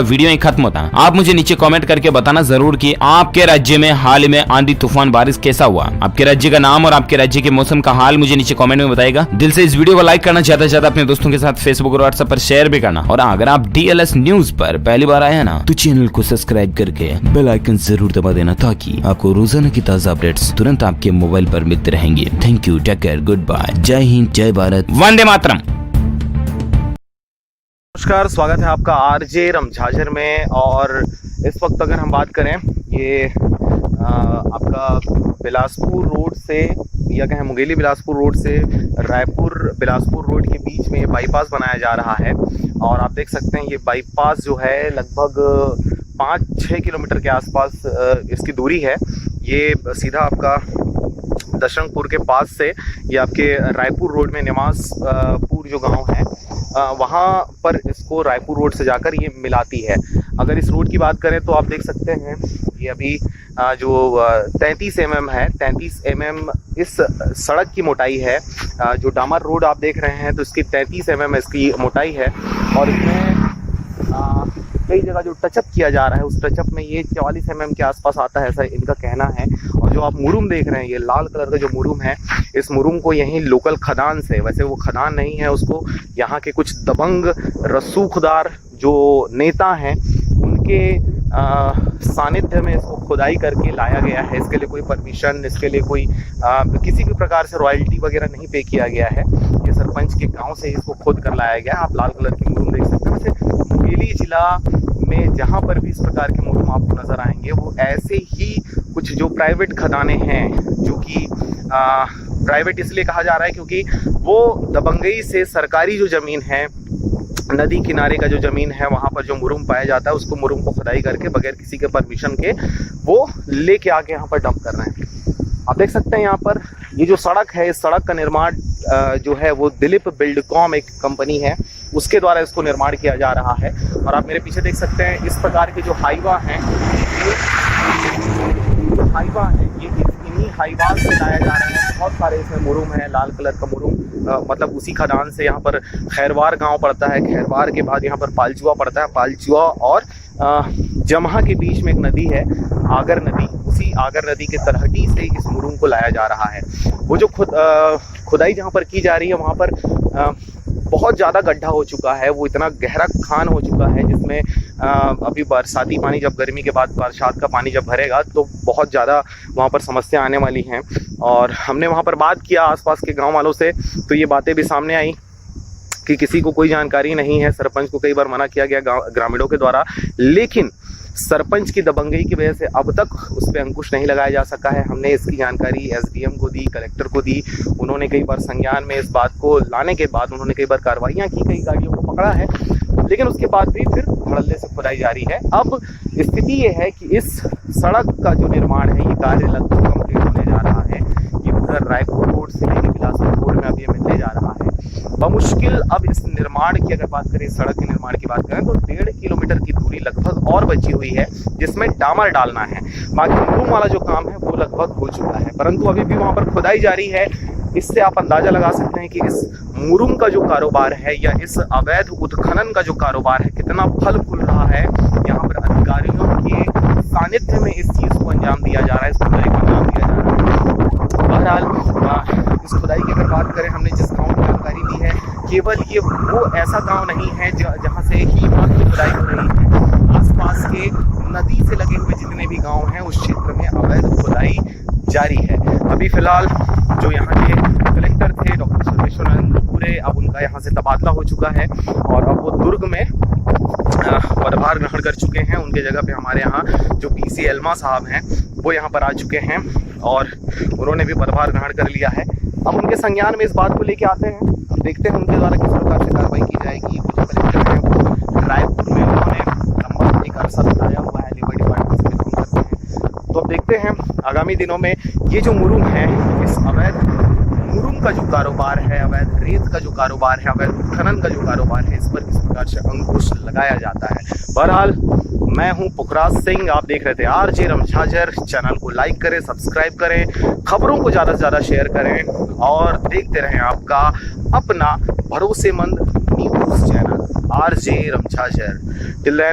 वीडियो ही खत्म होता है। आप मुझे नीचे कमेंट करके बताना जरूर कि आपके राज्य में हाल में आंधी तूफान बारिश कैसा हुआ। आपके राज्य का नाम और आपके राज्य के मौसम का हाल मुझे नीचे कमेंट में बताएगा। दिल से इस वीडियो को लाइक करना, ज्यादा से ज्यादा अपने दोस्तों के साथ फेसबुक और व्हाट्सएप पर शेयर भी करना। और अगर आप DLS न्यूज पर पहली बार आए हैं ना, तो चैनल को सब्सक्राइब करके बेल आइकन जरूर दबा देना ताकि आपको रोजाना की ताजा अपडेट्स तुरंत आपके मोबाइल पर मिलते रहेंगे। Thank you, take care, good bye, जय हिंद, जय भारत, वंदे मातरम। नमस्कार, स्वागत है आपका RJ रमझाझर में। और इस वक्त अगर हम बात करें, ये आपका बिलासपुर रोड से या कहें मुंगेली बिलासपुर रोड से रायपुर बिलासपुर रोड के बीच में ये बाईपास बनाया जा रहा है। और आप देख सकते हैं ये बाईपास जो है लगभग 5-6 किलोमीटर के आसपास इसकी दूरी है। ये सीधा आपका दशरंगपुर के पास से ये आपके रायपुर रोड में निवासपुर जो गांव है वहाँ पर इसको रायपुर रोड से जाकर ये मिलाती है। अगर इस रोड की बात करें तो आप देख सकते हैं ये अभी जो 33 mm है, 33 mm इस सड़क की मोटाई है। जो डामर रोड आप देख रहे हैं तो इसकी 33 mm इसकी मोटाई है। और इसमें कई जगह जो टचअप किया जा रहा है उस टचअप में ये 44 mm के आसपास आता है, ऐसा इनका कहना है। और जो आप मुरुम देख रहे हैं, ये लाल कलर का जो मुरुम है, इस मुरुम को यहीं लोकल खदान से, वैसे वो खदान नहीं है, उसको यहाँ के कुछ दबंग रसूखदार जो नेता हैं उनके सानिध्य में इसको खुदाई करके लाया गया है। इसके लिए कोई परमिशन, इसके लिए कोई किसी भी प्रकार से रॉयल्टी वगैरह नहीं पे किया गया है। ये सरपंच के गांव से इसको खोद कर लाया गया। आप लाल कलर की मुरुम देख सकते हैं। वैसे मुंगेली जिला में जहां पर भी इस प्रकार के मुरुम आपको नजर आएंगे वो ऐसे ही कुछ जो प्राइवेट खदानें हैं, जो कि प्राइवेट इसलिए कहा जा रहा है क्योंकि वो दबंगई से सरकारी जो ज़मीन है, नदी किनारे का जो ज़मीन है, वहाँ पर जो मुरुम पाया जाता है उसको मुरुम को खुदाई करके बगैर किसी के परमिशन के वो लेके आके यहाँ पर डंप कर रहे हैं। आप देख सकते हैं यहाँ पर ये जो सड़क है, इस सड़क का निर्माण जो है वो दिलीप बिल्डकॉम एक कंपनी है, उसके द्वारा इसको निर्माण किया जा रहा है। और आप मेरे पीछे देख सकते हैं इस प्रकार के जो हाईवा हैं, ये हाईवा है, ये इन्हीं हाईवा से लाया जा रहा है। बहुत सारे इसमें मुरुम है, लाल कलर का मुरुम, मतलब उसी खदान से। यहाँ पर खैरवार गांव पड़ता है, खैरवार के बाद यहाँ पर पालचुआ पड़ता है, पालचुआ और जमहा के बीच में एक नदी है, आगर नदी, उसी आगर नदी के तलहटी से इस मुरुम को लाया जा रहा है। वो जो खुदाई जहाँ पर की जा रही है वहाँ पर बहुत ज़्यादा गड्ढा हो चुका है, वो इतना गहरा खान हो चुका है जिसमें अभी बरसाती पानी, जब गर्मी के बाद बरसात का पानी जब भरेगा तो बहुत ज़्यादा वहाँ पर समस्या आने वाली हैं। और हमने वहाँ पर बात किया आसपास के गांव वालों से, तो ये बातें भी सामने आई कि किसी को कोई जानकारी नहीं है। सरपंच को कई बार मना किया गया ग्रामीणों के द्वारा, लेकिन सरपंच की दबंगई की वजह से अब तक उस पर अंकुश नहीं लगाया जा सका है। हमने इसकी जानकारी एसडीएम को दी, कलेक्टर को दी, उन्होंने कई बार संज्ञान में इस बात को लाने के बाद उन्होंने कई बार कार्रवाइयाँ की, कई गाड़ियों को पकड़ा है, लेकिन उसके बाद भी फिर धड़ल्ले से खुदाई जारी है। अब स्थिति ये है कि इस सड़क का जो निर्माण है ये कार्य लगभग कंप्लीट होने जा रहा है। ये उधर रायपुर रोड से लेकर बिलासपुर रोड में अब ये मिलने जा रहा है। बमुश्किल अब इस निर्माण की अगर बात करें, सड़क के निर्माण की बात करें तो 1.5 किलोमीटर की दूरी लगभग और बची हुई है, जिसमें डामर डालना है। बाकी मुरुम वाला जो काम है वो लगभग हो चुका है, परंतु अभी भी वहाँ पर खुदाई जारी है। इससे आप अंदाजा लगा सकते हैं कि इस मुरुम का जो कारोबार है या इस अवैध उत्खनन का जो कारोबार है कितना फल फूल रहा है। यहाँ पर अधिकारियों के सानिध्य में इस चीज को अंजाम दिया जा रहा है, इस खुदाई को अंजाम दिया जा रहा है। बहरहाल इस खुदाई की अगर बात करें, हमने जिस गाँव की जानकारी दी है, केवल ये वो ऐसा गाँव नहीं है जहाँ से ही मात्र खुदाई हो रही है। आसपास के नदी से लगे हुए जितने भी गाँव हैं उस क्षेत्र में अवैध खुदाई जारी है। अभी फिलहाल जो यहाँ के कलेक्टर थे डॉक्टर सर्वेश्वरानंद पूरे, अब उनका यहाँ से तबादला हो चुका है और अब वो दुर्ग में पदभार ग्रहण कर चुके हैं। उनके जगह पे हमारे यहाँ जो पीसी एल्मा साहब हैं वो यहाँ पर आ चुके हैं और उन्होंने भी पदभार ग्रहण कर लिया है। अब उनके संज्ञान में इस बात को लेके आते हैं, अब देखते हैं उनके द्वारा किस प्रकार से कार्रवाई की जाएगी। वो जो कलेक्टर हैं वो रायपुर में उन्होंने लंबा एक अरसा बिताया हुआ है, लेबर डिपार्टमेंट से काम करते हैं। तो अब देखते हैं आगामी दिनों में ये जो मुरुम है, इस अवैध मुरुम का जो कारोबार है, अवैध रेत का जो कारोबार है, अवैध उत्खनन का जो कारोबार है, इस पर किस प्रकार से अंकुश लगाया जाता है। बहरहाल मैं हूं पुखराज सिंह, आप देख रहे थे आरजे रमझाझर। चैनल को लाइक करें, सब्सक्राइब करें, खबरों को ज़्यादा से ज़्यादा शेयर करें और देखते रहें आपका अपना भरोसेमंद news channel RJ Ramjhajhar. Till then